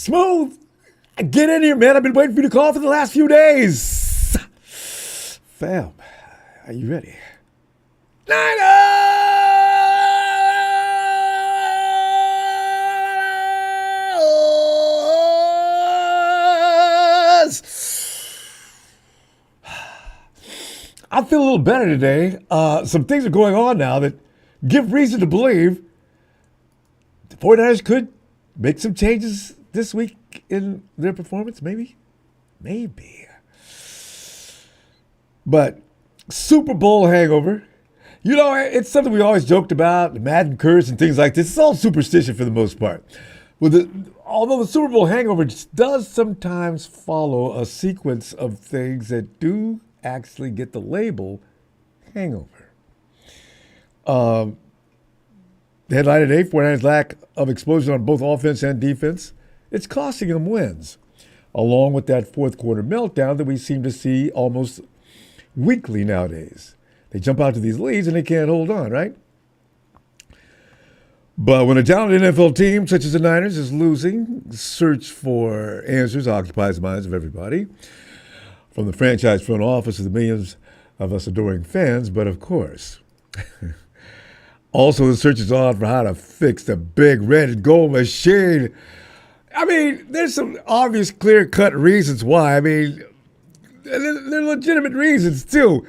Smooth. Get in here, man. I've been waiting for you to call for the last few days. Fam, are you ready? Niners! I feel a little better today. Some things are going on now that give reason to believe the 49ers could make some changes this week in their performance, maybe. But Super Bowl hangover, you know, it's something we always joked about, the Madden curse and things like this. It's all superstition for the most part. Although the Super Bowl hangover does sometimes follow a sequence of things that do actually get the label hangover. The headline today, 49ers' lack of explosion on both offense and defense, it's costing them wins, along with that fourth quarter meltdown that we seem to see almost weekly nowadays. They jump out to these leads and they can't hold on, right? But when a talented NFL team such as the Niners is losing, the search for answers occupies the minds of everybody, from the franchise front office to the millions of us adoring fans, but of course, also the search is on for how to fix the big red and gold machine. I mean, there's some obvious, clear-cut reasons why. I mean, they're legitimate reasons, too.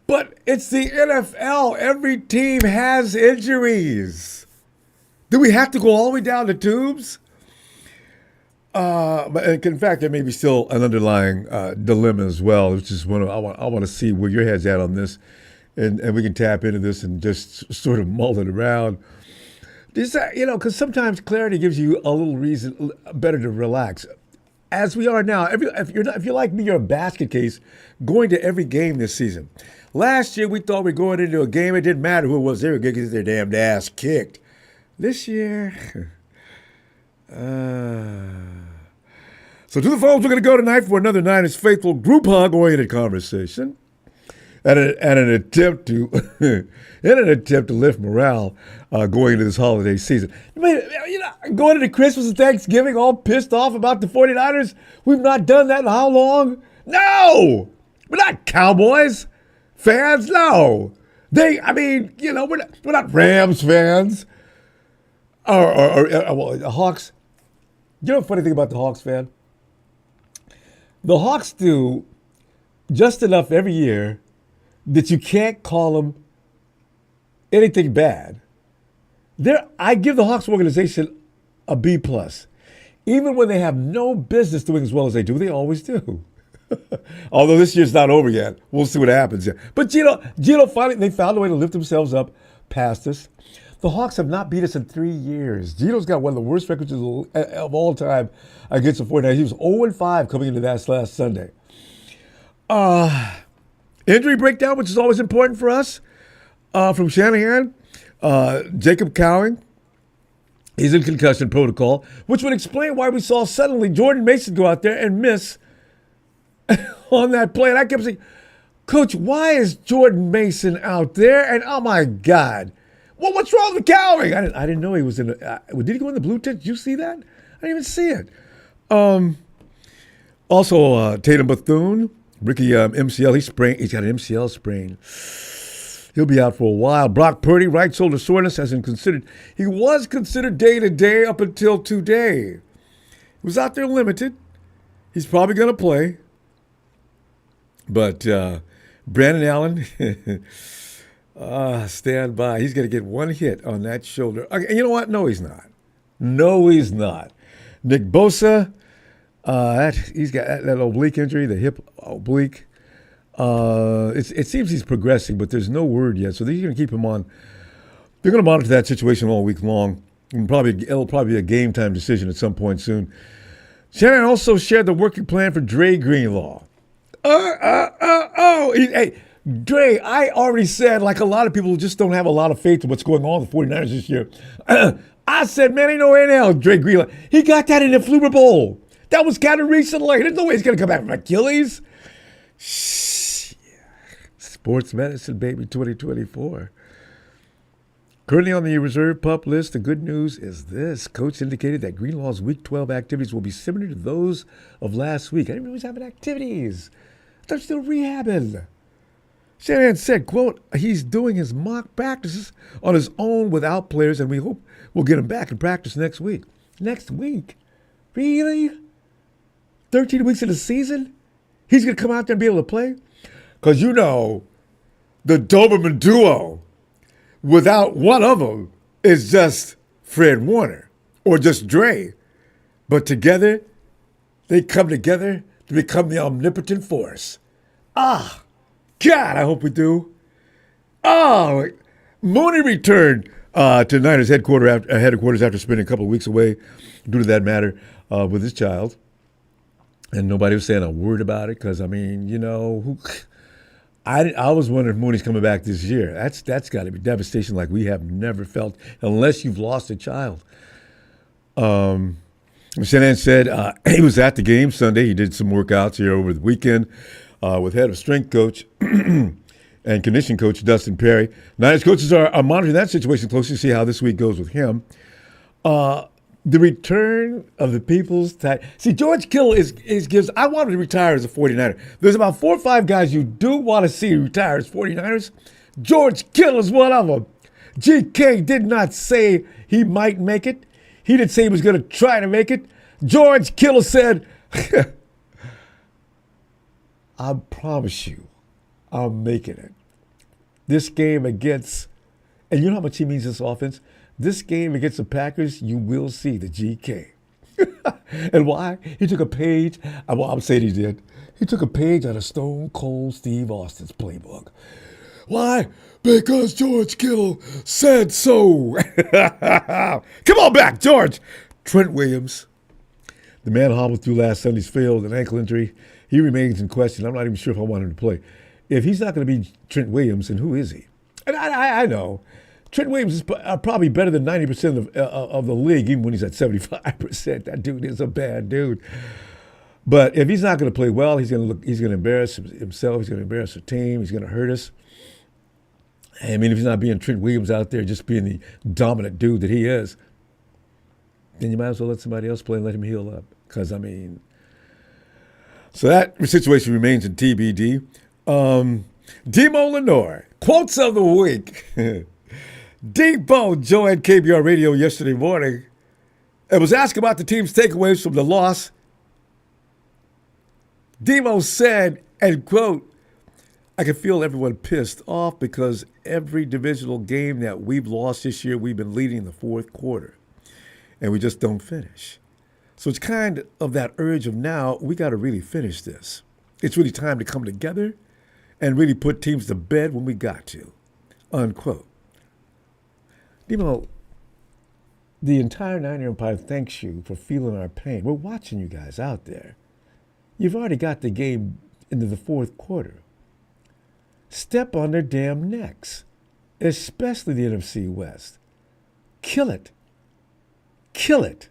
But it's the NFL. Every team has injuries. Do we have to go all the way down to tubes? But in fact, there may be still an underlying dilemma as well, which is I want to see where your head's at on this, and we can tap into this and just sort of mull it around. Because sometimes clarity gives you a little reason better to relax. As we are now, if you're like me, you're a basket case going to every game this season. Last year, we thought we were going into a game. It didn't matter who it was. They were going to get their damn ass kicked. This year, so to the phones, we're going to go tonight for another Niners faithful group hug-oriented conversation. In an attempt to lift morale going into this holiday season. Going into Christmas and Thanksgiving all pissed off about the 49ers? We've not done that in how long? No! We're not Cowboys fans, no. We're not Rams fans. Or Hawks. You know the funny thing about the Hawks fan? The Hawks do just enough every year that you can't call them anything bad. I give the Hawks organization a B+. Even when they have no business doing as well as they do, they always do. Although this year's not over yet. We'll see what happens. But Gino finally, they found a way to lift themselves up past us. The Hawks have not beat us in 3 years. Gino's got one of the worst records of all time against the 49ers. He was 0-5 coming into that last Sunday. Injury breakdown, which is always important for us, from Shanahan. Jacob Cowing, he's in concussion protocol, which would explain why we saw suddenly Jordan Mason go out there and miss on that play. And I kept saying, Coach, why is Jordan Mason out there? And oh my God, what's wrong with Cowing? I didn't know he was in. Did he go in the blue tent? Did you see that? I didn't even see it. Also, Tatum Bethune. Ricky MCL, he's got an MCL sprain. He'll be out for a while. Brock Purdy, right shoulder soreness, he was considered day-to-day up until today. He was out there limited. He's probably going to play. But Brandon Allen, stand by. He's going to get one hit on that shoulder. Okay, you know what? No, he's not. Nick Bosa, he's got that oblique injury, the hip oblique. It seems he's progressing, but there's no word yet. So they're going to keep him on. They're going to monitor that situation all week long. And it'll probably be a game time decision at some point soon. Shanahan also shared the working plan for Dre Greenlaw. Hey, Dre, I already said, like a lot of people just don't have a lot of faith in what's going on with the 49ers this year. I said, man, ain't no way in hell Dre Greenlaw. He got that in the Super Bowl. That was kind of recently. There's no way he's going to come back from Achilles. Shh. Sports medicine, baby, 2024. Currently on the reserve pup list, the good news is this. Coach indicated that Greenlaw's Week 12 activities will be similar to those of last week. I didn't know he was having activities. They're still rehabbing. Shanahan said, quote, he's doing his mock practices on his own without players, and we hope we'll get him back in practice next week. Next week? Really? 13 weeks of the season? He's going to come out there and be able to play? Because you know, the Doberman duo, without one of them, is just Fred Warner or just Dre. But together, they come together to become the omnipotent force. Ah, God, I hope we do. Oh, Mooney returned to Niners headquarters after spending a couple of weeks away due to that matter with his child. And nobody was saying a word about it because, I mean, you know, I was wondering if Mooney's coming back this year. That's got to be devastation like we have never felt unless you've lost a child. Shanahan said he was at the game Sunday. He did some workouts here over the weekend with head of strength coach and conditioning coach Dustin Perry. Niners coaches are monitoring that situation closely to see how this week goes with him. The return of the people's tag. See, George Kittle gives. I want him to retire as a 49er. There's about 4 or 5 guys you do want to see retire as 49ers. George Kittle is one of them. GK did not say he might make it. He didn't say he was going to try to make it. George Kittle said, I promise you, I'm making it. This game against, and you know how much he means this offense? This game against the Packers, you will see the GK. And why? He took a page, well, I'm saying he did. He took a page out of Stone Cold Steve Austin's playbook. Why? Because George Kittle said so. Come on back, George. Trent Williams, the man hobbled through last Sunday's field with an ankle injury. He remains in question. I'm not even sure if I want him to play. If he's not going to be Trent Williams, then who is he? And I know. Trent Williams is probably better than 90% of the league, even when he's at 75%. That dude is a bad dude. But if he's not going to play well, he's going to embarrass himself. He's going to embarrass the team. He's going to hurt us. I mean, if he's not being Trent Williams out there, just being the dominant dude that he is, then you might as well let somebody else play and let him heal up. Because, I mean, so that situation remains in TBD. Demo Lenore, quotes of the week. Deebo joined KBR Radio yesterday morning and was asked about the team's takeaways from the loss. Deebo said, and quote, I can feel everyone pissed off because every divisional game that we've lost this year, we've been leading in the fourth quarter, and we just don't finish. So it's kind of that urge of now, we got to really finish this. It's really time to come together and really put teams to bed when we got to, unquote. Deebo, the entire Niner Empire thanks you for feeling our pain. We're watching you guys out there. You've already got the game into the fourth quarter. Step on their damn necks, especially the NFC West. Kill it. Kill it.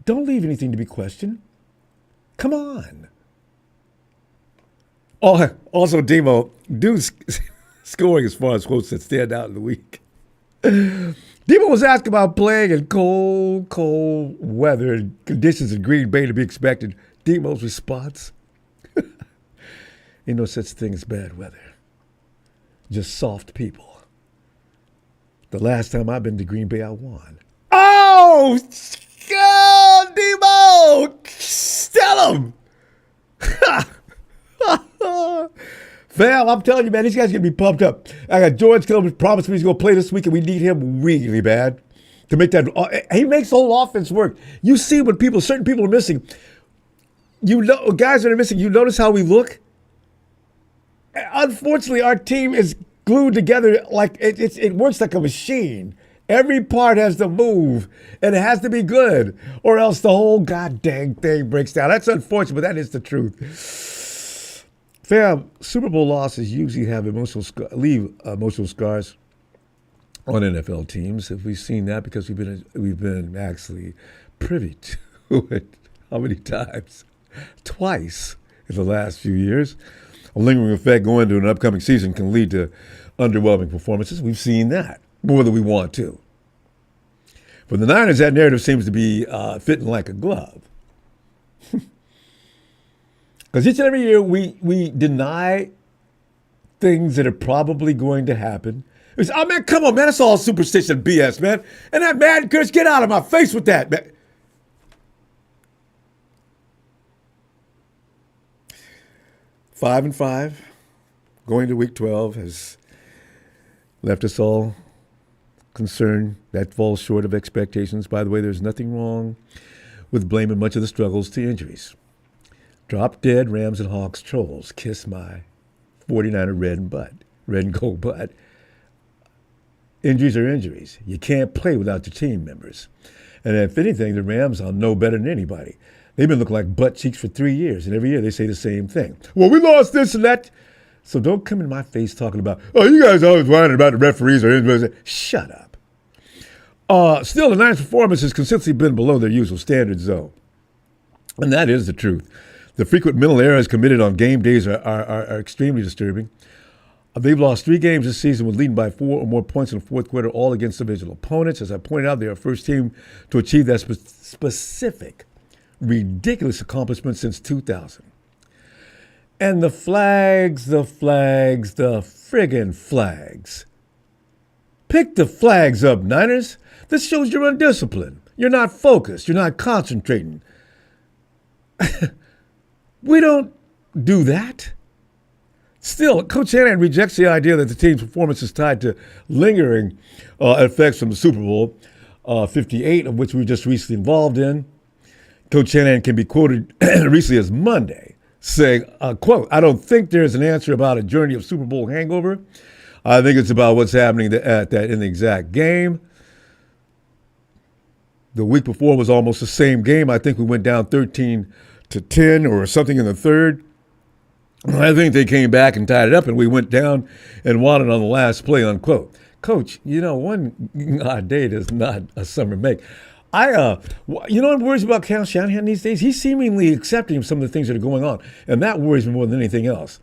Don't leave anything to be questioned. Come on. Oh, also, Deebo, dude's scoring as far as quotes that stand out in the week. Deebo was asked about playing in cold weather and conditions in Green Bay to be expected. Deebo's response, ain't no such thing as bad weather. Just soft people. The last time I've been to Green Bay, I won. Oh, Deebo! Tell him! Fam, I'm telling you, man, these guys are going to be pumped up. I got George Kittle promised me he's going to play this week, and we need him really bad to make that. He makes the whole offense work. You see when certain people are missing. You know, guys that are missing, you notice how we look? Unfortunately, our team is glued together like it works like a machine. Every part has to move, and it has to be good, or else the whole goddamn thing breaks down. That's unfortunate, but that is the truth. Fam, Super Bowl losses usually have leave emotional scars on NFL teams. Have we seen that? Because we've been actually privy to it. How many times? Twice in the last few years. a lingering effect going into an upcoming season can lead to underwhelming performances. We've seen that more than we want to. For the Niners, that narrative seems to be fitting like a glove. Because each and every year we deny things that are probably going to happen. It's, oh, man, come on, man. That's all superstition BS, man. And that Madden curse, get out of my face with that, man. 5-5, going to week 12 has left us all concerned. That falls short of expectations. By the way, there's nothing wrong with blaming much of the struggles to injuries. Drop dead Rams and Hawks trolls. Kiss my 49er red and gold butt. Injuries are injuries. You can't play without your team members. And if anything, the Rams are no better than anybody. They've been looking like butt cheeks for 3 years, and every year they say the same thing. Well, we lost this and that. So don't come in my face talking about, oh, you guys always whining about the referees or injuries. Shut up. Still, the Niners' performance has consistently been below their usual standards, though. And that is the truth. The frequent mental errors committed on game days are extremely disturbing. They've lost 3 games this season with leading by 4 or more points in the fourth quarter, all against divisional opponents. As I pointed out, they're our first team to achieve that specific, ridiculous accomplishment since 2000. And the flags, the friggin' flags. Pick the flags up, Niners. This shows you're undisciplined. You're not focused. You're not concentrating. We don't do that. Still, Coach Shanahan rejects the idea that the team's performance is tied to lingering effects from the Super Bowl 58, of which we were just recently involved in. Coach Shanahan can be quoted recently as Monday, saying, quote, I don't think there's an answer about a journey of Super Bowl hangover. I think it's about what's happening in the exact game. The week before was almost the same game. I think we went down 13-10 or something in the third. I think they came back and tied it up, and we went down and won it on the last play, unquote. Coach, one odd day does not a summer make. I'm worried about Cal Shanahan these days. He's seemingly accepting some of the things that are going on, and that worries me more than anything else.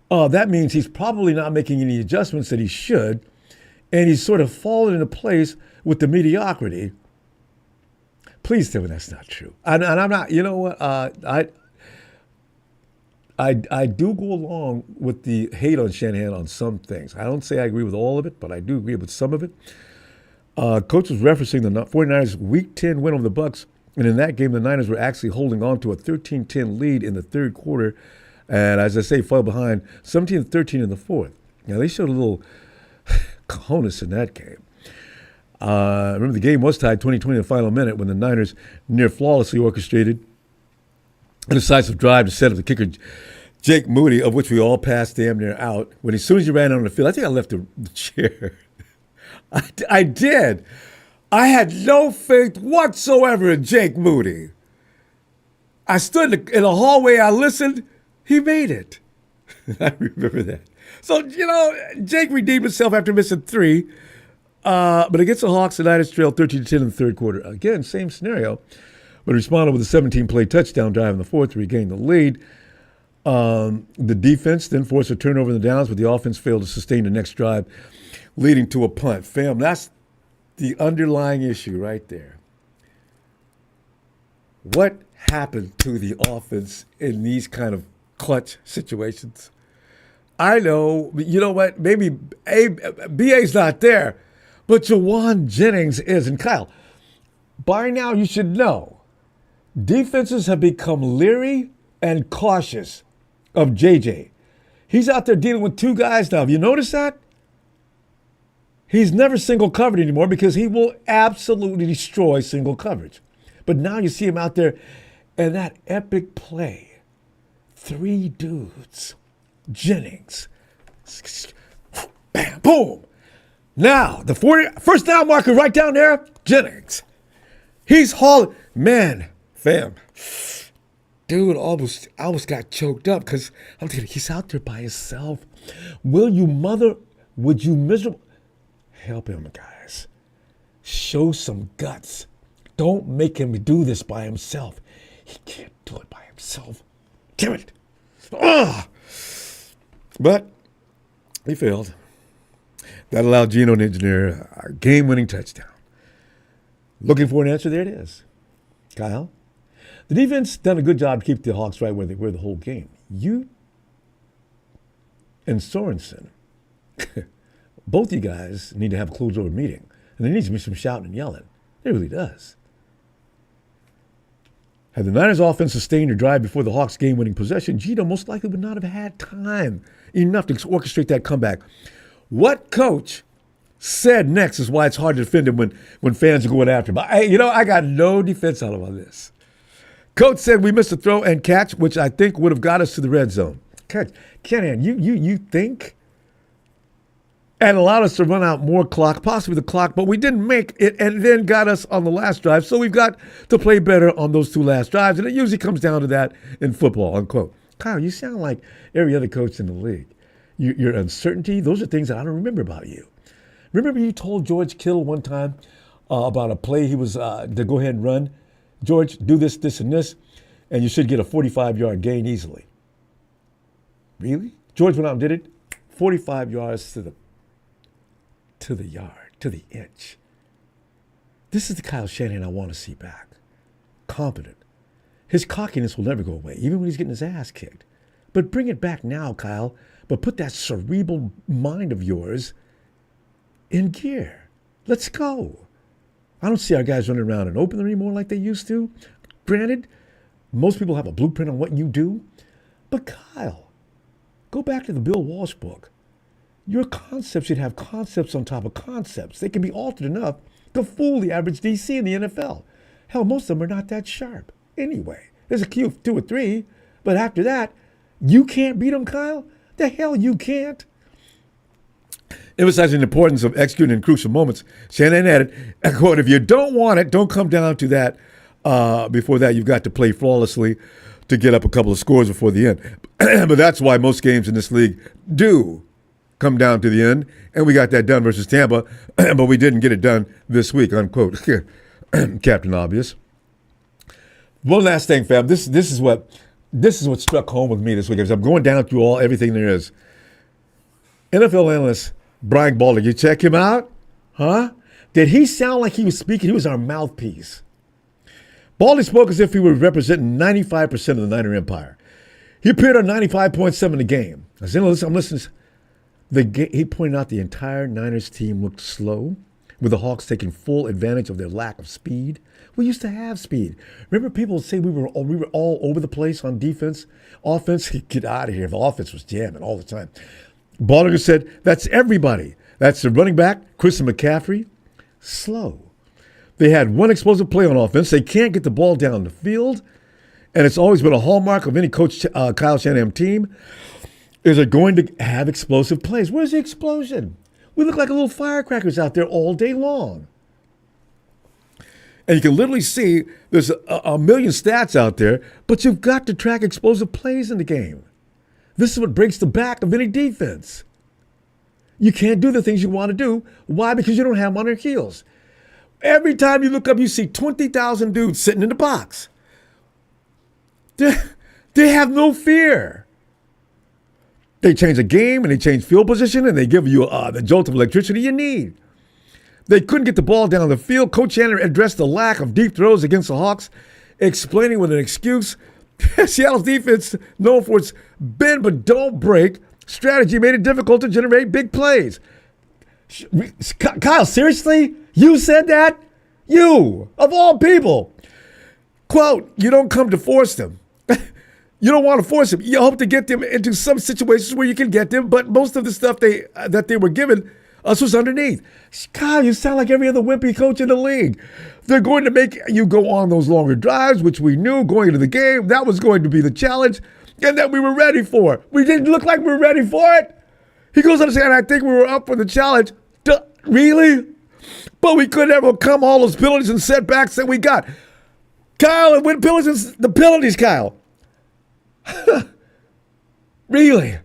That means he's probably not making any adjustments that he should, and he's sort of fallen into place with the mediocrity. Please tell me that's not true. And I'm not, you know what, I do go along with the hate on Shanahan on some things. I don't say I agree with all of it, but I do agree with some of it. Coach was referencing the 49ers' Week 10 win over the Bucs, and in that game, the Niners were actually holding on to a 13-10 lead in the third quarter, and as I say, fell behind 17-13 in the fourth. Now, they showed a little cojones in that game. Remember, the game was tied 20-20 in the final minute when the Niners near flawlessly orchestrated a decisive drive to set up the kicker, Jake Moody, of which we all passed damn near out. When as soon as he ran on the field, I think I left the chair. I did. I had no faith whatsoever in Jake Moody. I stood in the hallway. I listened. He made it. I remember that. So, Jake redeemed himself after missing 3. But against the Hawks, the Niners trailed 13-10 in the third quarter. Again, same scenario, but responded with a 17-play touchdown drive in the fourth to regain the lead. The defense then forced a turnover in the downs, but the offense failed to sustain the next drive, leading to a punt. Fam, that's the underlying issue right there. What happened to the offense in these kind of clutch situations? I know, you know what, maybe BA's not there, but Jawan Jennings is. And Kyle, by now you should know, defenses have become leery and cautious of JJ. He's out there dealing with 2 guys now. Have you noticed that? He's never single covered anymore because he will absolutely destroy single coverage. But now you see him out there and that epic play. 3 dudes. Jennings. Bam, boom. Now, the first down marker right down there, Jennings. He's hauling. Man, fam. Dude, almost got choked up because I'm thinking, he's out there by himself. Would you miserable? Help him, guys. Show some guts. Don't make him do this by himself. He can't do it by himself. Damn it. Ugh. But he failed. That allowed Geno to engineer a game-winning touchdown. Looking for an answer? There it is. Kyle? The defense done a good job to keep the Hawks right where they were the whole game. You and Sorensen, both you guys need to have a closed-door meeting. And there needs to be some shouting and yelling. It really does. Had the Niners offense sustained or drive before the Hawks' game-winning possession, Geno most likely would not have had time enough to orchestrate that comeback. What coach said next is why it's hard to defend him when fans are going after him. I got no defense out of all this. Coach said we missed a throw and catch, which I think would have got us to the red zone. Shanahan, you think? And allowed us to run out more clock, possibly the clock, but we didn't make it and then got us on the last drive. So we've got to play better on those two last drives. And it usually comes down to that in football, unquote. Kyle, you sound like every other coach in the league. Your uncertainty, those are things that I don't remember about you. Remember you told George Kittle one time about a play he was to go ahead and run? George, do this, this, and this, and you should get a 45-yard gain easily. Really? George went out and did it. 45 yards to the yard, to the inch. This is the Kyle Shanahan I want to see back. Confident. His cockiness will never go away, even when he's getting his ass kicked. But bring it back now, Kyle. But put that cerebral mind of yours in gear. Let's go. I don't see our guys running around an opener anymore like they used to. Granted, most people have a blueprint on what you do. But Kyle, go back to the Bill Walsh book. Your concepts should have concepts on top of concepts. They can be altered enough to fool the average DC in the NFL. Hell, most of them are not that sharp. Anyway, there's a few, 2 or 3, but after that, you can't beat them, Kyle? The hell you can't. Emphasizing the importance of executing in crucial moments, Shanahan added, quote, if you don't want it, don't come down to that. Before that, you've got to play flawlessly to get up a couple of scores before the end. But that's why most games in this league do come down to the end, and we got that done versus Tampa, but we didn't get it done this week, unquote. Captain Obvious. One last thing, fam. This is what struck home with me this week. As I'm going down through everything there is. NFL analyst Brian Balder, you check him out? Huh? Did he sound like he was speaking? He was our mouthpiece. Baldy spoke as if he were representing 95% of the Niner Empire. He appeared on 95.7 the game. I'm listening. He pointed out the entire Niners team looked slow, with the Hawks taking full advantage of their lack of speed. We used to have speed. Remember people would say we were all over the place on defense? Offense, get out of here. The offense was jamming all the time. Baldinger said, that's everybody. That's the running back, Christian McCaffrey. Slow. They had one explosive play on offense. They can't get the ball down the field. And it's always been a hallmark of any Coach Kyle Shanahan team. Is they're going to have explosive plays. Where's the explosion? We look like little firecrackers out there all day long. And you can literally see there's a million stats out there, but you've got to track explosive plays in the game. This is what breaks the back of any defense. You can't do the things you want to do. Why? Because you don't have them on their heels. Every time you look up, you see 20,000 dudes sitting in the box. They have no fear. They change the game and they change field position and they give you the jolt of electricity you need. They couldn't get the ball down the field. Coach Shanahan addressed the lack of deep throws against the Hawks, explaining with an excuse, Seattle's defense, known for its bend but don't break strategy, made it difficult to generate big plays. Kyle, seriously? You said that? You, of all people. Quote, you don't come to force them. You don't want to force them. You hope to get them into some situations where you can get them, but most of the stuff that they were given us was underneath. Kyle, you sound like every other wimpy coach in the league. They're going to make you go on those longer drives, which we knew going into the game. That was going to be the challenge, and that we were ready for. We didn't look like we were ready for it. He goes on to say, and I think we were up for the challenge. Really? But we couldn't overcome all those penalties and setbacks that we got. Kyle, and when penalties, the penalties, Kyle. Really?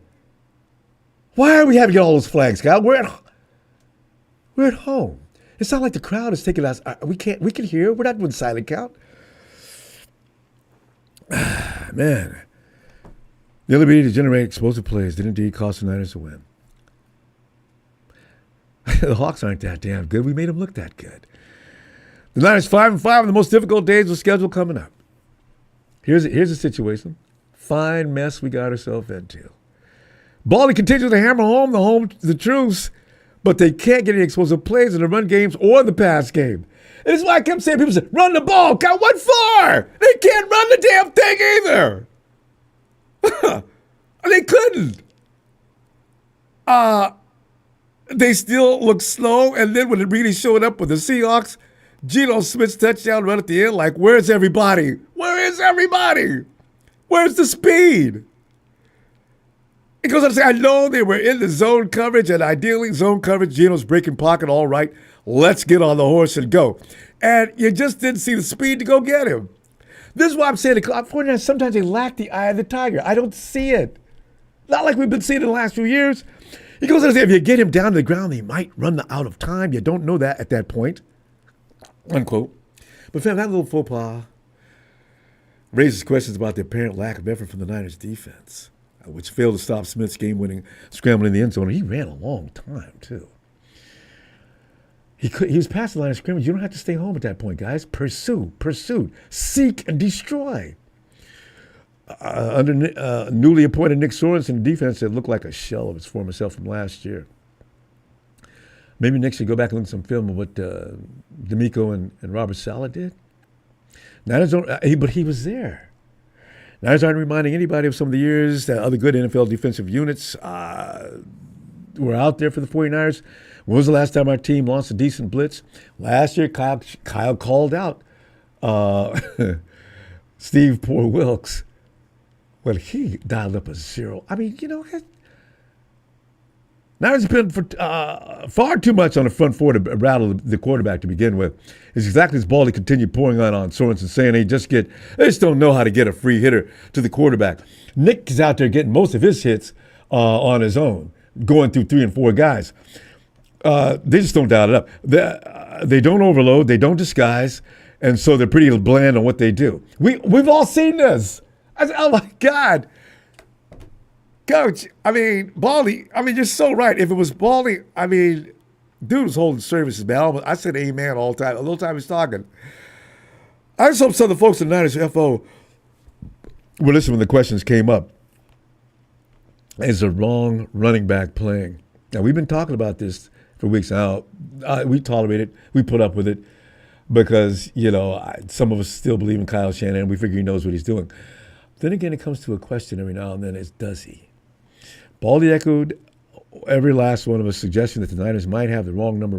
Why are we having all those flags, Kyle? We're at home. It's not like the crowd is taking us. We can hear. We're not doing silent count. Man. The ability to generate explosive plays did indeed cost the Niners a win. The Hawks aren't that damn good. We made them look that good. The Niners 5-5 on the most difficult days of schedule coming up. Here's the situation. Fine mess we got ourselves into. Baldy continues to hammer home the truths, but they can't get any explosive plays in the run games or the pass game. And this is why I kept saying, people say, run the ball. God, what for? They can't run the damn thing either. They couldn't. They still look slow, and then when it really showed up with the Seahawks, Geno Smith's touchdown run at the end, like, where's everybody? Where is everybody? Where's the speed? It goes on to say, I know they were in the zone coverage, and ideally zone coverage, Geno's breaking pocket, all right, let's get on the horse and go. And you just didn't see the speed to go get him. This is why I'm saying the 49ers, sometimes they lack the eye of the tiger. I don't see it. Not like we've been seeing in the last few years. He goes on to say, if you get him down to the ground, he might run out of time. You don't know that at that point. Unquote. But fam, that little faux pas raises questions about the apparent lack of effort from the Niners defense, which failed to stop Smith's game-winning scramble in the end zone. He ran a long time, too. He was past the line of scrimmage. You don't have to stay home at that point, guys. Pursue, seek, and destroy. Under newly appointed Nick Sorensen, the defense that looked like a shell of its former self from last year. Maybe Nick should go back and look at some film of what D'Amico and Robert Saleh did. Niners don't, but he was there. Niners aren't reminding anybody of some of the years that other good NFL defensive units were out there for the 49ers. When was the last time our team launched a decent blitz? Last year, Kyle called out Steve Poor Wilkes. Well, he dialed up a zero. I mean, you know, Niners depend for far too much on the front four to rattle the quarterback to begin with. It's exactly as Baldy continued pouring on Sorensen, saying they just don't know how to get a free hitter to the quarterback. Nick is out there getting most of his hits on his own, going through 3 and 4 guys. They just don't dial it up. They don't overload, they don't disguise, and so they're pretty bland on what they do. We've all seen this. I said, oh my God. Coach, I mean, Baldy, I mean, you're so right. If it was Baldy, I mean, dude was holding services, man. I said amen all the time. The whole time he's talking. I just hope some of the folks in the Niners FO were listening when the questions came up. Is the wrong running back playing? Now, we've been talking about this for weeks now. We tolerate it. We put up with it because, you know, some of us still believe in Kyle Shanahan. We figure he knows what he's doing. Then again, it comes to a question every now and then is, does he? Baldy echoed every last one of us suggesting that the Niners might have the wrong number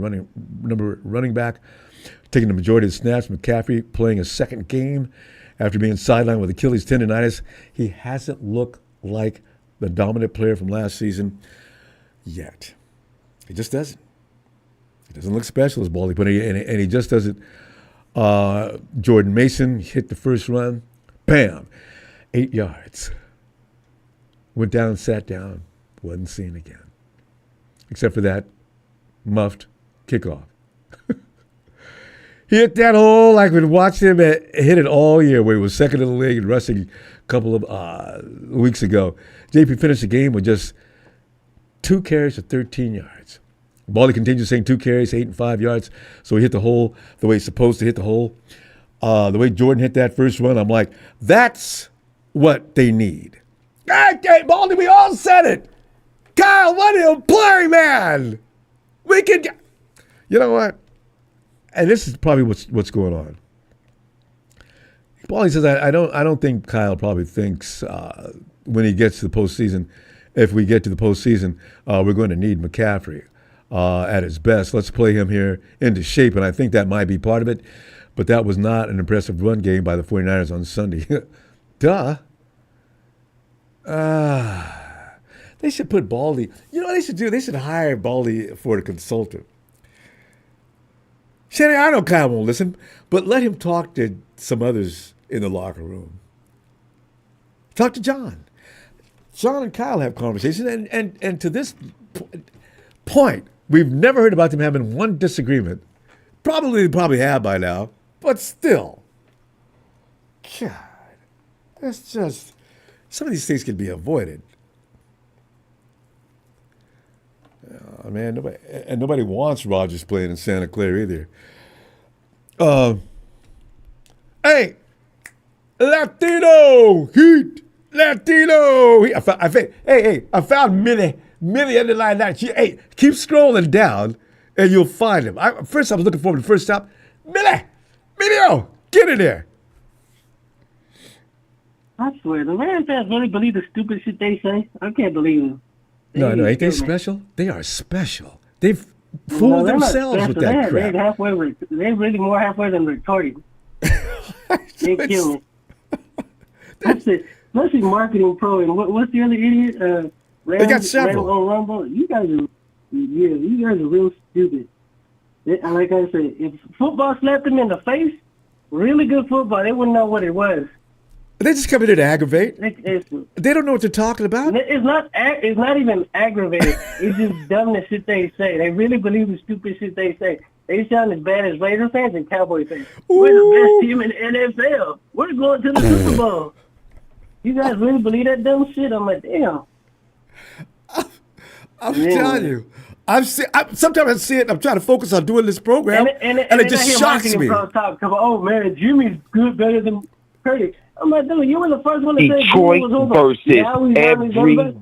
running back, taking the majority of the snaps. McCaffrey playing a second game after being sidelined with Achilles tendonitis. He hasn't looked like the dominant player from last season yet. He just doesn't. He doesn't look special as Baldy, but he just doesn't. Jordan Mason hit the first run. Bam. 8 yards. Went down and sat down. Wasn't seen again. Except for that muffed kickoff. He hit that hole like we'd watched him hit it all year, where he was second in the league and rushing a couple of weeks ago. JP finished the game with just 2 carries for 13 yards. Baldy continues saying 2 carries, 8 and 5 yards. So he hit the hole the way he's supposed to hit the hole. The way Jordan hit that first run, I'm like, that's what they need. Hey, Baldy, we all said it. Kyle, let him play, man. We can get. You know what? And this is probably what's going on. Baldy says, I don't think Kyle probably thinks when he gets to the postseason, if we get to the postseason, we're going to need McCaffrey at his best. Let's play him here into shape, and I think that might be part of it. But that was not an impressive run game by the 49ers on Sunday. Duh. They should put Baldy. You know what they should do? They should hire Baldy for a consultant. Shanahan, I know Kyle won't listen, but let him talk to some others in the locker room. Talk to John. John and Kyle have conversations, and to this point, we've never heard about them having one disagreement. Probably have by now, but still. God, that's just, Some of these things can be avoided. Man, nobody wants Rodgers playing in Santa Clara either. Hey, Latino Heat, Latino Heat. I found Millie underline that. Hey, keep scrolling down, and you'll find him. First, I was looking forward to the first stop. Millie, get in there. I swear, the Rams fans really believe the stupid shit they say. I can't believe them. No, ain't they special? They are special. They've fooled themselves with that crap. They're really more halfway than retarded. They kill me. That's it. Especially marketing pro and what's the other idiot? They got several. Ronbo. You guys are real stupid. Like I said, if football slapped them in the face, really good football, they wouldn't know what it was. They just come in here to aggravate. They don't know what they're talking about. It's not even aggravated. It's just dumbness shit they say. They really believe the stupid shit they say. They sound as bad as Raider fans and Cowboy fans. Ooh. We're the best team in the NFL. We're going to the Super Bowl. You guys really believe that dumb shit? I'm like, damn. I'm telling you. Sometimes I see it and I'm trying to focus on doing this program, and it just shocks me. Oh, man, Jimmy's good, better than Purdy. I'm like, dude, you were the first one to say Detroit versus everybody.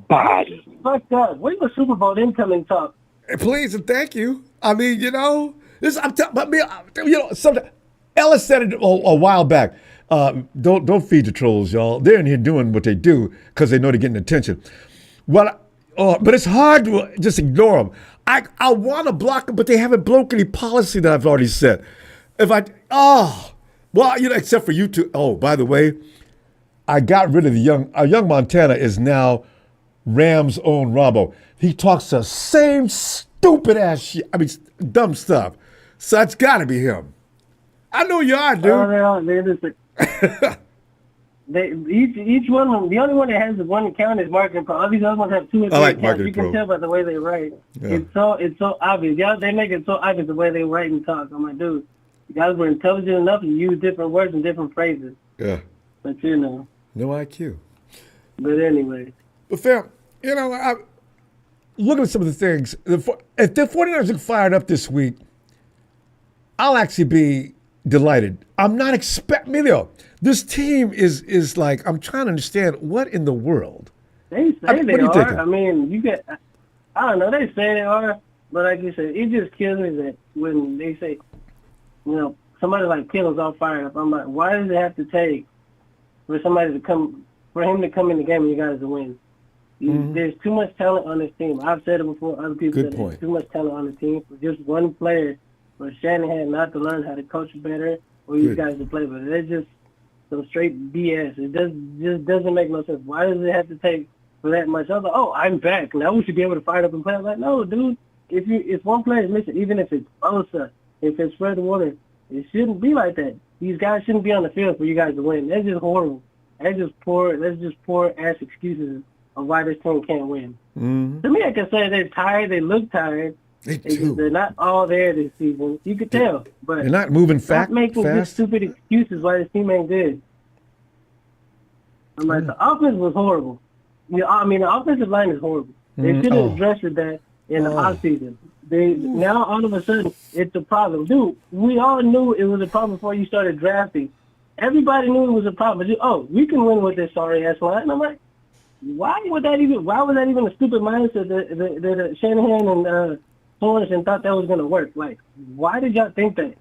Fuck that. Wait for Super Bowl incoming talk. Please and thank you. I mean, Ellis said it a while back. Don't feed the trolls, y'all. They're in here doing what they do because they know they're getting attention. But it's hard to just ignore them. I want to block them, but they haven't broken any policy that I've already set. Except for you two. Oh, by the way, I got rid of young Montana is now Rams' own Ronbo. He talks the same stupid ass shit. I mean, dumb stuff. So it's got to be him. I know you are, dude. Each one, the only one that has the one account is marketing pro. All these other ones have two or three accounts. You can tell by the way they write. Yeah. It's so obvious. Y'all, they make it so obvious the way they write and talk. I'm like, dude, you guys were intelligent enough to use different words and different phrases. Yeah. But no IQ. But anyway. But fam, I'm looking at some of the things. If the 49ers get fired up this week, I'll actually be delighted. I'm not expecting, this team is like, I'm trying to understand what in the world. They say they are. Thinking? I mean, I don't know, they say they are, but like you said, it just kills me that when they say, somebody like Kittle's all fired up. I'm like, why does it have to take for him to come in the game and you guys to win? Mm-hmm. There's too much talent on this team. I've said it before. Other people said there's too much talent on the team for just one player, for Shanahan not to learn how to coach better, or you guys to play better. That's just some straight BS. It just doesn't make no sense. Why does it have to take for that much? I was like, I'm back. Now we should be able to fire up and play. I'm like, no, dude. If one player is missing, even if it's Bosa, if it's Fred Warner, it shouldn't be like that. These guys shouldn't be on the field for you guys to win. That's just horrible. That's just poor ass excuses of why this team can't win. Mm-hmm. To me, I can say they're tired. They look tired. They're not all there this season. You could tell, but they're not moving fast. Not making just stupid excuses why this team ain't good. I'm like, the offense was horrible. The offensive line is horrible. They should have addressed that in the offseason. Now all of a sudden it's a problem, dude. We all knew it was a problem before you started drafting. Everybody knew it was a problem. We can win with this sorry ass line. And I'm like, why was that even a stupid mindset that Shanahan and Sorensen thought that was going to work? Like, why did y'all think that?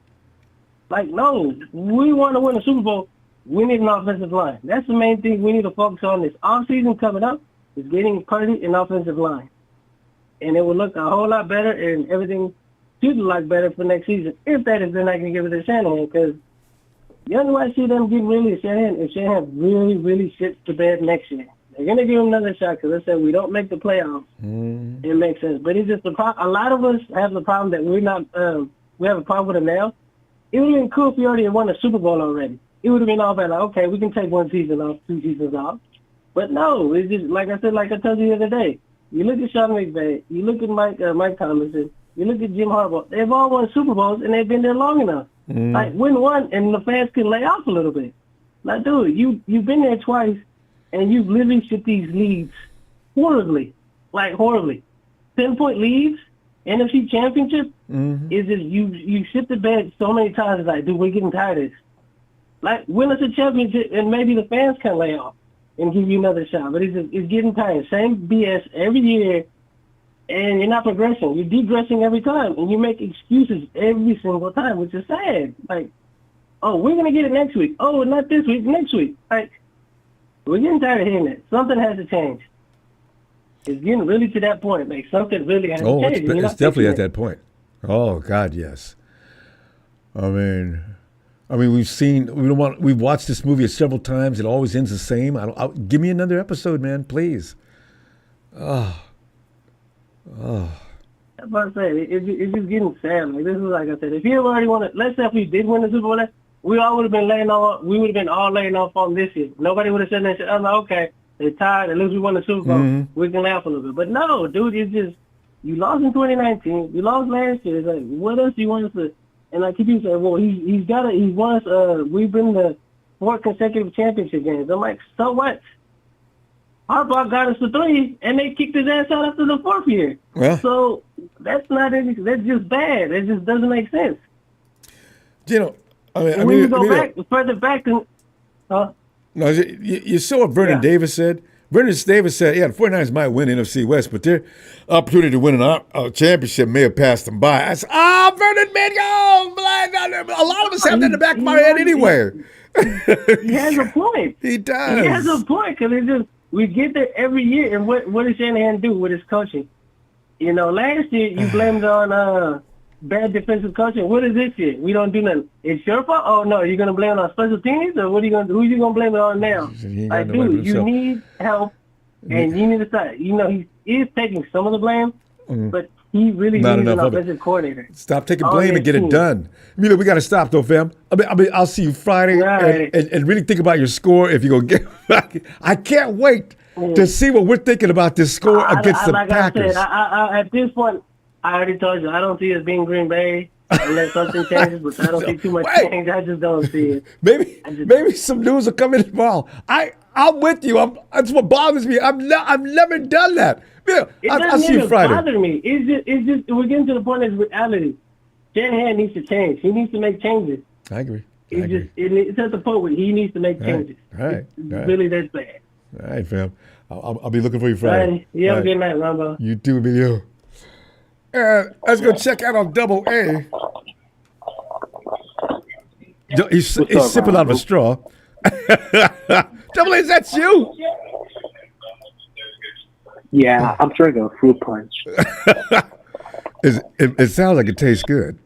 Like, no, we want to win a Super Bowl. We need an offensive line. That's the main thing we need to focus on this offseason coming up, is getting Purdy an offensive line. And it will look a whole lot better, and everything should look like better for next season, if that is then I can give it to Shanahan, because the only way I see them getting really is Shanahan, if Shanahan really, really shits the bed next year. They're going to give him another shot because they said we don't make the playoffs. Mm. It makes sense. But it's just a lot of us have the problem that we're not we have a problem with him now. It would have been cool if we already had won a Super Bowl already. It would have been all bad. Like, okay, we can take one season off, 2 seasons off. But no, it's just, like I told you the other day, you look at Sean McVay, you look at Mike Tomlinson, you look at Jim Harbaugh. They've all won Super Bowls, and they've been there long enough. Mm. Like, win one, and the fans can lay off a little bit. Like, dude, you've been there twice, and you've literally shit these leads horribly, like horribly. 10-point leads, NFC Championship is just you shit the bed so many times. It's like, dude, we're getting tired of this. Like, win us a championship, and maybe the fans can lay off and give you another shot. But it's getting tired. Same BS every year, and you're not progressing. You're degressing every time, and you make excuses every single time, which is sad. Like, oh, we're gonna get it next week. Oh, not this week, next week. Like, we're getting tired of hearing that. Something has to change. It's getting really to that point. Like, something really has to change. It's definitely at that point. Oh God, yes. I mean, we've watched this movie several times. It always ends the same. Give me another episode, man, please. That's what I'm saying. It's just getting sad. Like, this is like I said. If you already won it, let's say if we did win the Super Bowl, we all would have been laying off. We would have been all laying off on this year. Nobody would have said that shit. I'm like, okay, they're tired. At least we won the Super Bowl. We can laugh a little bit. But no, dude, it's just you lost in 2019. You lost last year. It's like, what else do you want us to? And like people say, well, he won us. We've been the 4 consecutive championship games. I'm like, so what? Harbaugh got us to 3, and they kicked his ass out after the 4th year. Well, so that's not anything. That's just bad. It just doesn't make sense. You know, when you go further back, no, you saw what Vernon Davis said. Vernon Davis said, yeah, the 49ers might win NFC West, but their opportunity to win a championship may have passed them by. I said, Vernon, man, a lot of us have that in the back of our head anyway. He has a point. He does. He has a point, because it's just, we get there every year, and what does Shanahan do with his coaching? You know, last year you blamed on bad defensive coaching. What is this year? We don't do nothing. It's your fault? Oh, no, you're going to blame it on special teams? Or who you going to blame it on now? Like, dude, you need help, and you need to start. You know, he is taking some of the blame, but he really needs an offensive coordinator. Stop taking blame and get it done. We got to stop, though, fam. I'll see you Friday and really think about your score if you're going to get back. I can't wait to see what we're thinking about this score against the Packers. I said, at this point, I already told you, I don't see us being Green Bay unless something changes, but I don't see too much change. I just don't see it. Maybe some news will come in tomorrow. I'm with you. That's what bothers me. I've never done that. Yeah, I'll see you Friday. It doesn't bother me. It's just we're getting to the point of reality. Shanahan needs to change. He needs to make changes. I agree. It's at the point where he needs to make changes. All right. Really, that's bad. All right, fam. I'll be looking for you Friday. Right. You have a good night, Ronbo. You too, Emilio. Let's go check out on Double A. He's sipping out of a straw. Double A, is that you? Yeah, I'm drinking a fruit punch. It sounds like it tastes good.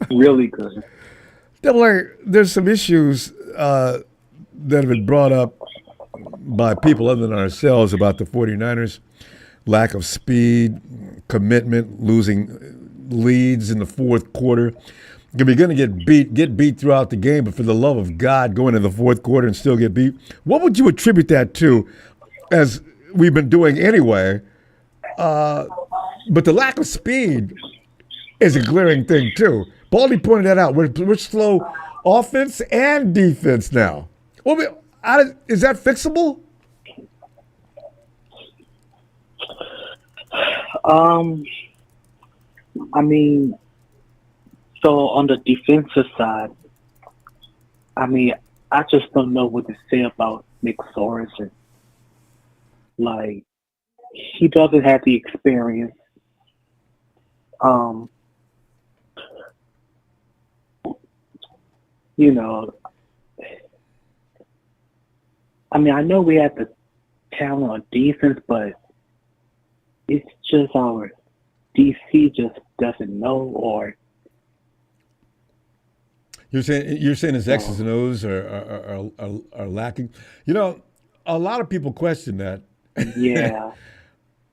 Really good. Double A, there's some issues that have been brought up by people other than ourselves about the 49ers. Lack of speed, commitment, losing leads in the fourth quarter. You're going to get beat throughout the game, but for the love of God, go into the fourth quarter and still get beat. What would you attribute that to, as we've been doing anyway? But the lack of speed is a glaring thing too. Baldy pointed that out. We're slow offense and defense now. Is that fixable? I mean, so on the defensive side, I just don't know what to say about Nick Sorensen. Like, he doesn't have the experience. You know, I know we have the talent on defense, but it's just our DC just doesn't know, or you're saying his X's and O's are lacking. You know, a lot of people question that. Yeah.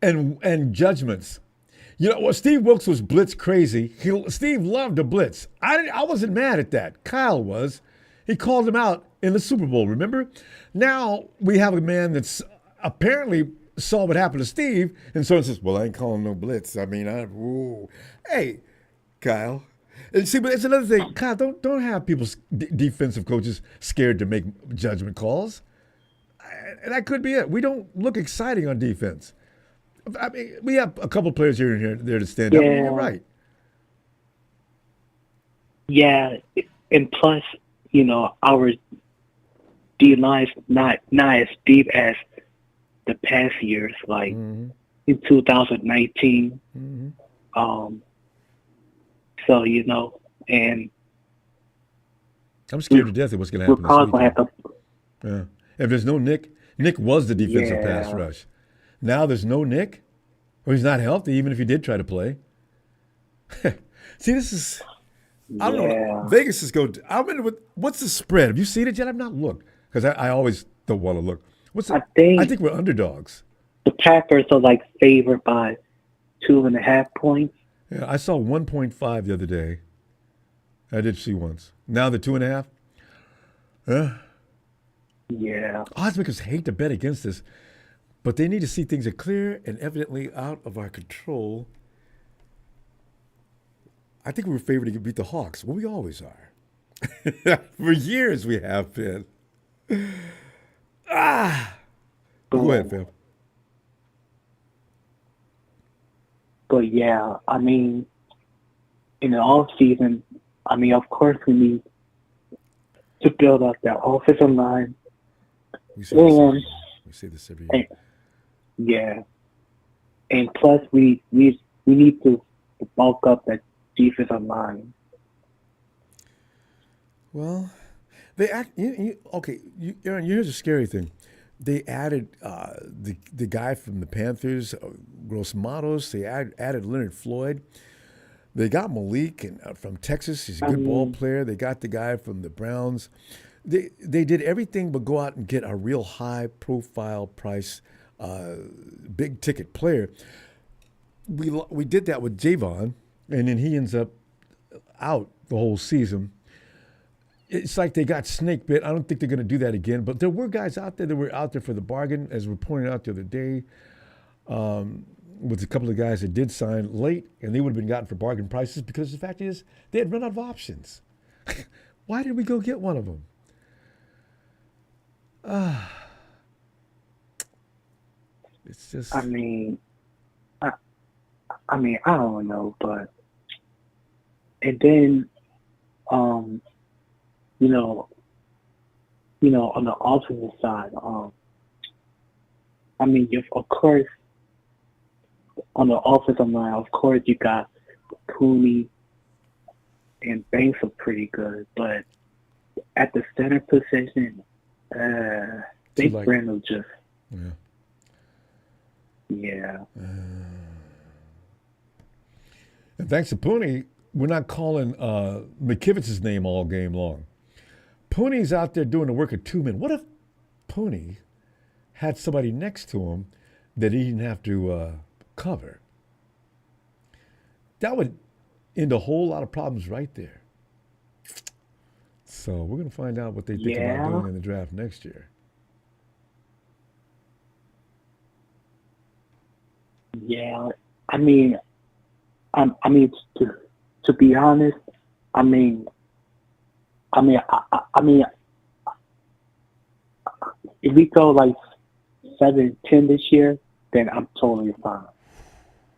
and judgments. You know, Steve Wilkes was blitz crazy. Steve loved to blitz. I wasn't mad at that. Kyle was. He called him out in the Super Bowl, remember? Now we have a man that's apparently saw what happened to Steve, and so it says, well, I ain't calling no blitz. Hey, Kyle, And see, but it's another thing. God, don't have people, defensive coaches, scared to make judgment calls. And that could be it. We don't look exciting on defense. I mean, we have a couple players here and here there to stand up. Yeah. You're right. Yeah, and plus, our D line's not as deep as the past years, like in 2019. So and I'm scared to death of what's going to we're happen probably this gonna have weekend. to. Yeah. If there's no Nick, Nick was the defensive Yeah. pass rush. Now there's no Nick, or he's not healthy, even if he did try to play. See, this is. I don't know. Vegas is going. What's the spread? Have you seen it yet? I've not looked because I always don't want to look. I think we're underdogs. The Packers are like favored by 2.5 points. Yeah, I saw 1.5 the other day. I did see once. Now the 2.5. Yeah. Oddsmakers hate to bet against this, but they need to see things are clear and evidently out of our control. I think we were favored to beat the Hawks. Well, we always are. For years we have been. Go ahead, Phil. But yeah, I mean, in the off season, of course we need to build up that offensive line. We say this every year. Yeah, and plus we need to bulk up that defensive line. Well, they Aaron, here's a scary thing. They added the guy from the Panthers, Gross Matos. They added Leonard Floyd. They got Malik from Texas. He's a good ball player. They got the guy from the Browns. They did everything but go out and get a real high profile price, big ticket player. We did that with Javon, and then he ends up out the whole season. It's like they got snake bit. I don't think they're going to do that again. But there were guys out there that were out there for the bargain, as we pointed out the other day, with a couple of guys that did sign late, and they would have been gotten for bargain prices because the fact is they had run out of options. Why did we go get one of them? It's just. I don't know, but and then, on the offensive side, of course, on the offensive line, of course, you got Cooney and Banks are pretty good, but at the center position, Big Brandon just. Yeah. And thanks to Pooney, we're not calling McKivitz's name all game long. Pooney's out there doing the work of two men. What if Pooney had somebody next to him that he didn't have to cover? That would end a whole lot of problems right there. So we're going to find out what they think about doing in the draft next year. Yeah, to be honest, if we go like 7-10 this year, then I'm totally fine.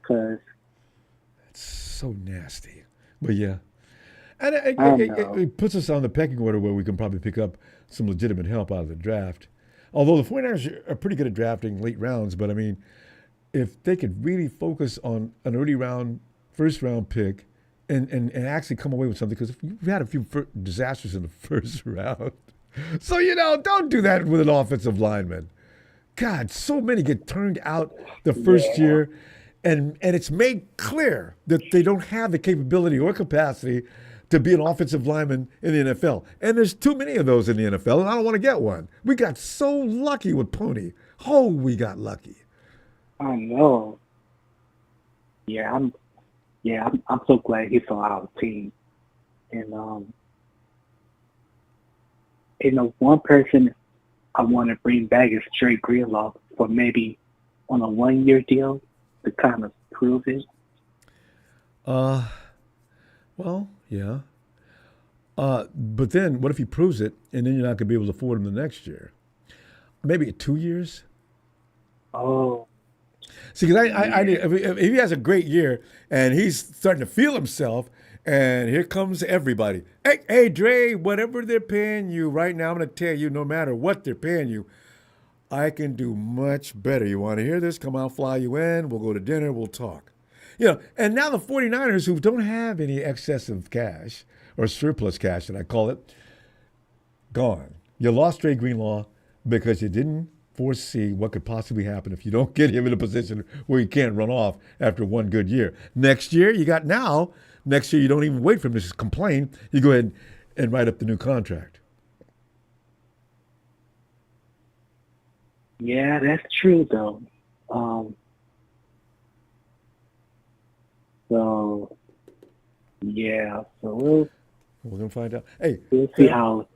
Cause it's so nasty, but yeah, and it puts us on the pecking order where we can probably pick up some legitimate help out of the draft. Although the 49ers are pretty good at drafting late rounds, but if they could really focus on an early round, first round pick, and actually come away with something, because we've had a few disasters in the first round. So, don't do that with an offensive lineman. God, so many get turned out the first year, and it's made clear that they don't have the capability or capacity to be an offensive lineman in the NFL. And there's too many of those in the NFL, and I don't want to get one. We got so lucky with Pony. Oh, we got lucky. I know. Yeah, I'm so glad he's on our team. And one person I want to bring back is Trey Greenlaw for maybe on a 1-year deal to kind of prove it. Well, Yeah. But then what if he proves it and then you're not going to be able to afford him the next year? Maybe 2 years? Oh, See, because if he has a great year and he's starting to feel himself, and here comes everybody. Hey, Dre, whatever they're paying you right now, I'm going to tell you, no matter what they're paying you, I can do much better. You want to hear this? Come out, fly you in. We'll go to dinner. We'll talk. And now the 49ers, who don't have any excessive cash or surplus cash, that I call it, gone. You lost Dre Greenlaw because you didn't foresee what could possibly happen if you don't get him in a position where he can't run off after one good year. Next year, you don't even wait for him to complain. You go ahead and write up the new contract. yeah, that's true though. So yeah, so We're going to find out. Hey, we'll see how.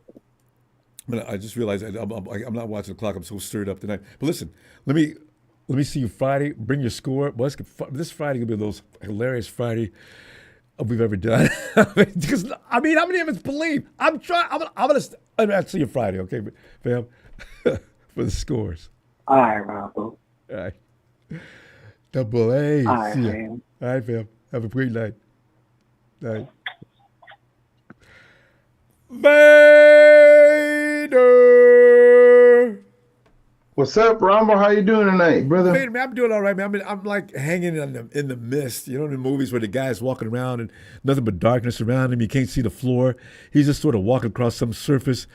I just realized I'm not watching the clock. I'm so stirred up tonight. But listen, let me see you Friday. Bring your score. Well, this Friday will be the most hilarious Friday we've ever done. Because how many of us believe? I'm gonna see you Friday, okay, fam, for the scores. All right, Ronbo. All right. Double A. All right, See ya. fam. All right, fam. Have a great night. All right. Vader. What's up, Ronbo? How you doing tonight, brother? Vader, man, I'm doing all right, man. I'm like hanging in the mist. You know, in the movies where the guy's walking around and nothing but darkness around him. You can't see the floor. He's just sort of walking across some surface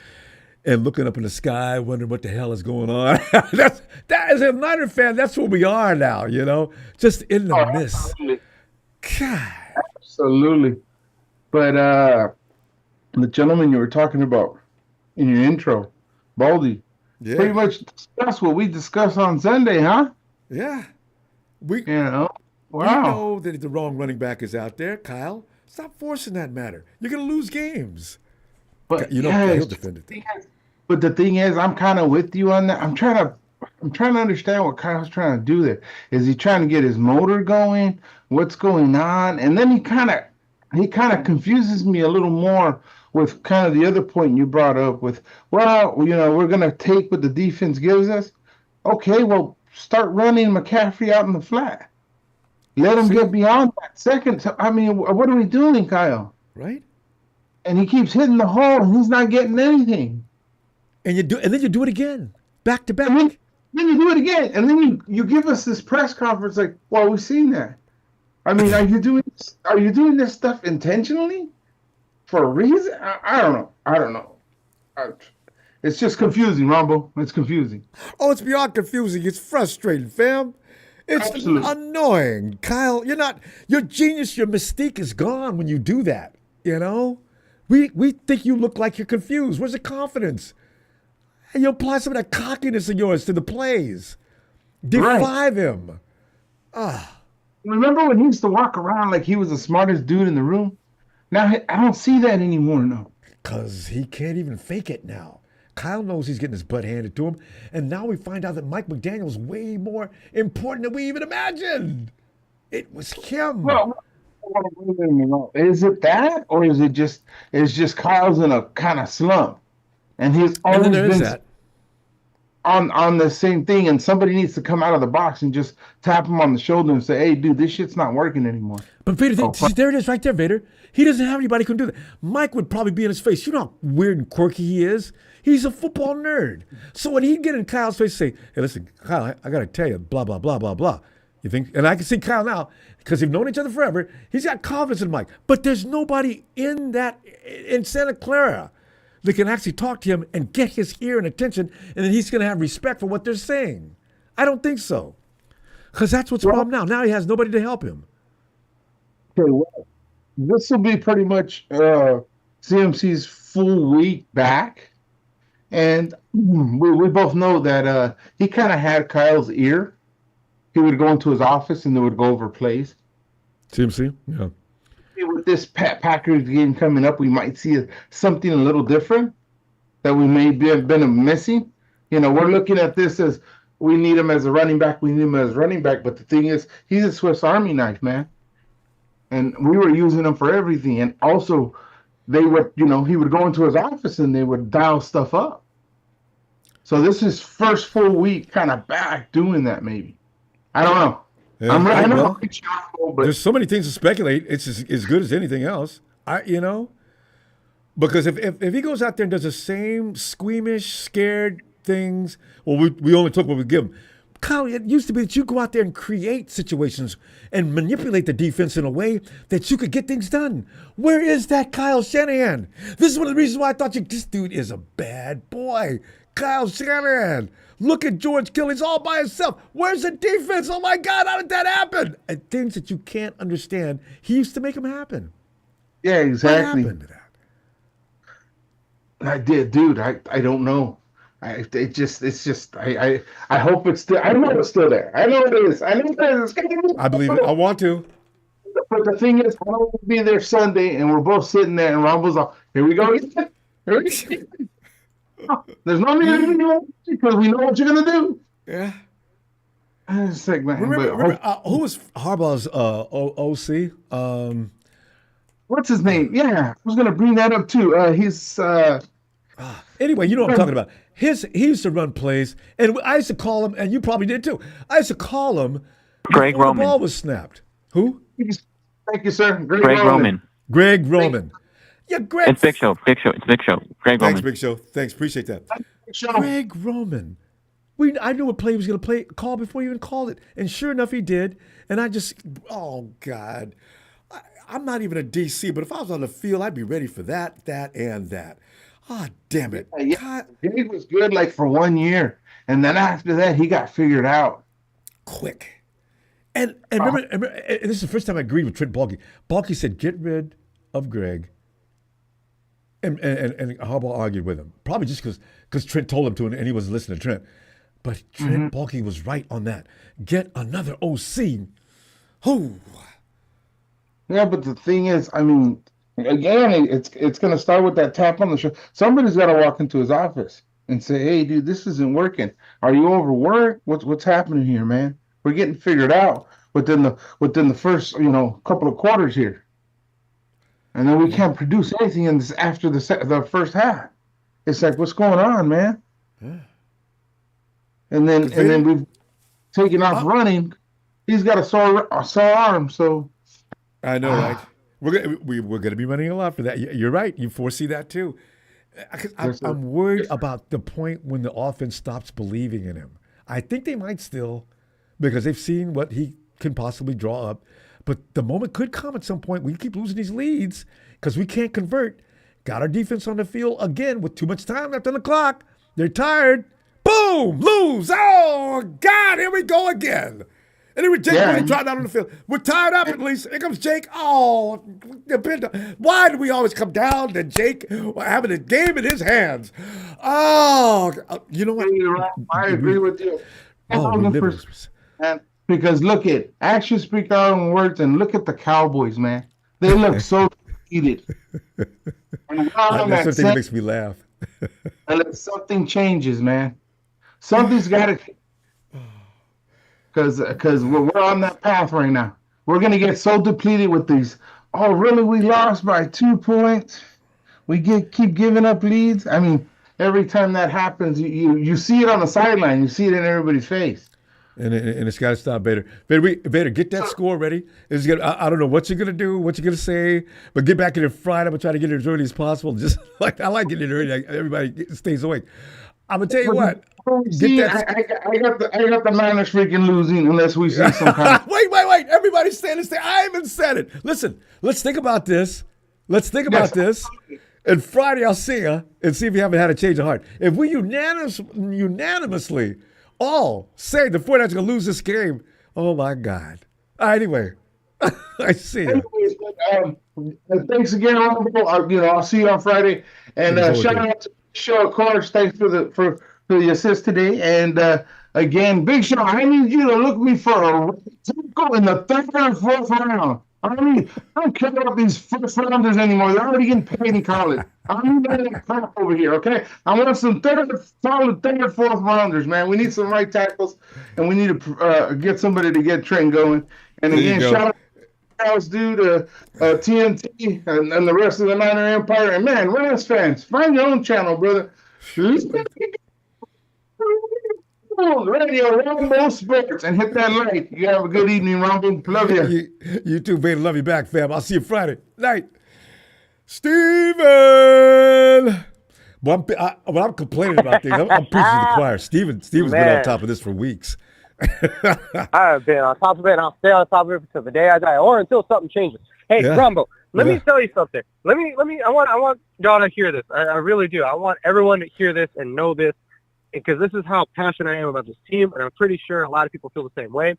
and looking up in the sky, wondering what the hell is going on. That as a Niner fan, that's what we are now. Just in the mist. Absolutely. God. Absolutely. But the gentleman you were talking about in your intro, Baldy, Yeah. pretty much discussed what we discussed on Sunday, huh? Yeah. We You know? We Wow. know that the wrong running back is out there, Kyle. Stop forcing that matter. You're going to lose games. But He'll yes, defend it. but the thing is, I'm kind of with you on that. I'm trying to understand what Kyle's trying to do there. Is he trying to get his motor going? What's going on? And then he kind of confuses me a little more with kind of the other point you brought up with, well, we're going to take what the defense gives us. Okay, well, start running McCaffrey out in the flat. Let him get beyond that second. What are we doing, Kyle? Right? And he keeps hitting the hole, and he's not getting anything. And then you do it again, back to back. Then you do it again, and then you give us this press conference like, well, we've seen that. Are you doing this stuff intentionally for a reason? I don't know. It's just confusing, Ronbo. It's confusing. Oh, it's beyond confusing. It's frustrating, fam. It's Absolutely. annoying. Kyle, your genius, your mystique is gone when you do that. We think you look like you're confused. Where's the confidence? And you apply some of that cockiness of yours to the plays. Defy them. Remember when he used to walk around like he was the smartest dude in the room? Now I don't see that anymore, no. Because he can't even fake it now. Kyle knows he's getting his butt handed to him. And now we find out that Mike McDaniel's way more important than we even imagined. It was him. Well, is it that, or is it just Kyle's in a kind of slump, and he's and then always there is been that. on the same thing, and somebody needs to come out of the box and just tap him on the shoulder and say, "Hey, dude, this shit's not working anymore." But Vader, there it is right there, Vader. He doesn't have anybody who can do that. Mike would probably be in his face. You know how weird and quirky he is? He's a football nerd. So when he'd get in Kyle's face and say, hey, listen, Kyle, I got to tell you, blah, blah, blah, blah, blah. You think? And I can see Kyle now, because they've known each other forever. He's got confidence in Mike. But there's nobody in Santa Clara that can actually talk to him and get his ear and attention, and then he's going to have respect for what they're saying. I don't think so. Because that's what's the problem now. Now he has nobody to help him. Okay, well, this will be pretty much CMC's full week back, and we both know that he kind of had Kyle's ear. He would go into his office and they would go over plays. CMC? Yeah. With this Packers game coming up, we might see something a little different that we may have been missing. We're looking at this as we need him as a running back. We need him as a running back. But the thing is, he's a Swiss Army knife, man. and we were using them for everything. And also, they would, he would go into his office and they would dial stuff up. So this is first full week kind of back doing that. Maybe I don't know. Yeah, I know. well, It's shameful, but there's so many things to speculate. It's as good as anything else. Because if he goes out there and does the same squeamish, scared things, well, we only took what we give him. Kyle, it used to be that you go out there and create situations and manipulate the defense in a way that you could get things done. Where is that Kyle Shanahan? This is one of the reasons why I thought this dude is a bad boy. Kyle Shanahan. Look at George Kittle. He's all by himself. Where's the defense? Oh, my God, how did that happen? And things that you can't understand, he used to make them happen. yeah, exactly. What happened to that? I did, dude. I don't know. I hope it's still. I know it's still there. I know it is. I know it is. I believe it. I want to. But the thing is, I will be there Sunday, and we're both sitting there, and Ronbo's all, here we go. Here we go. There's no need anymore because we know what you're gonna do. Yeah. It's like, man, Remember who was Harbaugh's OC? what's his name? Yeah, I was gonna bring that up too. He's Anyway, you know what I'm talking about. He used to run plays, and I used to call him, and you probably did too. I used to call him Greg before Roman. the ball was snapped. Who? Thank you, sir. Greg Roman. Greg Roman. Yeah, Greg. It's Big Show. Big Show. It's Big Show. Greg Thanks, Roman. Big Show. Thanks, appreciate that. Show. Greg Roman. I knew what play he was going to call before he even called it, and sure enough, he did. And oh God, I'm not even a DC, but if I was on the field, I'd be ready for that, and that. Ah, damn it. Yeah, he was good like for 1 year, and then after that, he got figured out. Quick. And remember, and this is the first time I agreed with Trent Baalke. Baalke said, get rid of Greg. And Harbaugh argued with him. Probably just because Trent told him to, and he wasn't listening to Trent. But Trent Baalke was right on that. Get another OC. Who? Yeah, but the thing is, I mean, again, it's going to start with that tap on the shoulder. Somebody's got to walk into his office and say, "Hey, dude, this isn't working. Are you overworked? What's happening here, man? We're getting figured out within the first couple of quarters here, and then we can't produce anything in this after the first half. It's like, what's going on, man?" Yeah. And then we've taken off running. He's got a sore arm, so I know, right? We're gonna be running a lot for that. You're right. You foresee that too. I'm worried about the point when the offense stops believing in him. I think they might still, because they've seen what he can possibly draw up. But the moment could come at some point. We keep losing these leads because we can't convert. Got our defense on the field again with too much time left on the clock. They're tired. Boom! Lose! Oh, God, here we go again. And then Jake really dropped out on the field. We're tied up at least. Here comes Jake. Oh, why do we always come down to Jake having a game in his hands? Oh, you know what? I agree with you. Oh, because look at actions speak louder than words, and look at the Cowboys, man. They look so defeated. That's the thing that makes me laugh. Unless something changes, man. Something's got to. Because we're on that path right now. We're going to get so depleted with these. Oh, really? We lost by 2 points. We keep giving up leads. I mean, every time that happens, you see it on the sideline. You see it in everybody's face. And it's got to stop, Vader. Vader, get that score ready. I don't know what you're going to do, what you're going to say, but get back in there Friday. I'm going to try to get it as early as possible. Just like I like getting it early. Everybody stays awake. I'm going to tell you what. I got the Niners freaking losing unless we see some kind of... Wait. Everybody stand and stay. I even said it. Listen, let's think about this. And Friday I'll see you and see if you haven't had a change of heart. If we unanimously all say the 49ers are going to lose this game, oh, my God. Anyway, I see you. Thanks again, Ronbo. I'll see you on Friday. And shout out to Show, of course. Thanks for the assist today. And again, Big Show, I need you to look me for a tackle in the third or fourth round. I don't care about these first rounders anymore. They're already getting paid in college. I need that crap over here, okay? I want some solid third, fourth rounders, man. We need some right tackles, and we need to get somebody to get Trent going. And again, shout out House due to TNT and the rest of the Niner Empire. And man, Rams fans, find your own channel, brother. Radio Ronbo Sports and hit that like. You have a good evening, Ronbo. Love you. You too, baby. Love you back, fam. I'll see you Friday night. Steven! Well, when I'm complaining about things, I'm preaching to the choir. Steven's been on top of this for weeks. I've been on top of it, and I'll stay on top of it until the day I die, or until something changes. Hey, Yeah. Ronbo, let me tell you something. I want y'all to hear this. I really do. I want everyone to hear this and know this, because this is how passionate I am about this team, and I'm pretty sure a lot of people feel the same way.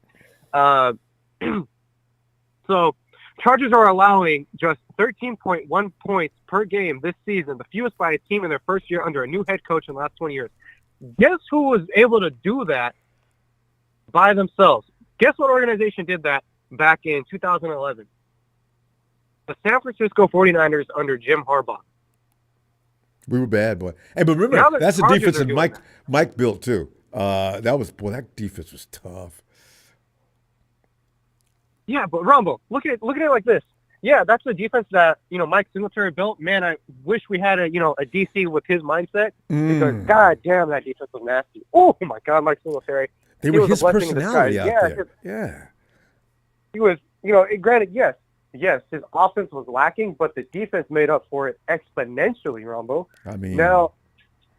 So, Chargers are allowing just 13.1 points per game this season, the fewest by a team in their first year under a new head coach in the last 20 years. Guess who was able to do that by themselves? Guess what organization did that back in 2011? The San Francisco 49ers under Jim Harbaugh. We were bad, boy. Hey, but remember, that's the Chargers defense are that doing Mike built too. That defense was tough. Yeah, but Ronbo, look at it like this. Yeah, that's the defense that Mike Singletary built. Man, I wish we had a DC with his mindset, because god damn, that defense was nasty. Oh my god, Mike Singletary. They were his personality out there. Yeah. He was, granted, yes, his offense was lacking, but the defense made up for it exponentially, Ronbo. I mean, now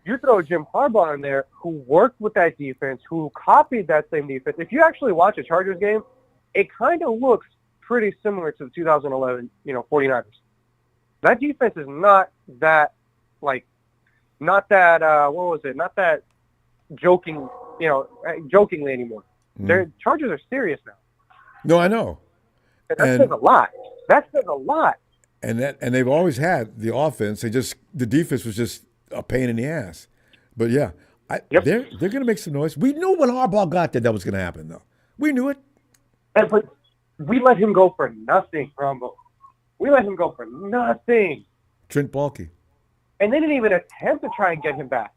you throw Jim Harbaugh in there, who worked with that defense, who copied that same defense. If you actually watch a Chargers game, it kind of looks pretty similar to the 2011, 49ers. That defense is not that jokingly anymore. Their Chargers are serious now. No, I know. That says a lot. That says a lot. And they've always had the offense. The defense was just a pain in the ass. But yeah, they're going to make some noise. We knew when Harbaugh got there that was going to happen, though. We knew it. But we let him go for nothing, Ronbo. We let him go for nothing. Trent Baalke. And they didn't even attempt to try and get him back.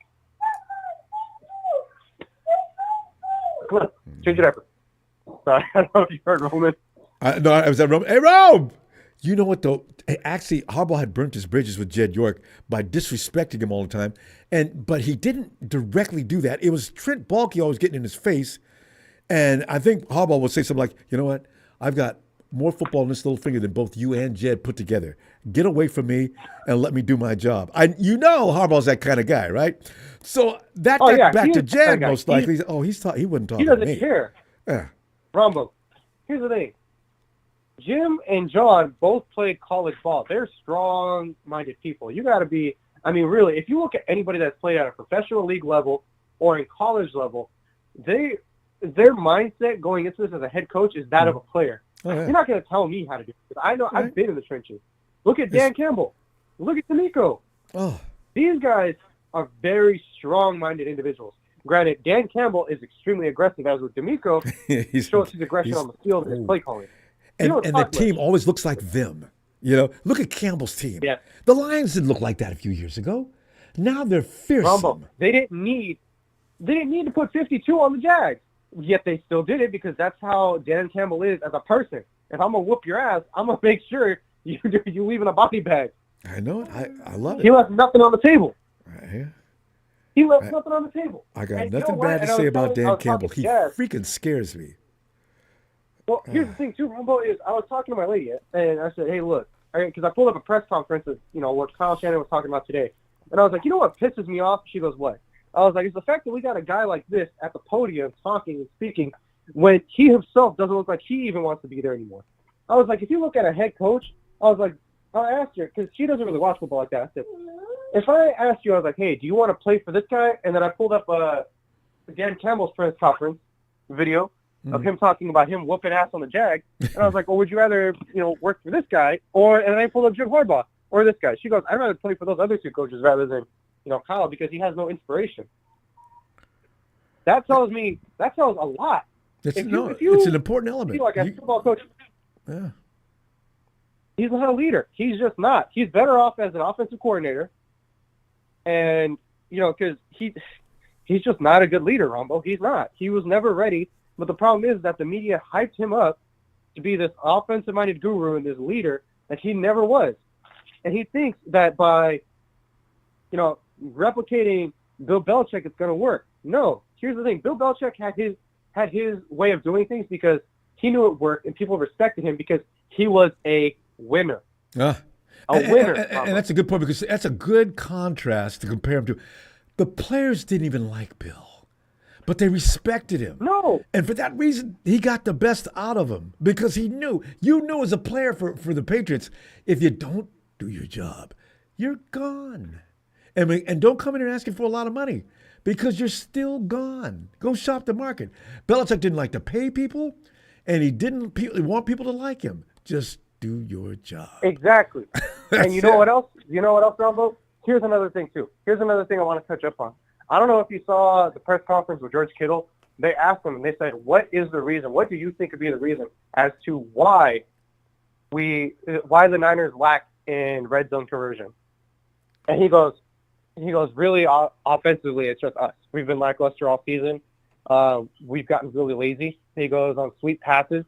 Come on, change your diaper. Sorry, I don't know if you heard Roman. No, I was at Rome. Hey, Rome! You know what, though? Actually, Harbaugh had burnt his bridges with Jed York by disrespecting him all the time. But he didn't directly do that. It was Trent Baalke always getting in his face. And I think Harbaugh would say something like, you know what? I've got more football in this little finger than both you and Jed put together. Get away from me and let me do my job. Harbaugh's that kind of guy, right? So that got back to Jed most likely. He wouldn't talk to me. He doesn't care. Yeah. Ronbo, here's the thing. Jim and John both played college ball. They're strong-minded people. You got to be, really, if you look at anybody that's played at a professional league level or in college level, their mindset going into this as a head coach is that of a player. Oh, yeah. You're not going to tell me how to do it. I know. I've been in the trenches. Look at Dan Campbell. Look at D'Amico. Oh. These guys are very strong-minded individuals. Granted, Dan Campbell is extremely aggressive, as with D'Amico. He shows his aggression on the field and his play calling. And the team always looks like them. Look at Campbell's team. Yeah. The Lions didn't look like that a few years ago. Now they're fearsome. Ronbo, they didn't need to put 52 on the Jags. Yet they still did it, because that's how Dan Campbell is as a person. If I'm going to whoop your ass, I'm going to make sure you leave in a body bag. I know it. I love it. He left nothing on the table. Yeah. He left nothing on the table. I got nothing bad to say about Dan Campbell. He freaking scares me. Well, here's the thing, too, Ronbo, is I was talking to my lady, and I said, hey, look, because I pulled up a press conference of, what Kyle Shanahan was talking about today. And I was like, you know what pisses me off? She goes, what? I was like, it's the fact that we got a guy like this at the podium talking and speaking when he himself doesn't look like he even wants to be there anymore. I was like, if you look at a head coach, I was like, I asked her, because she doesn't really watch football like that. I said, if I asked you, I was like, hey, do you want to play for this guy? And then I pulled up Dan Campbell's press conference video of him talking about him whooping ass on the Jags. And I was like, well, would you rather, work for this guy? And I pulled up Jim Harbaugh or this guy. She goes, I'd rather play for those other two coaches rather than Kyle, because he has no inspiration. That tells a lot. It's an important element. Like a football coach, yeah. He's not a leader. He's just not. He's better off as an offensive coordinator. And, because he's just not a good leader, Ronbo. He's not. He was never ready. But the problem is that the media hyped him up to be this offensive-minded guru and this leader that he never was. And he thinks that by, replicating Bill Belichick, it's going to work. No. Here's the thing. Bill Belichick had his way of doing things because he knew it worked and people respected him because he was a winner. Winner. And that's a good point because that's a good contrast to compare him to. The players didn't even like Bill, but they respected him. No. And for that reason, he got the best out of him because you knew as a player for the Patriots, if you don't do your job, you're gone. And don't come in here asking for a lot of money because you're still gone. Go shop the market. Belichick didn't like to pay people, and he didn't want people to like him. Just do your job. Exactly. And you know what else? You know what else, Ronbo? Here's another thing, too. Here's another thing I want to touch up on. I don't know if you saw the press conference with George Kittle. They asked him, and they said, what is the reason? What do you think would be the reason as to why the Niners lack in red zone conversion? And he goes, really, offensively, it's just us. We've been lackluster all season. We've gotten really lazy. He goes on sweet passes.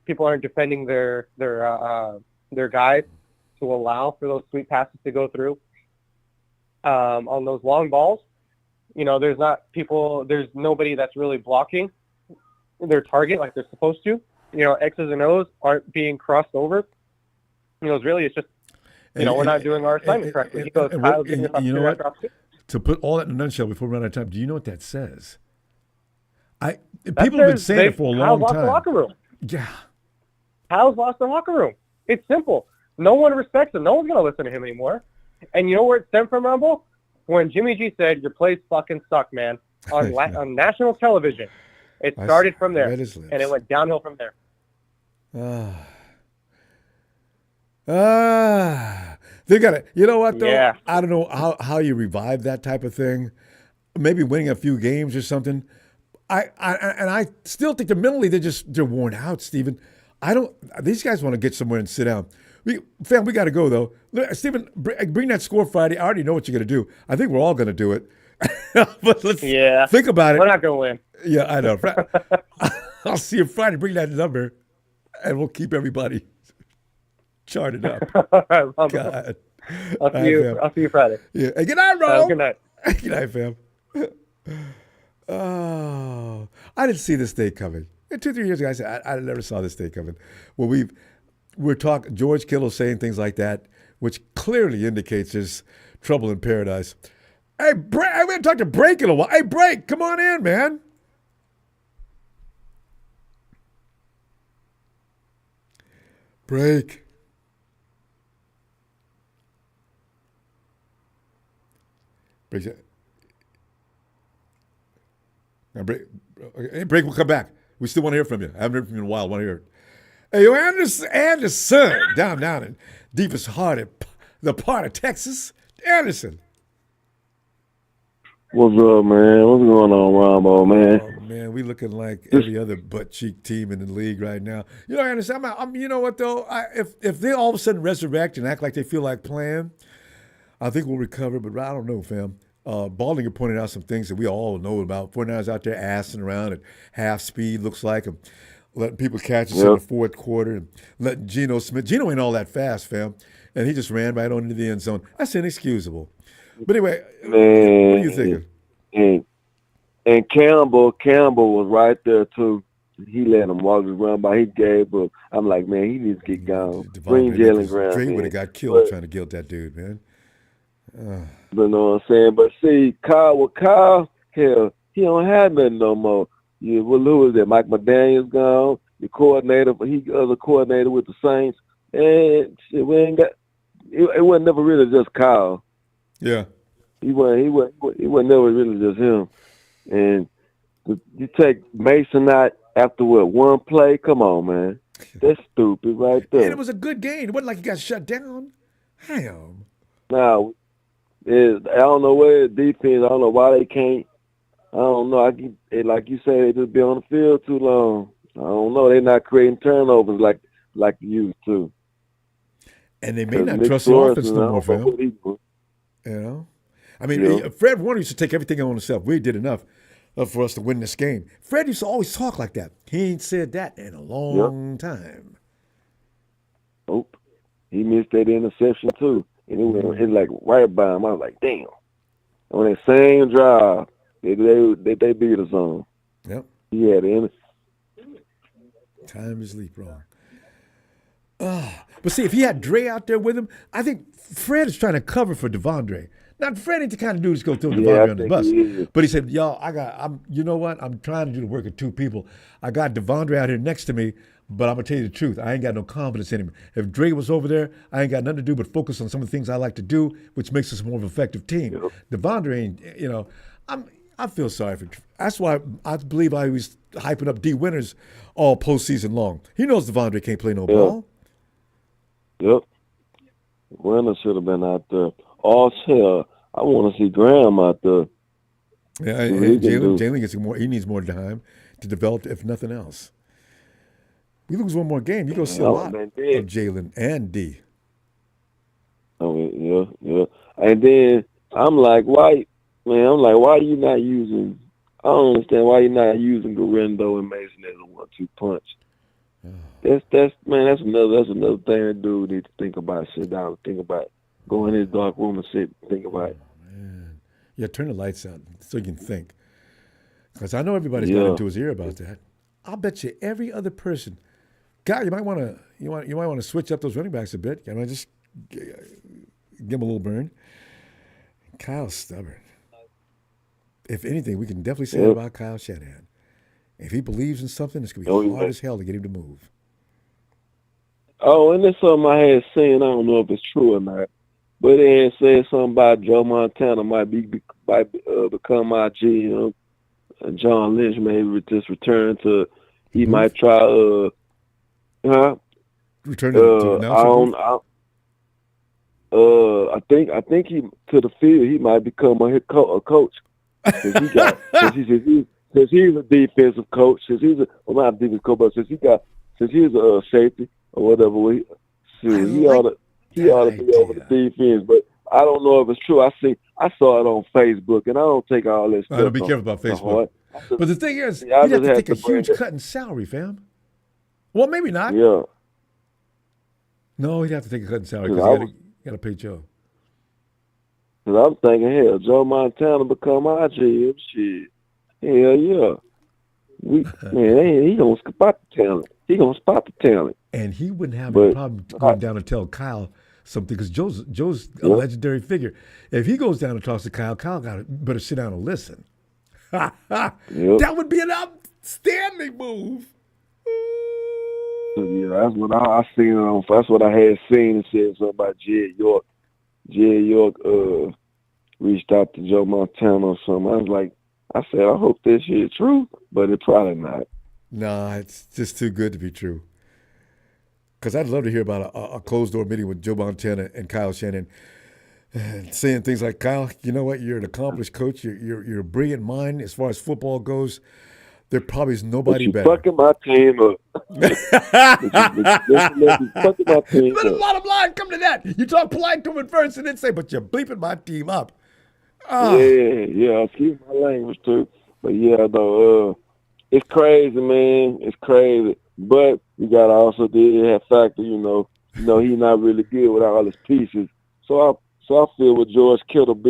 People aren't defending their guys to allow for those sweet passes to go through. On those long balls, there's nobody that's really blocking their target like they're supposed to. X's and O's aren't being crossed over. It's just, we're not doing our assignment correctly. He goes, Kyle's getting us you know what? after. To put all that in a nutshell before we run out of time, do you know what that says? People That have been says saying it for a long Kyle's lost time. the locker room. Yeah. Kyle's lost the locker room. It's simple. No one respects him. No one's going to listen to him anymore. And you know where it stemmed from, Rumble? When Jimmy G said, your plays fucking suck, man, on national television. It started from there, and it went downhill from there. They got it. You know what, though? Yeah. I don't know how you revive that type of thing. Maybe winning a few games or something. I still think that mentally they're worn out, Steven. These guys want to get somewhere and sit down. We got to go, though. Steven, bring that score Friday. I already know what you're going to do. I think we're all going to do it. But let's think about it. We're not going to win. Yeah, I know. I'll see you Friday. Bring that number, and we'll keep everybody charted up. God. I'll see you Friday. Yeah. Hey, good night, Ron. Good night. Good night, fam. Oh, I didn't see this day coming. 2-3 years ago, I never saw this day coming. Well, we're talking George Kittle saying things like that, which clearly indicates there's trouble in paradise. Hey, we haven't talked to Break in a while. Hey, Break, come on in, man. Break. Break. Now, Break will come back. We still want to hear from you. I haven't heard from you in a while. I want to hear it. Hey, yo, Anderson, down in deepest heart of the part of Texas. Anderson. What's up, man? What's going on, Ronbo, man? Oh, man, we looking like every other butt-cheek team in the league right now. Anderson, you know what, though? If they all of a sudden resurrect and act like they feel like playing, I think we'll recover, but I don't know, fam. Baldinger pointed out some things that we all know about. 49ers out there assing around at half speed, looks like, and letting people catch us in the fourth quarter, and letting Geno Smith. Geno ain't all that fast, fam, and he just ran right on into the end zone. That's inexcusable. But anyway, man, what are you thinking? And Campbell was right there, too. He let him walk his run by. He gave up. I'm like, man, he needs to get gone. Bring Jalen Graham. Dre would have got killed trying to guilt that dude, man. You know what I'm saying? But see, Kyle, hell, he don't have nothing no more. Who is that? Mike McDaniel's gone. The coordinator, he other coordinator with the Saints, and shit, we ain't got. It wasn't never really just Kyle. Yeah, he wasn't never really just him. And you take Mason out after one play. Come on, man, that's stupid right there. And it was a good game. It wasn't like he got shut down. Damn. Now, I don't know where the defense. I don't know why they can't. I don't know. Like you say, they just be on the field too long. I don't know. They're not creating turnovers like you used to. And they may not trust the offense no more, fam. You know? I mean, Fred Warner used to take everything on himself. We did enough. for us to win this game. Fred used to always talk like that. He ain't said that in a long time. Nope. He missed that interception too. And it like right by him. I was like, damn. On that same drive, they beat us on. Yep. He had an Time is leap wrong. But see, if he had Dre out there with him, I think Fred is trying to cover for Devondre. Now, Fred ain't the kind of dude who's going to throw Devondre under the bus. But he said, y'all, you know what? I'm trying to do the work of two people. I got Devondre out here next to me, but I'm going to tell you the truth. I ain't got no confidence in him. If Dre was over there, I ain't got nothing to do but focus on some of the things I like to do, which makes us more of an effective team. Yep. Devondre ain't, I feel sorry for. That's why I believe I was hyping up D Winters all postseason long. He knows Devondre can't play no ball. Yep. Winter should have been out there. Also, I want to see Graham out there. Yeah, Jalen gets more. He needs more time to develop, if nothing else. We lose one more game, you go see a lot of Jalen and D. Oh yeah. And then I'm like, why are you not using? I don't understand why you're not using Garendo and Mason as a 1-2 punch. That's another thing that dude needs to think about. Sit down and think about it. Go in his dark room and sit and think about it. Man. Yeah, turn the lights out so you can think. Because I know everybody's got into his ear about that. I'll bet you every other person. God, you might want to switch up those running backs a bit. I mean, just give him a little burn. Kyle's stubborn. If anything, we can definitely say that about Kyle Shanahan. If he believes in something, it's going to be hard as hell to get him to move. Oh, and there's something I had seen. I don't know if it's true or not, but they had said something about Joe Montana might become our GM. And John Lynch maybe just return to. He might try. Return to I think he to the field. He might become a coach. Since he's a defensive coach, since he's not a defensive coach, but since he's a safety or whatever, he ought to be over the defense. But I don't know if it's true. I saw it on Facebook, and I don't take all this stuff. Don't be careful about Facebook. But the thing is, you'd have to take a huge cut in salary, fam. Well, maybe not. Yeah. No, he'd have to take a cut in salary because you got to pay Joe. Because I'm thinking, hell, Joe Montana become our GM. Shit. Hell, yeah. He going to spot the talent. He going to spot the talent. And he wouldn't have a problem going down and tell Kyle something because Joe's a legendary figure. If he goes down and talks to Kyle better sit down and listen. That would be an outstanding move. Yeah, that's what I seen on. That's what I had seen and said something about Jed York. Jed York reached out to Joe Montana or something. I said, I hope this shit is true, but it's probably not. Nah, it's just too good to be true. Because I'd love to hear about a closed-door meeting with Joe Montana and Kyle Shanahan saying things like, Kyle, you know what? You're an accomplished coach. You're a brilliant mind as far as football goes. There probably is nobody better. Fucking my team up. Fucking my team up. Let the bottom line come to that. You talk polite to him at first and then say, but you're bleeping my team up. Yeah. Excuse my language too. But yeah, though, it's crazy, man. It's crazy. But you gotta also have factor, he's not really good with all his pieces. So I feel with George Kittle,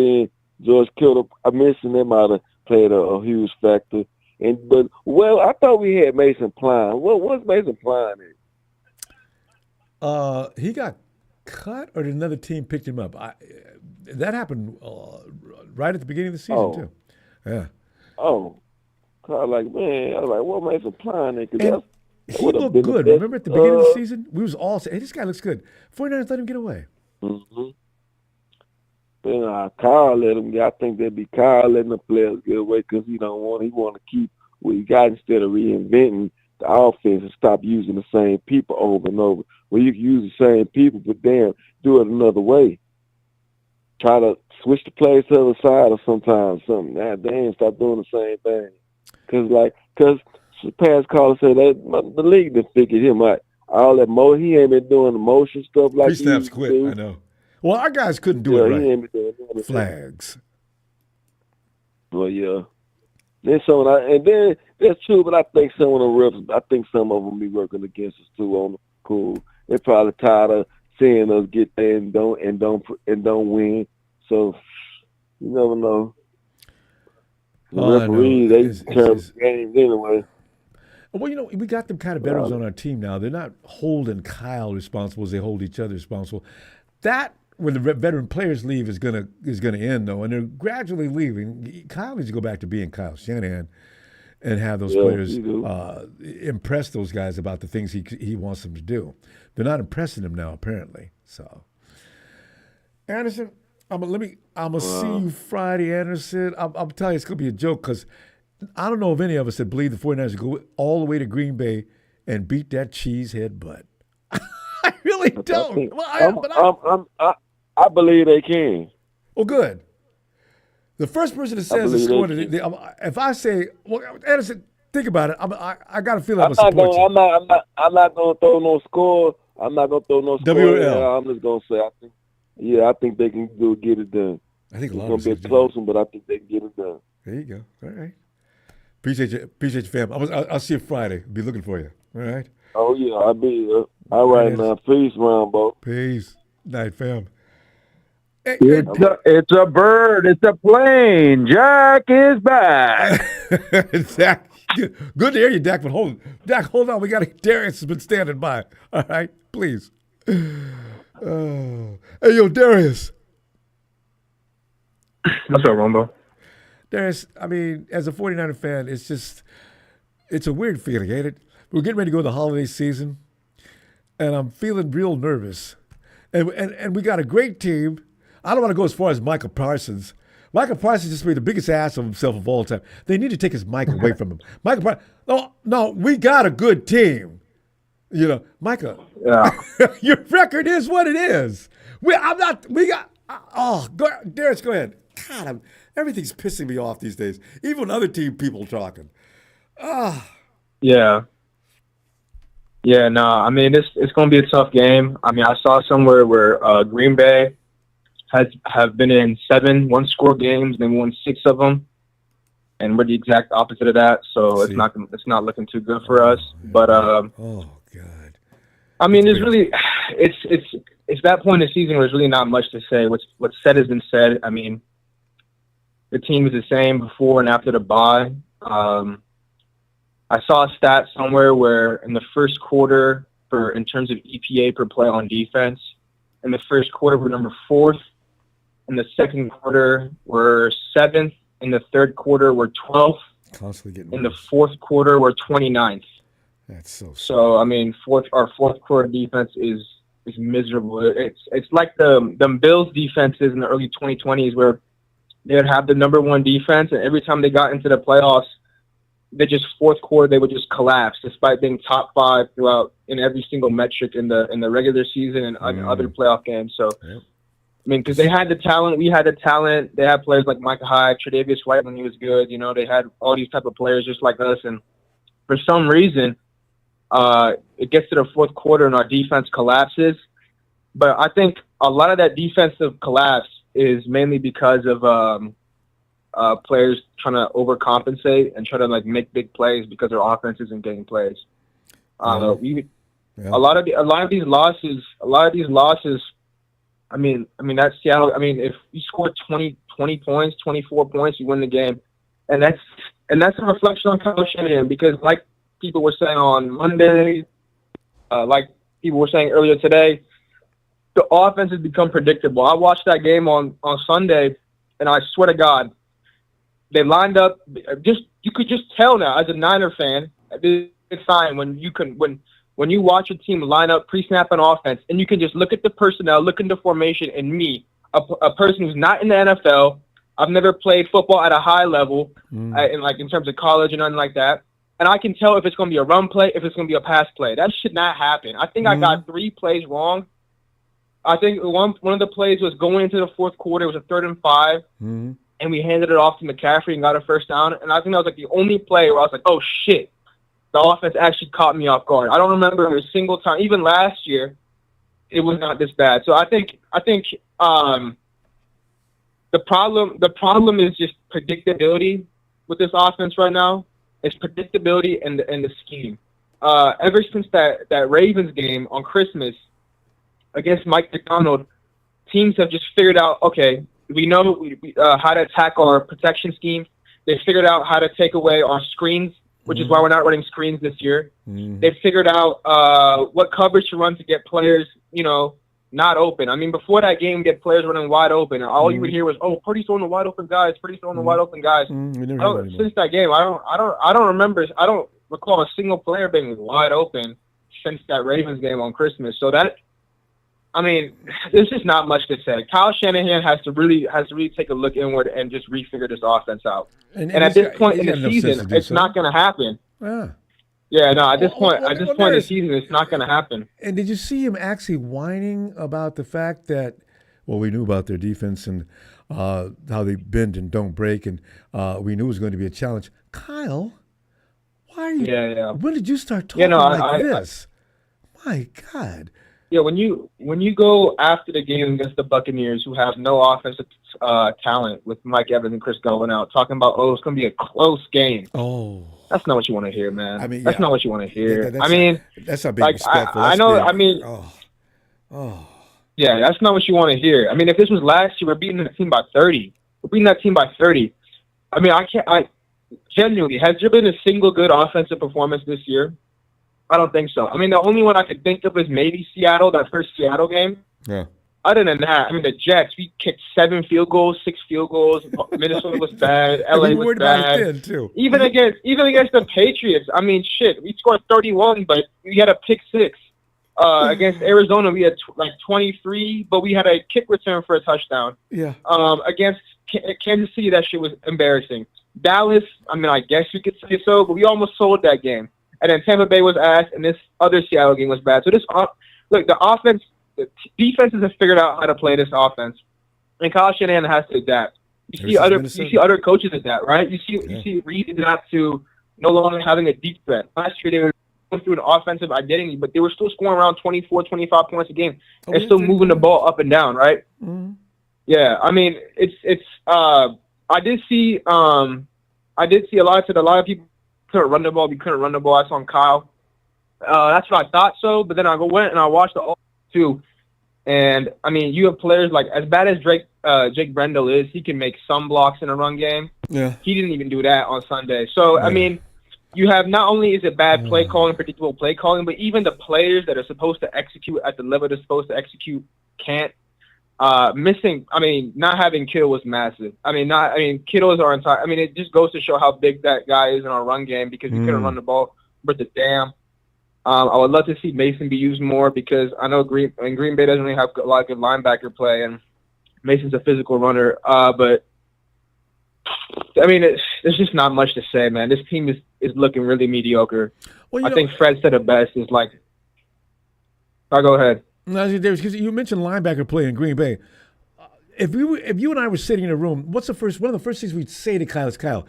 I mentioned him might have played a huge factor. I thought we had Mason Pline. What's Mason Pline in? He got cut, or did another team picked him up? That happened right at the beginning of the season too. Yeah. Oh, I was like, what Mason Pline in? He looked good. Remember at the beginning of the season, we was all saying, "Hey, this guy looks good." 49ers let him get away. Mm-hmm. Kyle let him get. I think that'd be Kyle letting the players get away because he want to keep what he got instead of reinventing the offense and stop using the same people over and over. Well, you can use the same people, but damn, do it another way. Try to switch the plays to the other side or sometimes something. Damn, stop doing the same thing. Because the past caller said that the league done figured him out. All that he ain't been doing the motion stuff like he snaps quit. I know. Well, our guys couldn't do it right. He ain't been doing flags. Well, yeah. Then and then that's true, but I think some of the refs, I think some of them be working against us too on the cool. They're probably tired of seeing us get there and don't win. So you never know. The referees, they turn games anyway. Well, we got them kind of veterans on our team now. They're not holding Kyle responsible as they hold each other responsible. That, when the veteran players leave, is gonna end, though, and they're gradually leaving. Kyle needs to go back to being Kyle Shanahan and have those players impress those guys about the things he wants them to do. They're not impressing him now, apparently. So, Anderson, I'm gonna see you Friday, Anderson. I'm telling you, it's gonna be a joke because I don't know if any of us that believe the 49ers will go all the way to Green Bay and beat that cheesehead butt. I really don't. I believe they can. Well, good. The first person that says the score, if I say, well, Anderson, think about it. I got to feel I'm support you. I'm not gonna throw no score. I'm not gonna throw no score. WL. I'm just gonna say I think they can get it done. I think it's gonna be a close one, but I think they can get it done. There you go. All right. Appreciate you, fam. I'll see you Friday. Be looking for you. All right. Oh yeah, I'll be here. All right now. Peace, Ronbo. Peace. Night, fam. Hey, it's a bird. It's a plane. Jack is back. Zach, good to hear you, Dak. But hold on. We got Darius has been standing by. All right, please. Hey, yo, Darius. What's up, Ronbo? Darius, I mean, as a 49er fan, it's a weird feeling, ain't it? We're getting ready to go to the holiday season, and I'm feeling real nervous. And we got a great team. I don't want to go as far as Michael Parsons. Michael Parsons just made the biggest ass of himself of all time. They need to take his mic away from him. Michael Parsons, no, we got a good team. Micah, your record is what it is. Darius, go ahead. God, everything's pissing me off these days. Even other team people talking. Yeah. Yeah, no, I mean, it's going to be a tough game. I mean, I saw somewhere where Green Bay have been in 7 one-score games. They won 6 of them, and we're the exact opposite of that. So it's not looking too good for us. But oh God, I mean, it's that point in the season where there's really not much to say. What's said has been said. I mean, the team is the same before and after the bye. I saw a stat somewhere where in the first quarter, in terms of EPA per play on defense, in the first quarter we're number 4th. In the second quarter we're 7th. In the third quarter we're 12th. Constantly getting in the fourth quarter we're 29th. That's so. So I mean, our fourth quarter defense is miserable. It's like the Bills defenses in the early 2020s where they would have the number 1 defense, and every time they got into the playoffs, fourth quarter they would just collapse, despite being top 5 throughout in every single metric in the regular season and other playoff games. So, I mean, because they had the talent, we had the talent. They had players like Micah Hyde, Tre'Davious White when he was good. They had all these type of players just like us, and for some reason, it gets to the fourth quarter and our defense collapses. But I think a lot of that defensive collapse is mainly because of players trying to overcompensate and try to make big plays because their offense isn't getting plays. A lot of these losses. I mean that's Seattle. I mean, if you score 20 points, 24 points, you win the game, and that's a reflection on Kyle Shanahan, because like people were saying on Monday, like people were saying earlier today, the offense has become predictable. I watched that game on Sunday, and I swear to God, they lined up. You could just tell now as a Niner fan. It's fine when you watch a team line up pre-snap on offense, and you can just look at the personnel, look into formation, and me, a person who's not in the NFL. I've never played football at a high level, in terms of college and nothing like that. And I can tell if it's going to be a run play, if it's going to be a pass play. That should not happen. I think I got 3 plays wrong. I think one of the plays was going into the fourth quarter. It was a 3rd and 5, and we handed it off to McCaffrey and got a first down. And I think that was the only play where I was like, oh, shit. The offense actually caught me off guard. I don't remember a single time. Even last year, it was not this bad. So I think the problem is just predictability with this offense right now is predictability and the scheme. Ever since that Ravens game on Christmas against Mike McDonald, teams have just figured out, okay, we know how to attack our protection scheme. They figured out how to take away our screens, which is why we're not running screens this year. They figured out what coverage to run to get players, not open. I mean, before that game, we get players running wide open, and all you would hear was, "Oh, Purdy's throwing the wide open guys. Purdy's throwing the wide open guys." Since that game, I don't recall a single player being wide open since that Ravens game on Christmas. So there's just not much to say. Kyle Shanahan has to really take a look inward and just refigure this offense out. And at this point in the season, it's not going to happen. Yeah, no. At this point in the season, it's not going to happen. And did you see him actually whining about the fact that, well, we knew about their defense and how they bend and don't break, and we knew it was going to be a challenge. Kyle, why are you? Yeah. When did you start talking like this? My God. Yeah, when you go after the game against the Buccaneers, who have no offensive talent, with Mike Evans and Chris Godwin out, talking about, it's going to be a close game. Oh, that's not what you want to hear, man. That's not what you want to hear. That's not being respectful. I know. Yeah, that's not what you want to hear. I mean, if this was last year, we're beating that team by 30. I mean, I genuinely, has there been a single good offensive performance this year? I don't think so. I mean, the only one I could think of is maybe Seattle, that first Seattle game. Yeah. Other than that, I mean, the Jets, we kicked 7 field goals, 6 field goals. Minnesota was bad. LA was bad. Too. Even against the Patriots, I mean, shit, we scored 31, but we had a pick 6. Against Arizona, we had 23, but we had a kick return for a touchdown. Yeah. Against Kansas City, that shit was embarrassing. Dallas, I mean, I guess you could say so, but we almost sold that game. And then Tampa Bay was ass, and this other Seattle game was bad. So the defenses have figured out how to play this offense, and Kyle Shanahan has to adapt. You see other coaches adapt, right? You see Reed adapt to no longer having a deep threat. Last year they were going through an offensive identity, but they were still scoring around 24, 25 points a game, and still moving the ball up and down, right? Mm-hmm. Yeah, I mean, I did see a lot of people couldn't run the ball. We couldn't run the ball. That's on Kyle. That's what I thought so. But then I went and I watched the too. And I mean, you have players like, as bad as Jake Brendel is, he can make some blocks in a run game. Yeah. He didn't even do that on Sunday. So I mean, you have, not only is it bad play calling, predictable play calling, but even the players that are supposed to execute at the level they're supposed to execute can't. Not having Kittle was massive. Kittle is our entire. I mean, it just goes to show how big that guy is in our run game, because we couldn't run the ball worth a damn. I would love to see Mason be used more, because I know Green Bay doesn't really have a lot of good linebacker play, and Mason's a physical runner. But I mean, there's just not much to say, man. This team is looking really mediocre. Well, I think Fred said it best. Is like, go ahead. No, because you mentioned linebacker play in Green Bay. If you and I were sitting in a room, one of the first things we'd say to Kyle is, Kyle,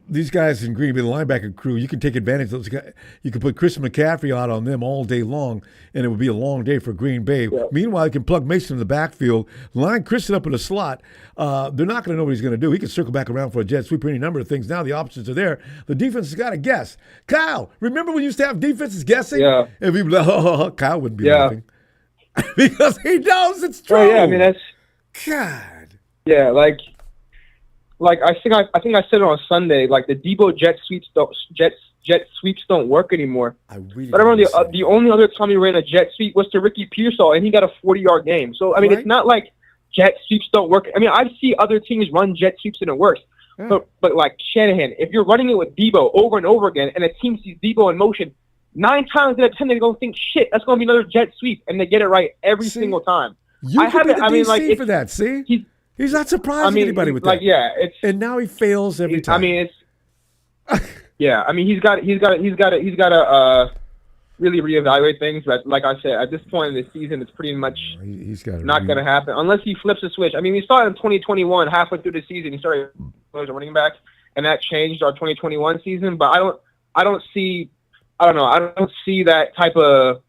these guys in Green Bay, the linebacker crew, you can take advantage of those guys. You can put Chris McCaffrey out on them all day long, and it would be a long day for Green Bay. Yeah. Meanwhile, you can plug Mason in the backfield, line Christian up in the slot. They're not going to know what he's going to do. He can circle back around for a jet sweep or any number of things. Now the options are there. The defense has got to guess. Kyle, remember when we used to have defenses guessing? Yeah. And we'd be like, Kyle wouldn't be laughing. Because he knows it's true. Oh, yeah, I mean, that's God. Yeah, like I think I said it on Sunday. Like, the Deebo jet sweeps don't work anymore. I remember the only other time he ran a jet sweep was to Ricky Pearsall, and he got a 40-yard game. So I mean, It's not like jet sweeps don't work. I mean, I see other teams run jet sweeps and it works. Yeah. But like Shanahan, if you're running it with Deebo over and over again, and a team sees Deebo in motion, 9 times out of 10 they're gonna think, shit, that's gonna be another jet sweep, and they get it right every single time. You could be the DC for that. See, he's not surprising anybody with that. And now he fails every time. I mean, it's yeah. I mean, he's got to really reevaluate things. But like I said, at this point in the season, it's pretty much not going to happen unless he flips a switch. I mean, we started in 2021, halfway through the season, he started as a running back, and that changed our 2021 season. But I don't see that type of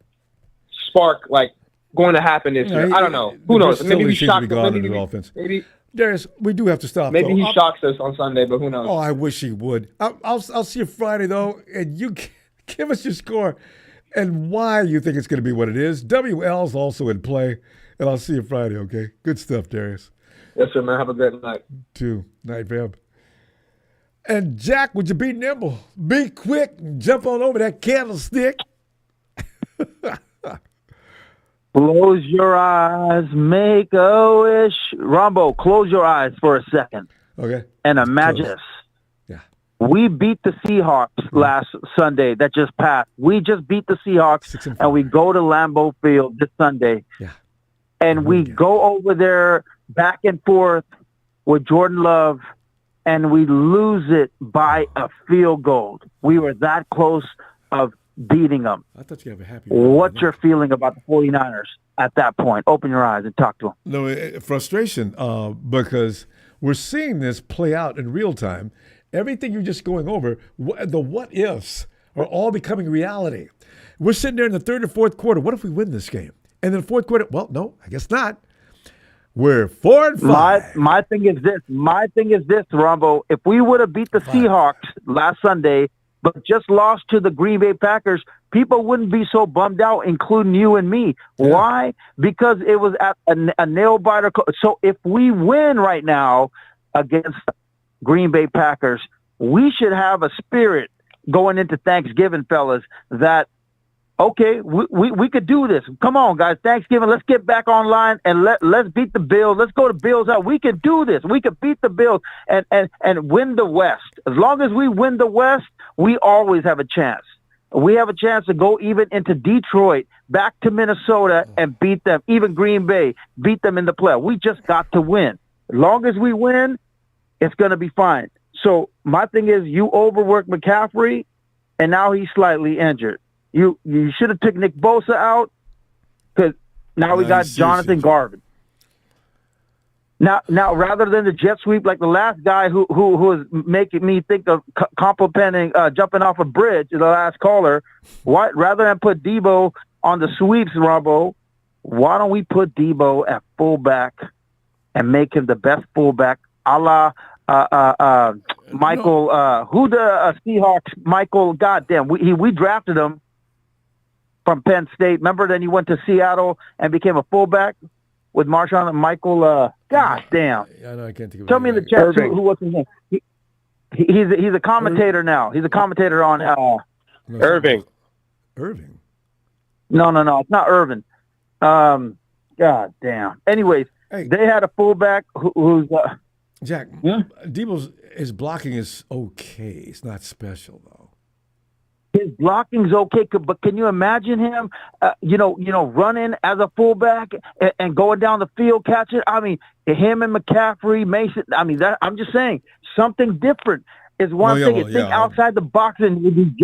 spark like going to happen this year. I don't know. Who knows? Maybe we shocked him. Maybe Darius, we do have to stop. Maybe though. he shocks us on Sunday, but who knows? Oh, I wish he would. I'll see you Friday, though, and you give us your score and why you think it's going to be what it is. WL's also in play, and I'll see you Friday, okay? Good stuff, Darius. Yes, sir, man. Have a great night. Night, fam. And Jack, would you be nimble? Be quick and jump on over that candlestick. Close your eyes, make a wish. Ronbo, close your eyes for a second. Okay. And imagine this. Yeah. We beat the Seahawks last Sunday that just passed. We just beat the Seahawks, and we go to Lambeau Field this Sunday. Yeah. And we go over there back and forth with Jordan Love, and we lose it by a field goal. We were that close of beating them. I thought you have a happy. What's your feeling about the 49ers at that point? Open your eyes and talk to them. No, frustration because we're seeing this play out in real time. Everything you're just going over, the what ifs are all becoming reality. We're sitting there in the third or fourth quarter. What if we win this game? And then the fourth quarter, well, no, I guess not. We're 4-5. My thing is this, Ronbo. If we would have beat the Seahawks last Sunday, but just lost to the Green Bay Packers, people wouldn't be so bummed out, including you and me. Yeah. Why? Because it was at a nail-biter. So if we win right now against Green Bay Packers, we should have a spirit going into Thanksgiving, fellas, that, okay, we could do this. Come on, guys, Thanksgiving, let's get back online and let's beat the Bills. Let's go to Bills out. We could do this. We could beat the Bills and win the West. As long as we win the West, we always have a chance. We have a chance to go even into Detroit, back to Minnesota, and beat them. Even Green Bay, beat them in the play. We just got to win. As long as we win, it's going to be fine. So my thing is, you overworked McCaffrey, and now he's slightly injured. You should have took Nick Bosa out, because now we got Jonathan Garvin. Now, rather than the jet sweep like the last guy who was making me think of complimenting jumping off a bridge, the last caller, rather than put Deebo on the sweeps, Ronbo, why don't we put Deebo at fullback and make him the best fullback, a la Michael, Seahawks, Michael, goddamn, we drafted him from Penn State. Remember, then he went to Seattle and became a fullback with Marshawn and Michael. Goddamn. I know, I can't think of. Tell me in the chat who what's his name. He's a commentator now. He's a commentator on Irving. Irving. No, it's not Irvin. God damn. Anyways, they had a fullback who's Jack. Deebo's his blocking is okay. It's not special though. His blocking's okay, but can you imagine him, running as a fullback and going down the field catching? I mean, him and McCaffrey, Mason. I mean, I'm just saying something different is one thing. Think outside the box and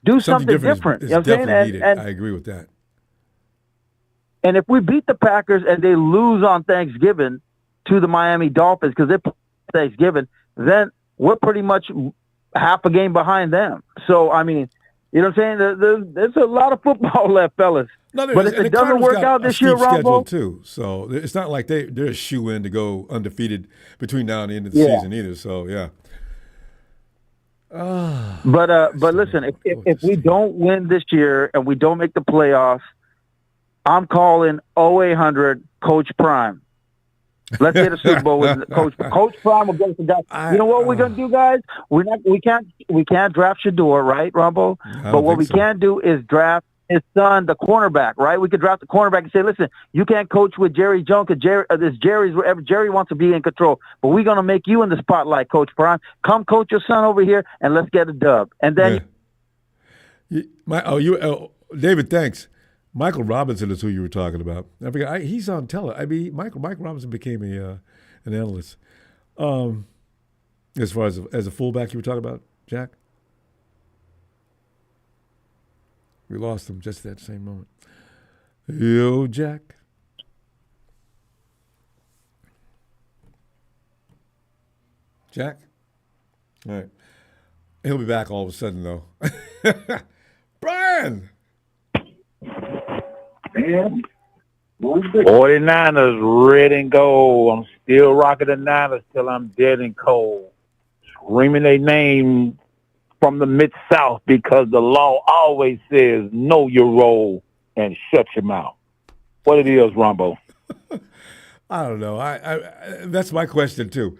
do something different. Is you know what I'm saying? Needed. I agree with that. And if we beat the Packers and they lose on Thanksgiving to the Miami Dolphins because they play Thanksgiving, then we're pretty much half a game behind them. So, I mean, you know what I'm saying? There's a lot of football left, fellas. No, but if it doesn't work out this year, Ronbo, too. So it's not like they're a shoe-in to go undefeated between now and the end of the season either. So, yeah. But listen, if we don't win this year and we don't make the playoffs, I'm calling 0800 Coach Prime. Let's get a Super Bowl with Coach Prime will get us a guy. You know what we're gonna do, guys? We can't draft Shador, right, Ronbo? But what we can do is draft his son, the cornerback, right? We could draft the cornerback and say, listen, you can't coach with Jerry Jones because Jerry's wherever Jerry wants to be in control. But we're gonna make you in the spotlight, Coach Prime. Come coach your son over here and let's get a dub. And then David, thanks. Michael Robinson is who you were talking about. I forgot. He's on tele. I mean, Michael Robinson became an analyst. As far as a fullback, you were talking about, Jack. We lost him just at that same moment. Yo, Jack. Jack. All right. He'll be back all of a sudden, though. Brian. Man, 49ers red and gold. I'm still rocking the Niners till I'm dead and cold. Screaming their name from the Mid-South because the law always says know your role and shut your mouth. What it is, Ronbo? I don't know. I that's my question too.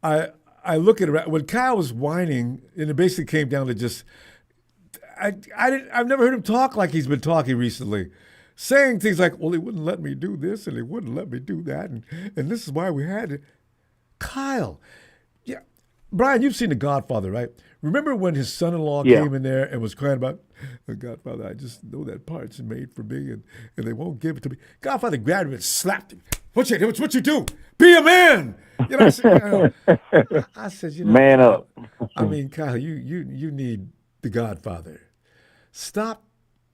I look at it when Kyle was whining, and it basically came down to just I've never heard him talk like he's been talking recently, saying things like, "Well, he wouldn't let me do this, and he wouldn't let me do that, and this is why we had it." Kyle, yeah, Brian, you've seen The Godfather, right? Remember when his son-in-law came in there and was crying about, "The Godfather, I just know that part's made for me, and they won't give it to me." Godfather grabbed him and slapped him. What you do? Be a man. You know, I said, you know, man up. I mean, Kyle, you need The Godfather. Stop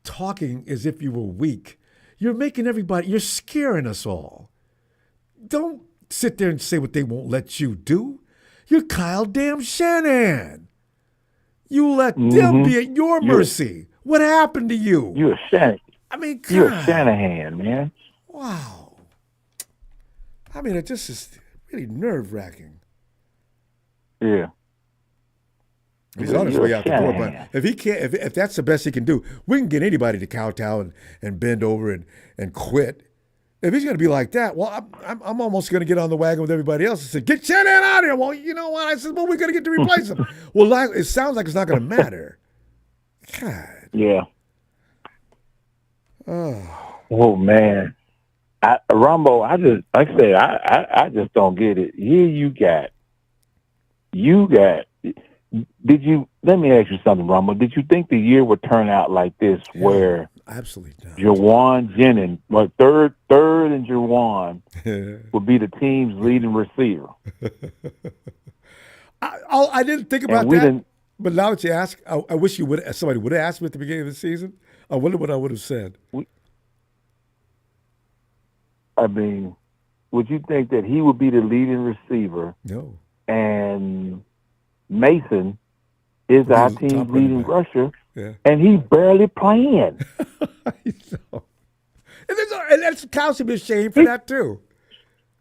talking as if you were weak. You're making everybody. You're scaring us all. Don't sit there and say what they won't let you do. You're Kyle damn Shanahan. You let them be at your mercy. What happened to you? You're a Shanahan. I mean, God. You're a Shanahan, man. Wow. I mean, it just is really nerve-wracking. Yeah. He's on his way out the door, but if he can't, if that's the best he can do, we can get anybody to kowtow and bend over and quit. If he's going to be like that, well, I'm almost going to get on the wagon with everybody else and say, "Get Shanahan out of here." Well, you know what? I said, "Well, we're going to get to replace him." Well, it sounds like it's not going to matter. God. Yeah. Oh man. Ronbo, I just don't get it. Here you got. Let me ask you something, Ronbo. Did you think the year would turn out like this, where absolutely not. Jawan Jennings, third and Jawan would be the team's leading receiver? I didn't think about that. But now that you ask, I wish somebody would have asked me at the beginning of the season. I wonder what I would have said. I mean, would you think that he would be the leading receiver? No. And Mason is our team's leading rusher, and he's barely playing. And that's Kyle should be ashamed for that too.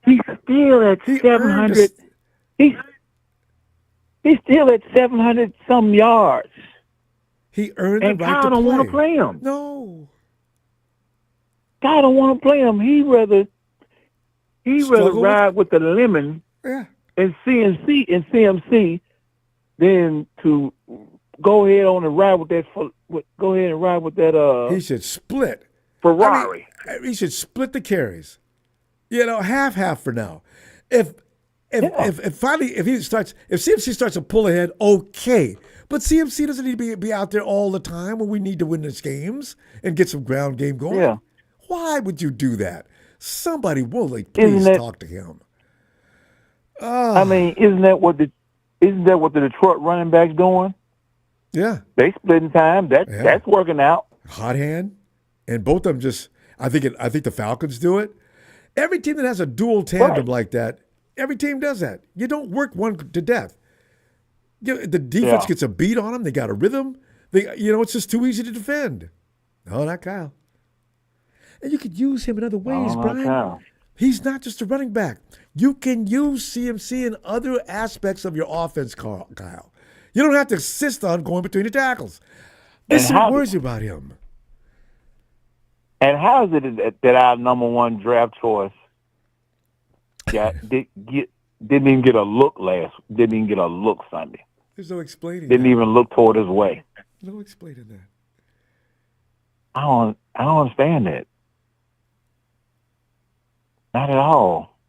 He's still at 700. He's still at 700 some yards. He earned the right to play. And Kyle don't want to play him. No. Kyle don't want to play him. He'd rather ride with the lemon and CMC than to go ahead on and ride with that. Go ahead and ride with that. He should split Ferrari. I mean, he should split the carries. You know, half for now. If CMC starts to pull ahead, okay. But CMC doesn't need to be out there all the time when we need to win these games and get some ground game going. Yeah. Why would you do that? Somebody will please talk to him. I mean, isn't that what the Detroit running backs doing? Yeah. They splitting time. That's working out. Hot hand. And both of them I think the Falcons do it. Every team that has a dual tandem like that, every team does that. You don't work one to death. The defense gets a beat on them. They got a rhythm. It's just too easy to defend. No, not Kyle. And you could use him in other ways, Brian. Kyle. He's not just a running back. You can use CMC in other aspects of your offense, Kyle. You don't have to insist on going between the tackles. This is what worries you about him. And how is it that our number one draft choice didn't even get a look didn't even get a look Sunday? There's no explaining. Didn't even look toward his way. No explaining that. I don't understand that. Not at all.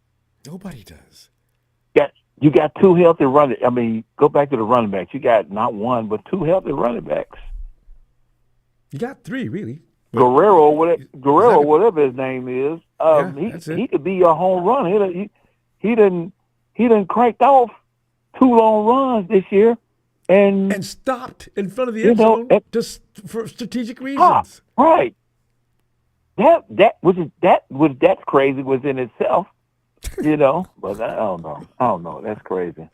Nobody does. You got two healthy running. I mean, go back to the running backs. You got not one, but two healthy running backs. You got three, really. Guerrero, whatever his name is, he could be your home run. He done cranked off 2 long runs this year, and stopped in front of the end zone just for strategic reasons. Right. That's crazy within itself, But I don't know. That's crazy.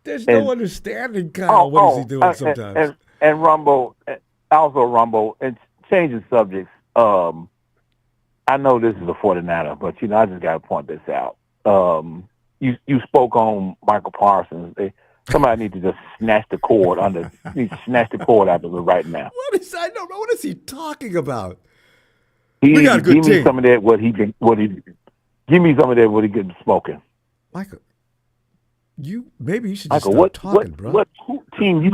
There's no understanding, Kyle. What is he doing sometimes? And Ronbo, and changing subjects. I I know this is a 49er, but I just got to point this out. You spoke on Michael Parsons. Somebody need to just snatch the cord out of it right now. What is that? No, what is he talking about? We got a good team. Give me some of that. Give me some of that. What he been smoking. Michael, maybe you should just stop talking, bro. What team you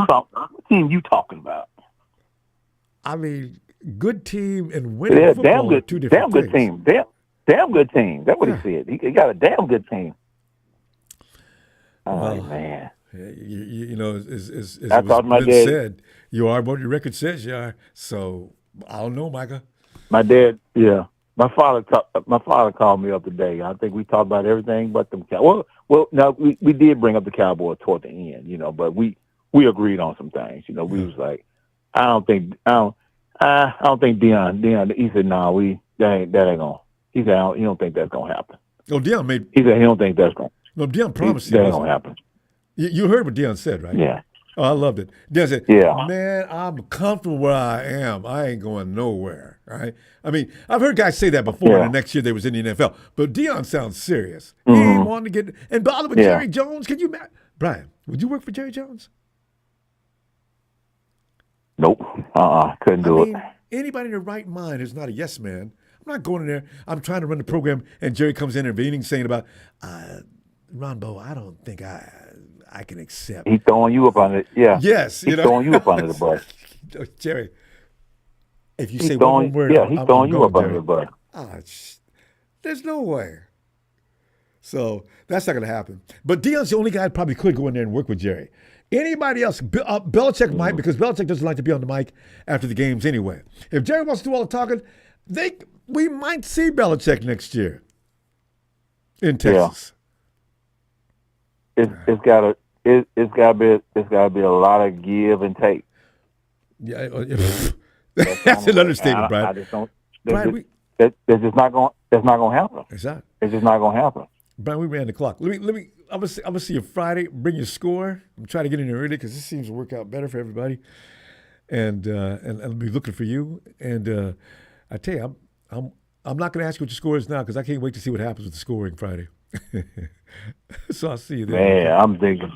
talking about? I mean, good team and winning football are two different things. Damn good team. That's what he said. He got a damn good team. Oh man. As I thought my dad said, you are what your record says you are. So I don't know, Micah. My dad, yeah. My father called me up today. I think we talked about everything but them Cowboys. Well, no, we did bring up the Cowboys toward the end, but we agreed on some things. We was like, I don't think Deion. He said, no, that ain't gonna. He said, he don't think that's gonna happen. Oh, Deion made. He said he don't think that's gonna. No, Deion promised that ain't gonna happen. You heard what Deion said, right? Yeah. Oh, I loved it. Deion said, yeah. Man, I'm comfortable where I am. I ain't going nowhere, right? I mean, I've heard guys say that before, and the next year they was in the NFL. But Deion sounds serious. He ain't wanting to get – and bother with Jerry Jones. Can you – Brian, would you work for Jerry Jones? Nope. Couldn't do it. Anybody in their right mind is not a yes man. I'm not going in there. I'm trying to run the program, and Jerry comes in intervening saying about Ronbo, I don't think I can accept. He's throwing you up on it. Yeah. Yes. He's throwing you up under the bus. Jerry, if you say one word, he's throwing you up under the bus. There's no way. So that's not going to happen. But Deion's the only guy that probably could go in there and work with Jerry. Anybody else, Belichick might, because Belichick doesn't like to be on the mic after the games anyway. If Jerry wants to do all the talking, we might see Belichick next year in Texas. Yeah. It's gotta be a lot of give and take. Yeah, that's an understatement, Brian. I just don't. That's just not going. That's not going to happen. It's not. It's just not going to happen. Brian, we ran the clock. Let me. I'm gonna see you Friday. Bring your score. I'm trying to get in there early because this seems to work out better for everybody. And I'll be looking for you. And I tell you, I'm not going to ask you what your score is now because I can't wait to see what happens with the scoring Friday. So I'll see you there. Man, I'm thinking.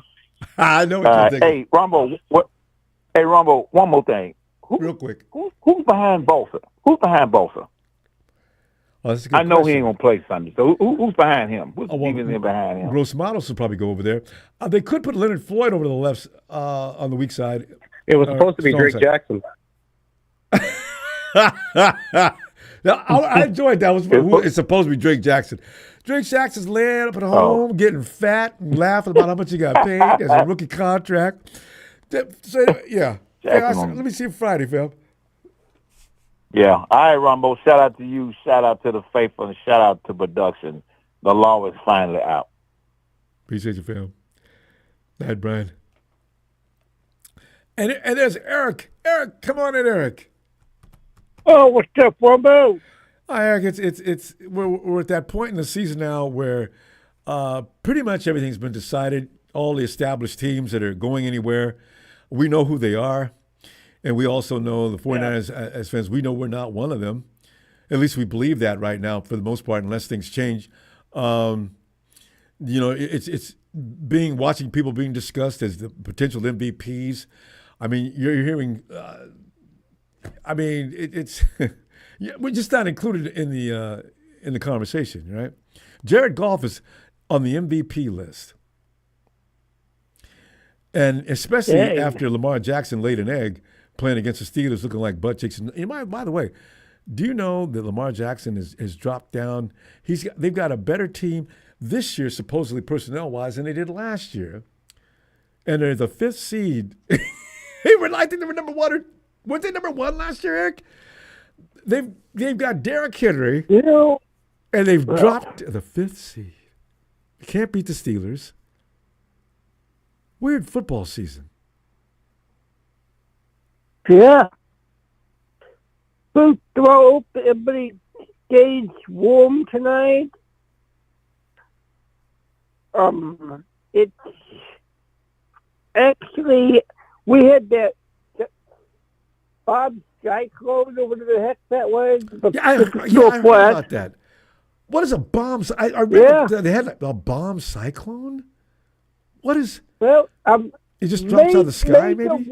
I know what you're thinking. Hey, Ronbo. Hey, Ronbo. One more thing. Real quick. Who's behind Bosa? Who's behind Bosa? Oh, that's a good I know question. he ain't gonna play Sunday. So who's behind him? Who's behind him? Gross Models will probably go over there. They could put Leonard Floyd over to the left on the weak side. It was supposed to be Drake Jackson. Now, I enjoyed that. It's supposed to be Drake Jackson. Drake Jackson's laying up at home, getting fat and laughing about how much he got paid as a rookie contract. So, yeah. Let me see you Friday, Phil. Yeah. All right, Ronbo. Shout out to you. Shout out to the faithful. And shout out to production. The law is finally out. Appreciate you, Phil. Night, Brian. And there's Eric. Eric, come on in, Eric. Oh, what's up, Ronbo? Hi, Eric. We're at that point in the season now where pretty much everything's been decided. All the established teams that are going anywhere, we know who they are. And we also know the 49ers as fans, we know we're not one of them. At least we believe that right now for the most part, unless things change. It's watching people being discussed as the potential MVPs. I mean, you're hearing it's we're just not included in the conversation, right? Jared Goff is on the MVP list. And especially after Lamar Jackson laid an egg playing against the Steelers looking like butt cheeks. And by the way, do you know that Lamar Jackson has dropped down? They've got a better team this year, supposedly personnel-wise, than they did last year. And they're the 5th seed. I think they were number 1. Weren't they number 1 last year, Eric? They've got Derrick Henry, and they've dropped the 5th seed. You can't beat the Steelers. Weird football season. Yeah. First of all, hope everybody stays warm tonight. It's actually, we had that Bob cyclone or whatever the heck that was. Yeah, I heard about that. What is a bomb? I remember they had a bomb cyclone. What is? Well, it just drops out of the sky, maybe.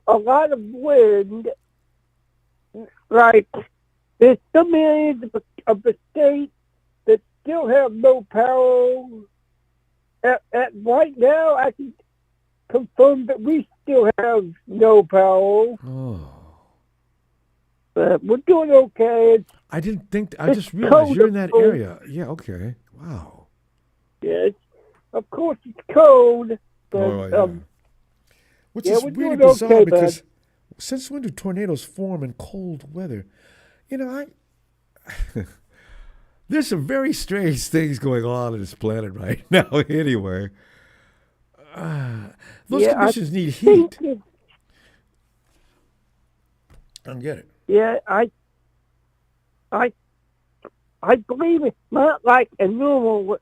A lot of wind. Like there's some areas of the state that still have no power. At right now, I can confirm that we still have no power. Oh. But we're doing okay. I didn't think. I just realized you're in that area. Yeah. Okay. Wow. Yes. Of course, it's cold. But, Which is really bizarre because since when do tornadoes form in cold weather? You know, there's some very strange things going on in this planet right now. Anyway, those conditions need heat. I don't get it. Yeah, I believe it's not like a normal.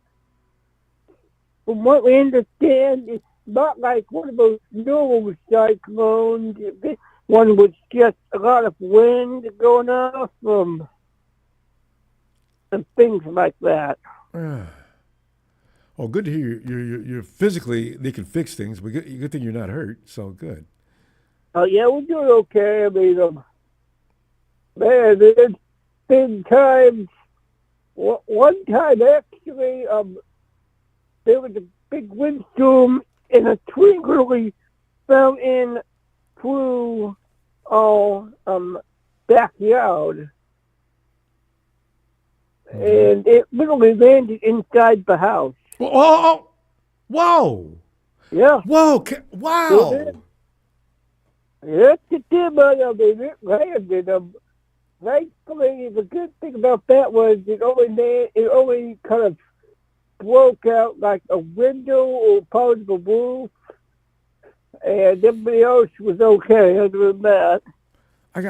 From what we understand, it's not like one of those normal cyclones. This one was just a lot of wind going off and things like that. Oh, good to hear you're physically, they can fix things. But good thing you're not hurt, so good. Oh, yeah, we're doing okay. I mean, man, there's been times, one time actually, there was a big windstorm and a tree really fell in through our backyard. And it literally landed inside the house. Oh! Whoa! Yeah. Whoa! Wow! Yes, it did, but I mean, it landed. Thankfully, the good thing about that was it only kind of broke out like a window or part of the roof, and everybody else was okay other than that. I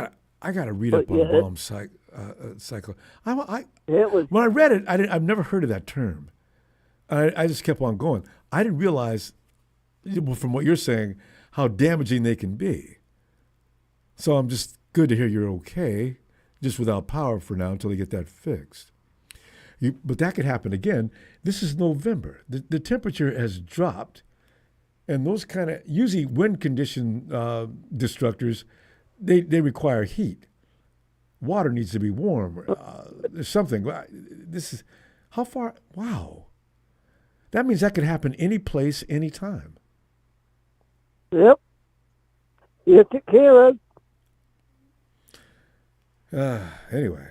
gotta read up on bomb cycle. When I read it, I've never heard of that term. I just kept on going. I didn't realize, from what you're saying, how damaging they can be. So I'm just good to hear you're okay, just without power for now until they get that fixed. But that could happen again. This is November. The temperature has dropped, and those kind of, usually wind condition destructors, they require heat. Water needs to be warm. There's something. This is, how far? Wow. That means that could happen any place, any time. Yep. Yes, it can. Anyway.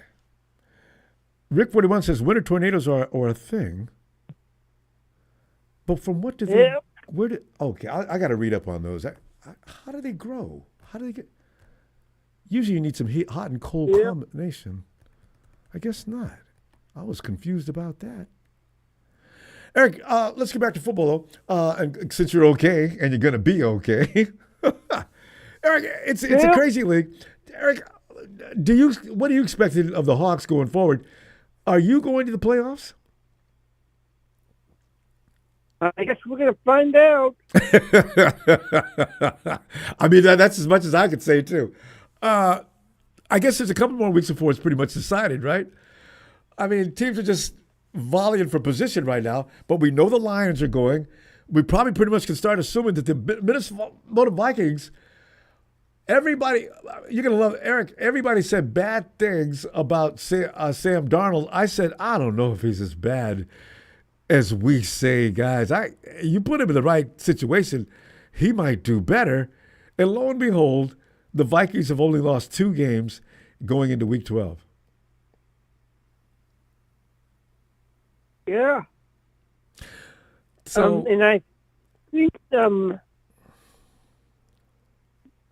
Rick 41 says winter tornadoes are a thing. But from what do they, okay, I got to read up on those. How do they grow? How do they get, usually you need some hot and cold combination. I guess not. I was confused about that. Eric, let's get back to football, though. And since you're okay, and you're going to be okay. Eric, it's a crazy league. Eric, what do you expect of the Hawks going forward? Are you going to the playoffs? I guess we're going to find out. I mean, that's as much as I could say, too. I guess there's a couple more weeks before it's pretty much decided, right? I mean, teams are just volleying for position right now, but we know the Lions are going. We probably pretty much can start assuming that the Minnesota Vikings, everybody, you're going to love Eric, everybody said bad things about Sam Darnold. I said, I don't know if he's as bad as we say, guys. You put him in the right situation, he might do better. And lo and behold, the Vikings have only lost 2 games going into Week 12. Yeah. So, and I think,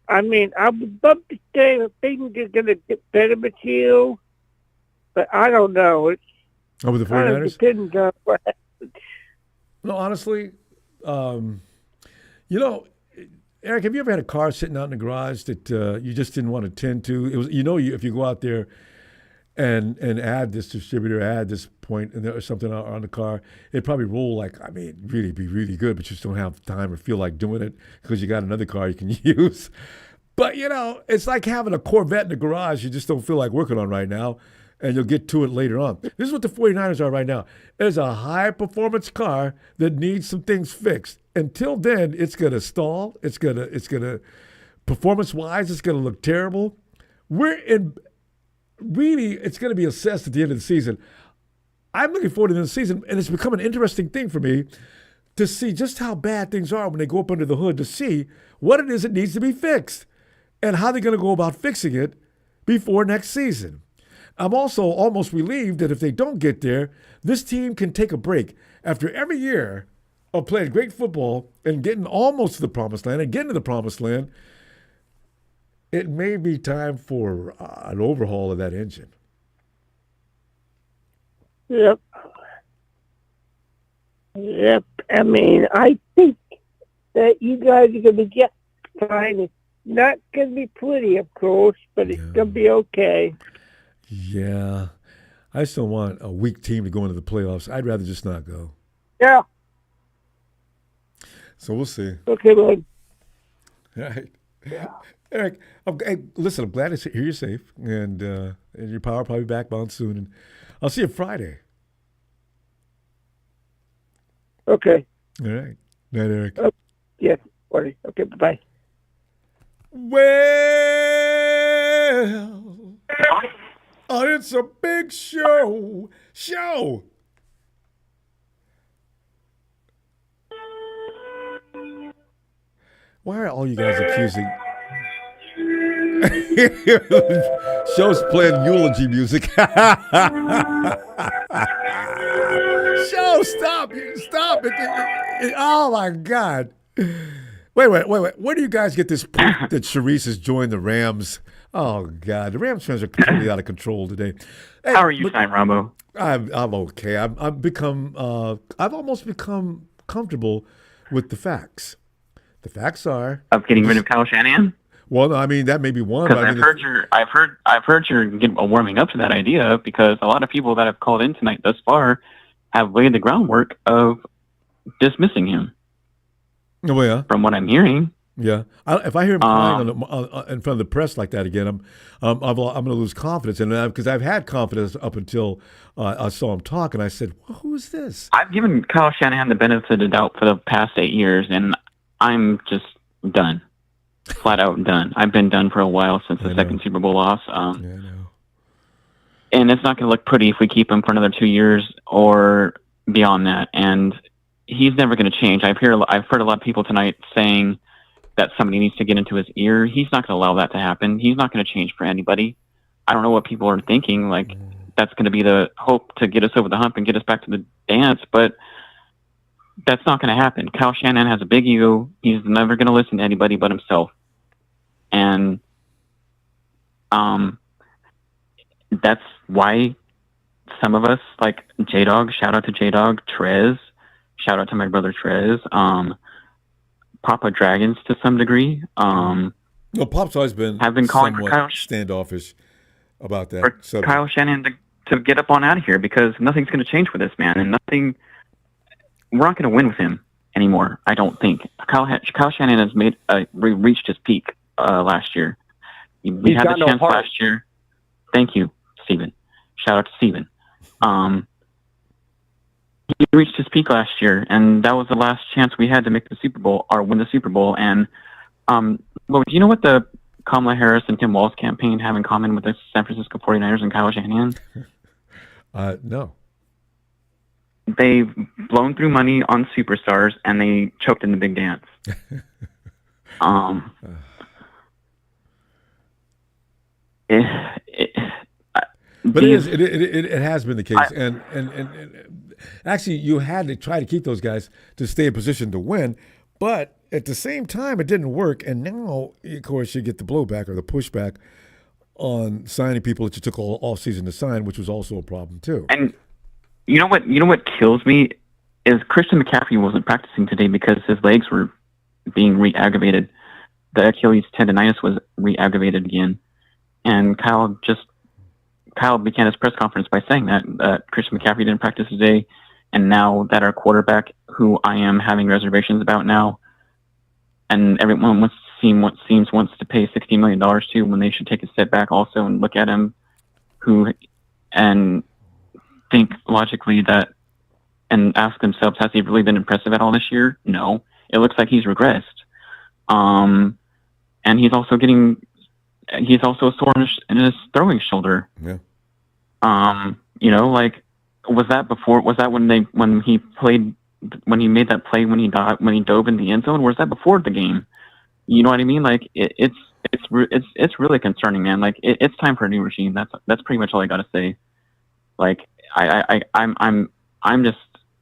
I mean, I would love to say that things are going to get better with you, but I don't know. It's with the 49ers? Depends on what happens. No, honestly, Eric, have you ever had a car sitting out in the garage that you just didn't want to tend to? It was, if you go out there and add this distributor, add this point or something on the car, it'd probably roll really be really good, but you just don't have time or feel like doing it because you got another car you can use. But, it's like having a Corvette in the garage you just don't feel like working on right now, and you'll get to it later on. This is what the 49ers are right now. It's a high-performance car that needs some things fixed. Until then, it's going to stall. It's going to performance-wise, it's going to look terrible. It's going to be assessed at the end of the season. I'm looking forward to the season, and it's become an interesting thing for me to see just how bad things are when they go up under the hood, to see what it is that needs to be fixed and how they're going to go about fixing it before next season. I'm also almost relieved that if they don't get there, this team can take a break. After every year of playing great football and getting almost to the promised land and getting to the promised land, it may be time for an overhaul of that engine. Yep. Yep. I mean, I think that you guys are going to be just fine. It's not going to be pretty, of course, but it's going to be okay. Yeah. I still want a weak team to go into the playoffs. I'd rather just not go. Yeah. So we'll see. Okay, bud. All right. Yeah. Eric, listen, I'm glad to hear you're safe, and your power will probably be back on soon. And I'll see you Friday. Okay. All right. Night, Eric. Yes, buddy. Okay, bye-bye. Well, it's a big show. Why are all you guys accusing? Show's playing eulogy music. Show, stop it. Oh my God. Wait. Where do you guys get this proof that Sharice has joined the Rams? Oh God, the Rams fans are completely out of control today. Hey, how are you, Ronbo? I'm okay. I've almost become comfortable with the facts. The facts are of getting rid of Kyle Shanahan. Well, I mean, that may be one. Because I've heard you're warming up to that idea, because a lot of people that have called in tonight thus far have laid the groundwork of dismissing him. Oh yeah. From what I'm hearing. Yeah. If I hear him crying in front of the press like that again, I'm going to lose confidence, and because I've had confidence up until I saw him talk, and I said, well, "Who is this?" I've given Kyle Shanahan the benefit of the doubt for the past 8 years, and I'm just done. Flat out done. I've been done for a while since the second Super Bowl loss. I know. And it's not going to look pretty if we keep him for another 2 years or beyond that. And he's never going to change. I've heard a lot of people tonight saying that somebody needs to get into his ear. He's not going to allow that to happen. He's not going to change for anybody. I don't know what people are thinking. Like, that's going to be the hope to get us over the hump and get us back to the dance, but that's not going to happen. Kyle Shanahan has a big ego. He's never going to listen to anybody but himself. And that's why some of us, like J-Dog, shout out to J-Dog, Trez, shout out to my brother Trez, Papa Dragons to some degree. No, Pop's always been calling for Kyle standoffish about that. For Kyle Shanahan to get up on out of here, because nothing's going to change for this man, and we're not going to win with him anymore. I don't think Kyle Shanahan has reached his peak last year. We had the chance last year. Thank you, Steven. Shout out to Steven. He reached his peak last year, and that was the last chance we had to make the Super Bowl or win the Super Bowl. And well, do you know what the Kamala Harris and Tim Walz campaign have in common with the San Francisco 49ers and Kyle Shanahan? No. They've blown through money on superstars, and they choked in the big dance. But it has been the case, and actually you had to try to keep those guys to stay in position to win, but at the same time it didn't work, and now of course you get the blowback or the pushback on signing people that you took all off season to sign, which was also a problem too. And you know what kills me is Christian McCaffrey wasn't practicing today because his legs were being re-aggravated. The Achilles tendonitis was re-aggravated again, and Kyle began his press conference by saying that Christian McCaffrey didn't practice today, and now that our quarterback, who I am having reservations about now, and everyone wants to seems wants to pay $60 million to, when they should take a step back also and look at him, and think logically that, and ask themselves, has he really been impressive at all this year? No, it looks like he's regressed. And he's also sore in his throwing shoulder. Yeah. Was that when he made that play when he dove in the end zone? Or was that before the game? You know what I mean? Like it's really concerning, man. Like it's time for a new regime. That's pretty much all I got to say. Like I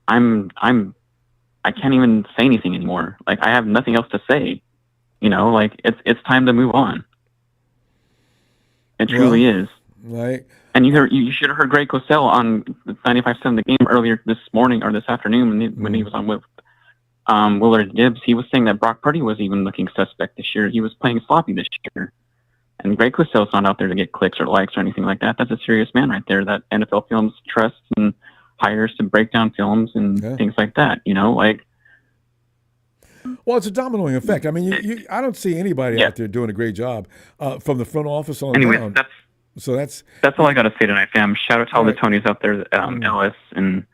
can't even say anything anymore. Like I have nothing else to say. Like it's time to move on. It truly is. Right. And you should have heard Greg Cosell on 95.7 The Game earlier this morning or this afternoon when he was on with Willard Gibbs. He was saying that Brock Purdy was even looking suspect this year. He was playing sloppy this year. And Greg Cosell's not out there to get clicks or likes or anything like that. That's a serious man right there that NFL Films trusts and hires to break down films and things like that. Well, it's a dominoing effect. I mean, I don't see anybody out there doing a great job from the front office on down. That's all I got to say tonight, fam. Shout out to all the Tonys out there, Ellis and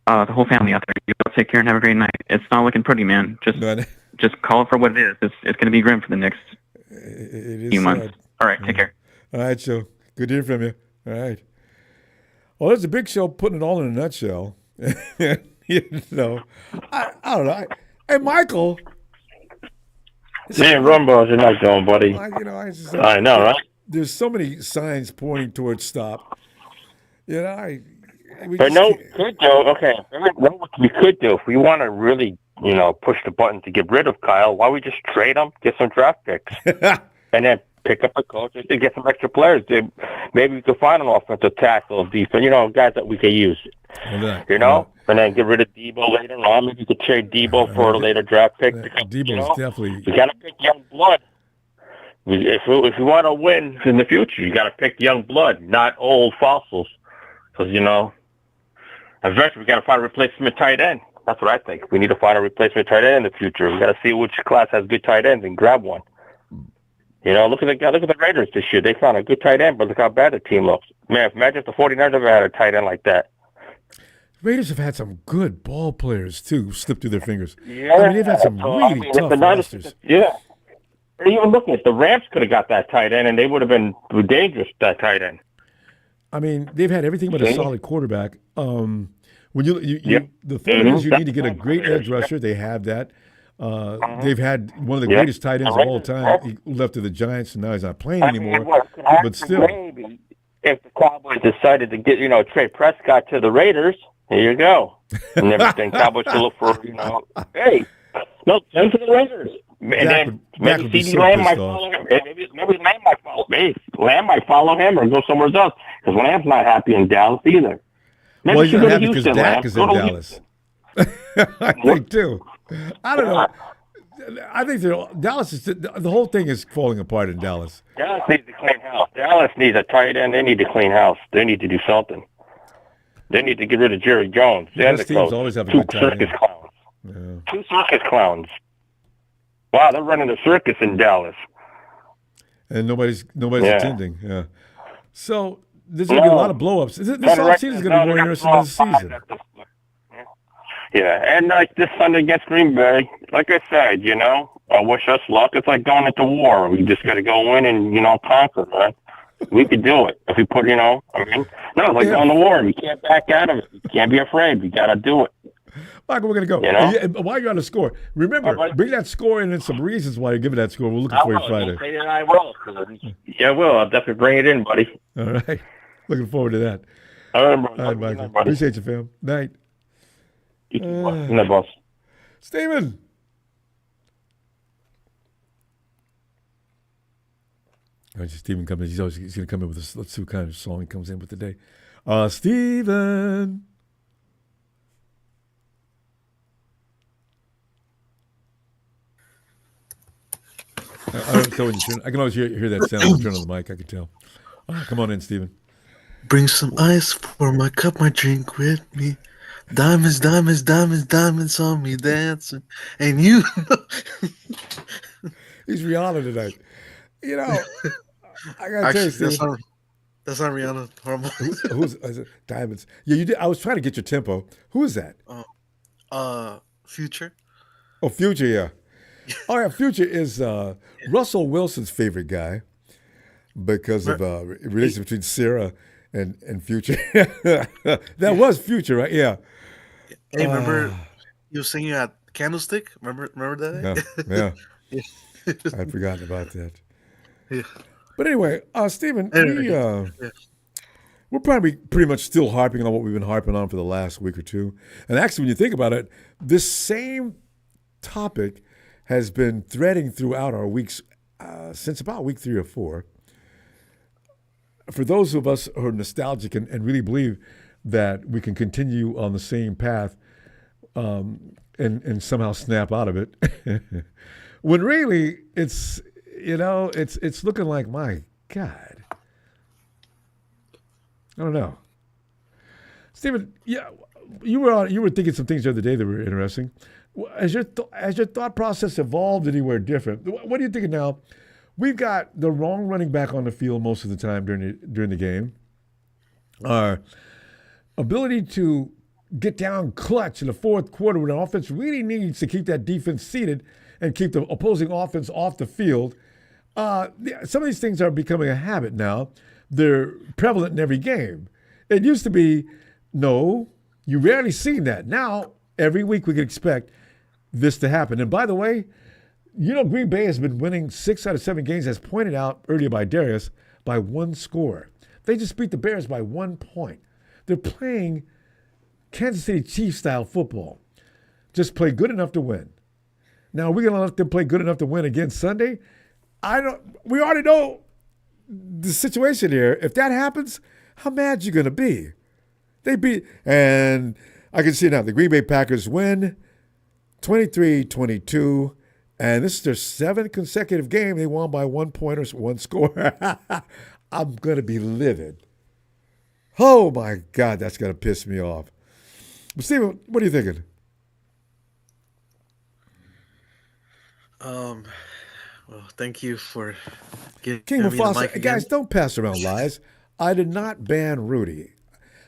the whole family out there. You all take care and have a great night. It's not looking pretty, man. Just call it for what it is. It's going to be grim for the next few months. All right, take care. All right, Joe. Good to hear from you. All right. Well, there's a big show putting it all in a nutshell. I don't know. Hey, Michael. Hey, Ronbo, how's your night going, buddy? I know, right? There's so many signs pointing towards stop. Good, Joe. Okay, what we could do if we want to really, push the button to get rid of Kyle, why don't we just trade him, get some draft picks, and then pick up a coach and get some extra players. Maybe we could find an offensive tackle, defense, guys that we could use. And then get rid of Deebo later on. Maybe you could trade Deebo for a later draft pick. Deebo's definitely. You got to pick young blood. If you want to win in the future, you got to pick young blood, not old fossils. Because eventually we got to find a replacement tight end. That's what I think. We need to find a replacement tight end in the future. We got to see which class has good tight ends and grab one. Look at the Raiders this year. They found a good tight end, but look how bad the team looks. Man, imagine if the 49ers ever had a tight end like that. Raiders have had some good ball players, too, slip through their fingers. Yeah. I mean, they've had some really tough rosters. Yeah. Even looking at the Rams could have got that tight end, and they would have been dangerous, that tight end. I mean, they've had everything but a solid quarterback. When the thing is, you need to get a great edge rusher. They have that. They've had one of the greatest tight ends of all time. He left to the Giants, and now he's not playing anymore. But still. Maybe if the Cowboys decided to get, trade Prescott to the Raiders, here you go. And everything. Cowboys to look for, hey, no, send to the Raiders. And then maybe CD Lamb might follow him. Maybe Lamb might follow him. Lamb might follow him or go somewhere else because Lamb's not happy in Dallas either. Maybe he's not happy because Dak is in Dallas. I think too. I don't know. I think Dallas is the whole thing is falling apart in Dallas. Dallas needs to clean house. Dallas needs a tight end. They need to clean house. They need to do something. They need to get rid of Jerry Jones. Those teams always have a good tight end. Two circus clowns. Wow, they're running a circus in Dallas. And nobody's attending. Yeah. So there's going to be a lot of blow-ups. This offseason is going to be more interesting than the season. Yeah, and like this Sunday against Green Bay, like I said, I wish us luck. It's like going into war. We just got to go in and, conquer, man. We could do it if we put, it's like going to war. We can't back out of it. We can't be afraid. We got to do it. Michael, we're going to go. While you're on the score, remember, bring that score in and some reasons why you're giving that score. We're looking for you Friday. I will. Yeah, I will. I'll definitely bring it in, buddy. All right. Looking forward to that. All right, Michael. Appreciate you, fam. Night. Night, boss. Steven. All right, Steven comes in. He's going to come in with this. Let's see what kind of song he comes in with today. Steven. I don't tell when you turn. I can always hear that sound when you turn on the mic. I can tell. Come on in, Steven. Bring some ice for my cup, my drink with me. Diamonds, diamonds, diamonds, diamonds on me dancing. And you He's Rihanna tonight. You know, I gotta tell you, actually Steven. that's not Rihanna. Horrible. Who's is it Diamonds? Yeah, you did. I was trying to get your tempo. Who is that? Oh, Future. Oh, Future. Yeah. Oh, yeah. Future is Russell Wilson's favorite guy because of relation between Sarah and Future. That was Future, right? Yeah. Hey, remember you were singing at Candlestick? Remember Yeah. that? Yeah. Yeah. I'd forgotten about that. Yeah. But anyway, Stephen, Anyway, we're probably pretty much still harping on what we've been harping on for the last week or two. And actually, when you think about it, this same topic has been threading throughout our weeks since about week 3 or 4. For those of us who are nostalgic and really believe that we can continue on the same path and somehow snap out of it, when really it's looking like, my God, I don't know. Stephen, yeah, you were thinking some things the other day that were interesting. Has your thought process evolved anywhere different? What are you thinking now? We've got the wrong running back on the field most of the time during the game. Our ability to get down clutch in the fourth quarter when the offense really needs to keep that defense seated and keep the opposing offense off the field. Some of these things are becoming a habit now. They're prevalent in every game. It used to be, no, you rarely seen that. Now, every week we can expect this to happen. And by the way, Green Bay has been winning 6 out of 7 games, as pointed out earlier by Darius, by 1 score. They just beat the Bears by 1 point. They're playing Kansas City Chiefs-style football. Just play good enough to win. Now, are we going to let them play good enough to win again Sunday? We already know the situation here. If that happens, how mad you going to be? And I can see now the Green Bay Packers win 23-22, and this is their 7th consecutive game they won by 1 point or 1 score. I'm going to be livid. Oh, my God, that's going to piss me off. But, Steven, what are you thinking? Well, thank you for giving King me the Mufasa, mic again. guys, don't pass around lies. I did not ban Rudy.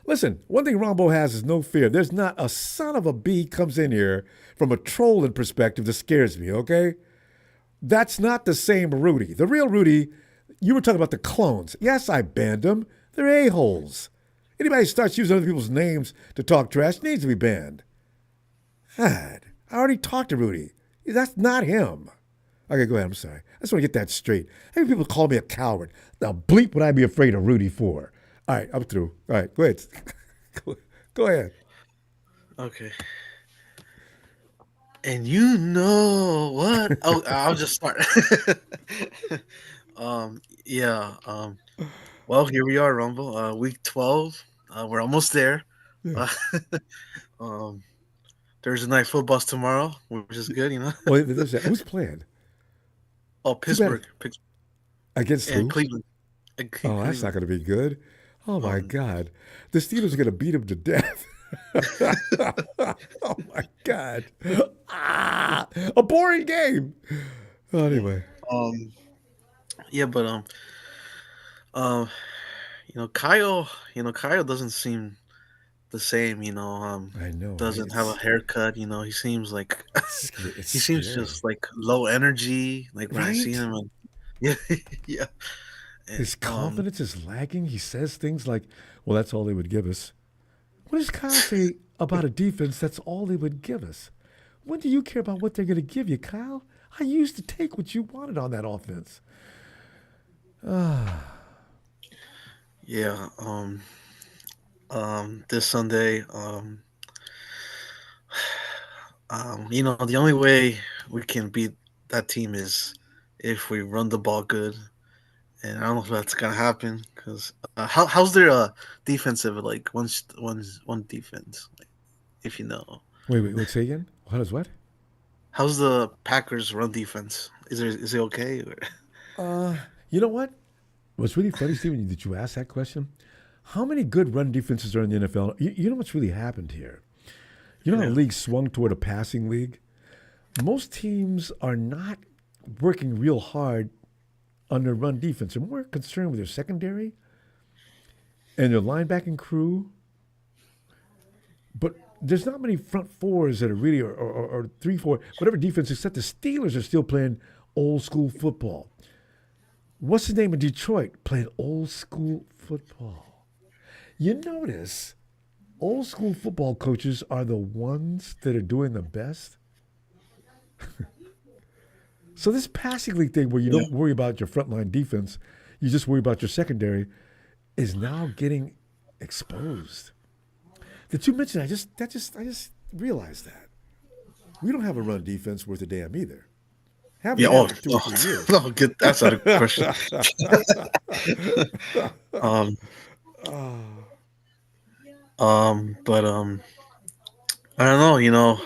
Listen, one thing Ronbo has is no fear. There's not a son of a bee comes in here from a trolling perspective that scares me, okay? That's not the same Rudy. The real Rudy, you were talking about the clones. Yes, I banned them. They're a-holes. Anybody who starts using other people's names to talk trash needs to be banned. God, I already talked to Rudy. That's not him. Okay, go ahead. I'm sorry. I just want to get that straight. How many people call me a coward? Now, bleep would I be afraid of Rudy for? All right, I'm through. All right, go ahead. Go ahead. Okay. And you know what? Oh, I'll just start. Yeah. Well, here we are, Rumble. Week 12. We're almost there. Yeah. Thursday night football's tomorrow, which is good, Wait, who's playing? Oh, Pittsburgh. Against who? And Cleveland. Oh, that's not going to be good. Oh, my God. The Steelers are going to beat him to death. Oh, my God. A boring game. Oh, anyway. Yeah, but Kyle doesn't seem the same, I know. Doesn't have a haircut, he seems like It's he seems scary. just like low energy, like when I see Right? him and yeah, yeah. His confidence is lagging. He says things like, well, that's all they would give us. What does Kyle say about a defense that's all they would give us? When do you care about what they're going to give you, Kyle? I used to take what you wanted on that offense. Yeah, this Sunday, the only way we can beat that team is if we run the ball good, and I don't know if that's gonna happen because how's their defensive one defense, like, if you know. Wait, say again? What? How's the Packers run defense? Is it okay? You know what? What's really funny, Steven, that you asked that question? How many good run defenses are in the NFL? You know what's really happened here? You know how the league swung toward a passing league? Most teams are not working real hard on their run defense. They're more concerned with their secondary and their linebacking crew. But there's not many front fours that are really, or 3-4, whatever defense, except the Steelers are still playing old school football. What's the name of Detroit? Playing old school football. You notice old school football coaches are the ones that are doing the best. So this passing league thing where you don't worry about your frontline defense, you just worry about your secondary, is now getting exposed. That you mentioned, I just realized that. We don't have a run defense worth a damn either. Haven't had it for 2 or 3 years. No, that's out of question. But I don't know.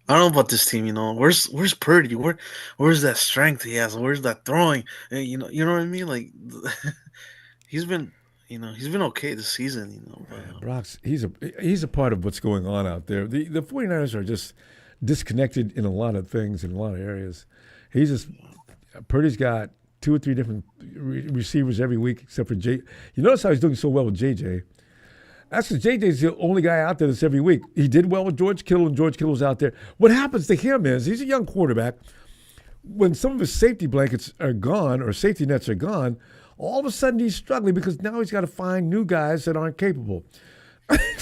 I don't know about this team. Where's Purdy? Where's that strength he has? Where's that throwing? You know what I mean? Like he's been okay this season. But, Brock's he's a part of what's going on out there. The 49ers are just disconnected in a lot of things in a lot of areas. Purdy's got 2 or 3 different receivers every week, except for Jay. You notice how he's doing so well with JJ. That's because JJ's the only guy out there that's every week. He did well with George Kittle, and George Kittle's out there. What happens to him is he's a young quarterback. When some of his safety blankets are gone or safety nets are gone, all of a sudden he's struggling because now he's got to find new guys that aren't capable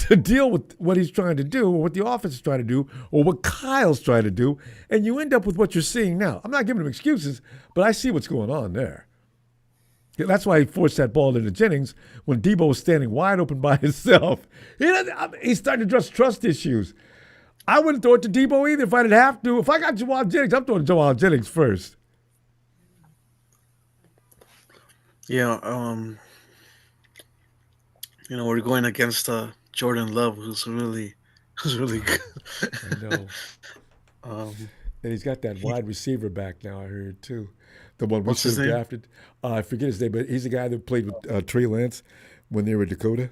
to deal with what he's trying to do or what the offense is trying to do or what Kyle's trying to do. And you end up with what you're seeing now. I'm not giving him excuses, but I see what's going on there. That's why he forced that ball into Jennings when Deebo was standing wide open by himself. He's starting to trust issues. I wouldn't throw it to Deebo either if I didn't have to. If I got Jamal Jennings, I'm throwing Jamal Jennings first. Yeah, we're going against Jordan Love, who's really good. I know. And he's got that wide receiver back now, I heard, too. The one we should have drafted. I forget his name, but he's the guy that played with Trey Lance when they were in Dakota.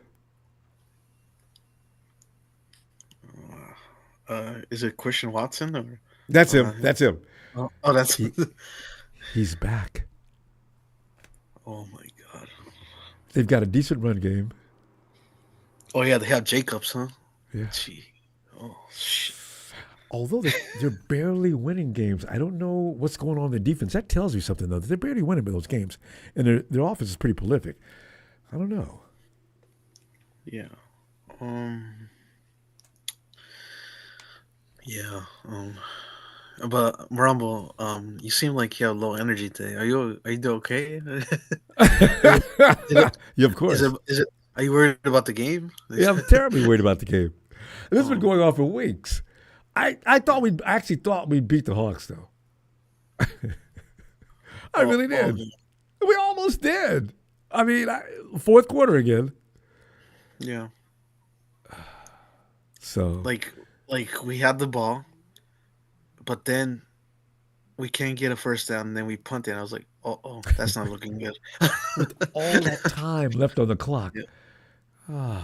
Is it Christian Watson? Or That's him. That's him. Oh, that's he's back. Oh, my God. They've got a decent run game. Oh, yeah, they have Jacobs, huh? Yeah. Gee. Oh, shit. Although they're barely winning games, I don't know what's going on in the defense. That tells you something, though. They're barely winning those games, and their offense is pretty prolific. I don't know. Yeah. But Ronbo, you seem like you have low energy today. Are you okay? Yeah, of course. Is it? Are you worried about the game? Yeah, I'm terribly worried about the game. This has been going on for weeks. I actually thought we'd beat the Hawks, though. I really did. We almost did. I mean, fourth quarter again. Yeah. So like we had the ball, but then we can't get a first down, and then we punt it. I was like, oh, that's not looking good. With all that time left on the clock. Yeah. I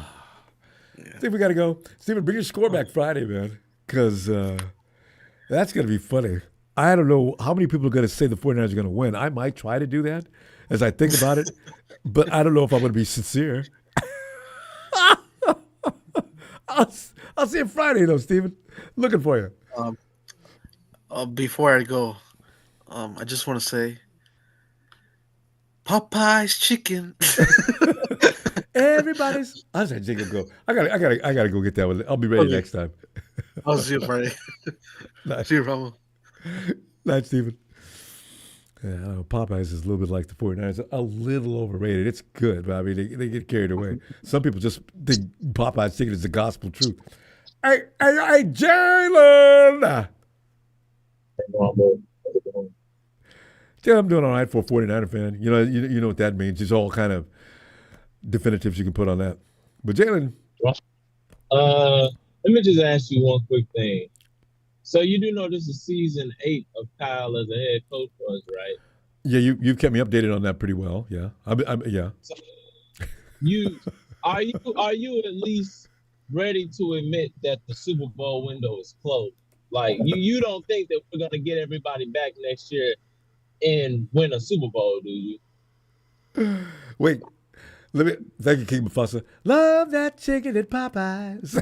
think we got to go. Steven, bring your score back Friday, man, because that's going to be funny. I don't know how many people are going to say the 49ers are going to win. I might try to do that as I think about it, but I don't know if I'm going to be sincere. I'll see you Friday, though, Steven. Looking for you. Before I go, I just want to say, Popeye's chicken. Everybody's. I said, Jacob, go. I gotta go get that one. I'll be ready next time. I'll see you Friday. See you, Ronbo. Night, Steven. Yeah, I don't know, Popeyes is a little bit like the 49ers, a little overrated. It's good, but I mean, they get carried away. Some people just think Popeyes chicken is the gospel truth. Hey, Jalen! Yeah, I'm doing all right for a 49er fan. You know what that means. It's all kind of definitives you can put on that. But Jalen. Let me just ask you one quick thing. So you do know this is season 8 of Kyle as a head coach for us, right? Yeah, you've kept me updated on that pretty well. Yeah, yeah. So are you at least ready to admit that the Super Bowl window is closed. Like you don't think that we're gonna get everybody back next year and win a Super Bowl, do you? Wait, thank you, King Mufasa. Love that chicken at Popeyes.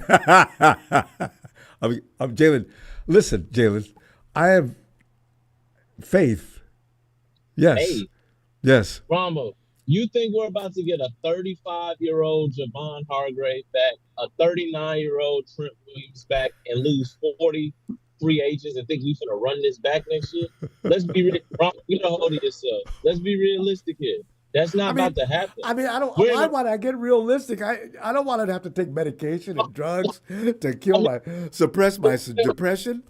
I'm Jalen. Listen, Jalen, I have faith. Yes. Hey, Yes. Ronbo, you think we're about to get a 35-year-old Javon Hargrave back, a 39-year-old Trent Williams back, and lose 40 free agents and think we're going to run this back next year? Let's be real. You know, hold yourself. Let's be realistic here. That's not about to happen. I mean, I don't. Why want to get realistic? I don't want to have to take medication and drugs to suppress my depression.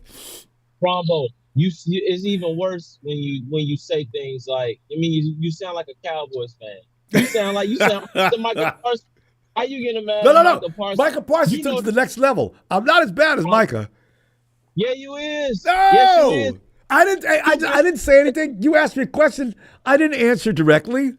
Ronbo, it's even worse when you say things like, I mean, you sound like a Cowboys fan. You sound like Michael Parsons. How you getting mad? No. Michael Parsons? Michael Parsons took it to the next level. I'm not as bad as Micah. Yeah, you is. No, yes, you is. I didn't say anything. You asked me a question. I didn't answer directly.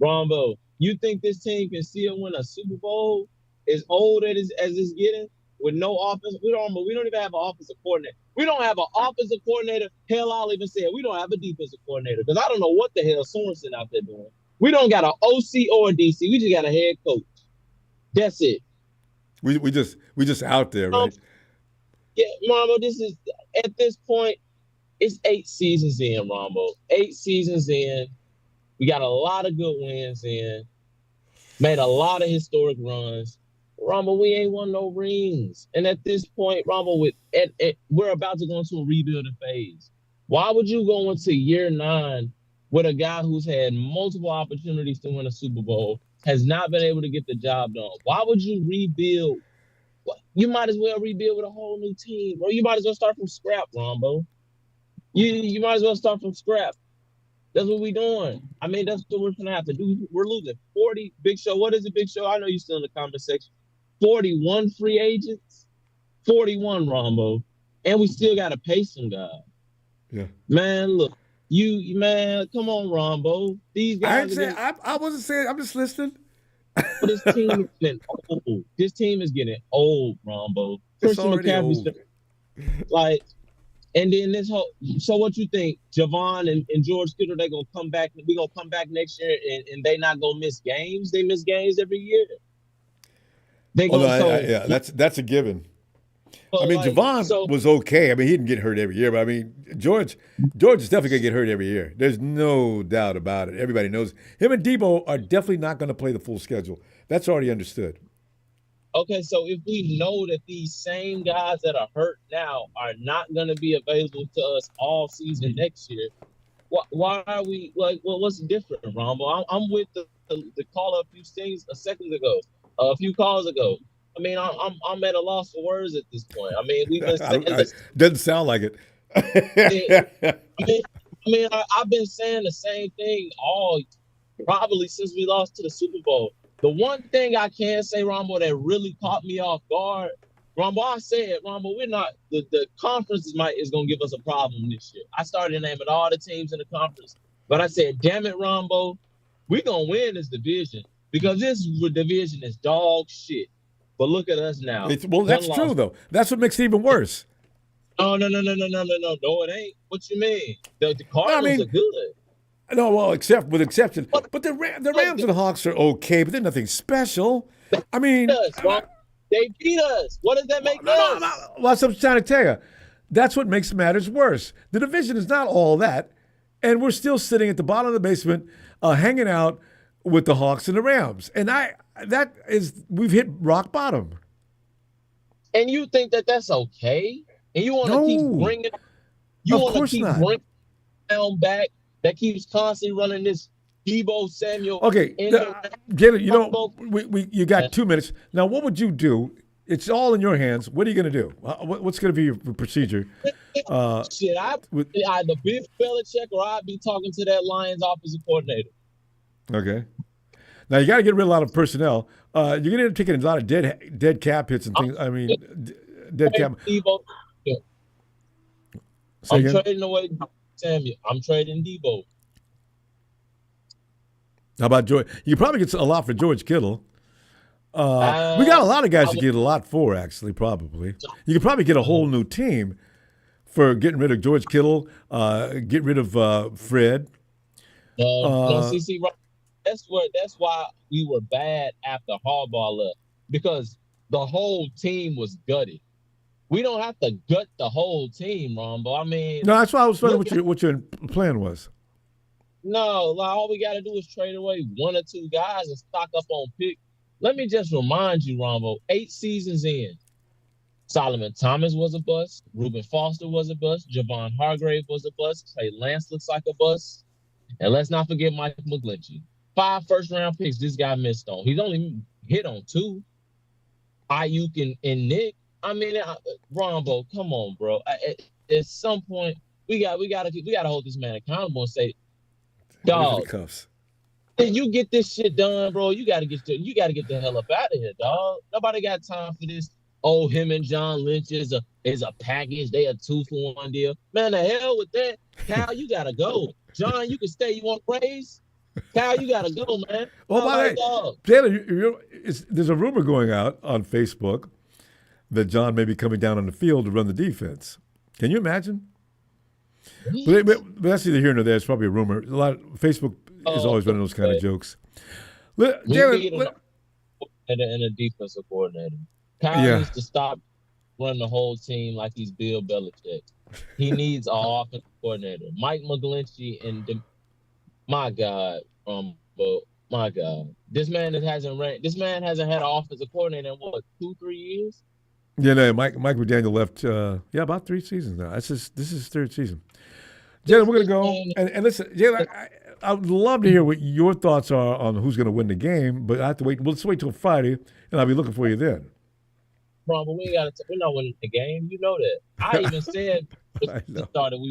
Ronbo, you think this team can still win a Super Bowl as old as it's getting with no offense? We don't even have an offensive coordinator. We don't have an offensive coordinator. Hell, I'll even say it. We don't have a defensive coordinator because I don't know what the hell Sorensen out there doing. We don't got an OC or a DC. We just got a head coach. That's it. We just out there, right? Yeah, Ronbo, this is at this point, it's 8 seasons in, Ronbo. 8 seasons in. We got a lot of good wins in, made a lot of historic runs. Ronbo, we ain't won no rings. And at this point, Ronbo, we're about to go into a rebuilding phase. Why would you go into year 9 with a guy who's had multiple opportunities to win a Super Bowl, has not been able to get the job done? Why would you rebuild? You might as well rebuild with a whole new team, or you might as well start from scrap, Ronbo. You might as well start from scrap. That's what we're doing. I mean, that's what we're going to have to do. We're losing 40. Big Show, what is it, Big Show? I know you're still in the comment section. 41 free agents? 41, Ronbo. And we still got to pay some guys. Yeah. Man, look. Man, come on, Ronbo. These guys I wasn't saying, I'm just listening. But this team is getting old. This team is getting old, Ronbo. Christian McCaffrey's like, and then this whole. So what you think, Javon and George Kittle? They gonna come back? We gonna come back next year, and they not gonna miss games? They miss games every year. They gonna. That's a given. I mean, Javon was okay. I mean, he didn't get hurt every year, but I mean, George is definitely gonna get hurt every year. There's no doubt about it. Everybody knows him and Deebo are definitely not gonna play the full schedule. That's already understood. Okay, so if we know that these same guys that are hurt now are not going to be available to us all season next year, why are we like? Well, what's different, Ronbo? I'm with the call of a few things a few calls ago. I mean, I'm at a loss for words at this point. I mean, we've been saying this. Doesn't sound like it. I've been saying the same thing probably since we lost to the Super Bowl. The one thing I can say, Ronbo, that really caught me off guard, Ronbo, I said, Ronbo, we're not the conference is going to give us a problem this year. I started naming all the teams in the conference, but I said, damn it, Ronbo, we're going to win this division because this division is dog shit. But look at us now. That's true, though. That's what makes it even worse. No, it ain't. What you mean? The Cardinals are good. No, well, with exception. But the Rams and the Hawks are okay, but they're nothing special. I mean, they beat us. What does that make us? No. Well, that's what I'm trying to tell you. That's what makes matters worse. The division is not all that, and we're still sitting at the bottom of the basement, hanging out with the Hawks and the Rams. And we've hit rock bottom. And you think that that's okay? And you want to keep bringing? Down back. That keeps constantly running this Deebo Samuel. Okay, Jalen, you got 2 minutes. Now, what would you do? It's all in your hands. What are you going to do? What's going to be your procedure? Either Bill Belichick or I'd be talking to that Lions offensive coordinator. Okay. Now, you got to get rid of a lot of personnel. You're going to end up taking a lot of dead cap hits and things. I mean, dead cap. I'm trading away Samuel. I'm trading Deebo. How about George? You probably get a lot for George Kittle. We got a lot of guys I you would, get a lot for, actually, probably. You could probably get a whole new team for getting rid of George Kittle, get rid of Fred. no, Uh, see, right, that's why we were bad after Harbaugh left because the whole team was gutted. We don't have to gut the whole team, Ronbo. I mean, no, that's why I was wondering look, what your plan was. no, like, all we got to do is trade away one or two guys and stock up on pick. Let me just remind you, Ronbo, 8 seasons in, Solomon Thomas was a bust. Reuben Foster was a bust. Javon Hargrave was a bust. Trey Lance looks like a bust. And let's not forget Mike McGlinchey. 5 first-round picks this guy missed on. He's only hit on 2. Ayuk and Nick. I mean, Ronbo, come on, bro. At some point, we gotta hold this man accountable and say, dog, Cuffs. you get this shit done, bro. You gotta get the hell up out of here, dog. Nobody got time for this. Oh, him and John Lynch is a package. They a 2-for-1 deal. Man, the hell with that. Cal, you gotta go. John, you can stay. You want praise? Cal, you gotta go, man. Oh, by the way, Taylor, there's a rumor going out on Facebook that John may be coming down on the field to run the defense. Can you imagine? But that's neither here nor there. It's probably a rumor. Facebook is always running those kind of jokes. Jalen, and a defensive coordinator. Kyle needs to stop running the whole team like he's Bill Belichick. He needs an offensive coordinator. Mike McGlinchey and my God, my God, this man hasn't had an offensive coordinator in what 2-3 years. Yeah, no, Mike McDaniel left. About 3 seasons now. This is his 3rd season. Jalen, we're gonna go and listen. Jalen, I would love to hear what your thoughts are on who's gonna win the game, but I have to wait. Let's wait till Friday, and I'll be looking for you then. Bro, but we're not winning the game. You know that. I even said we started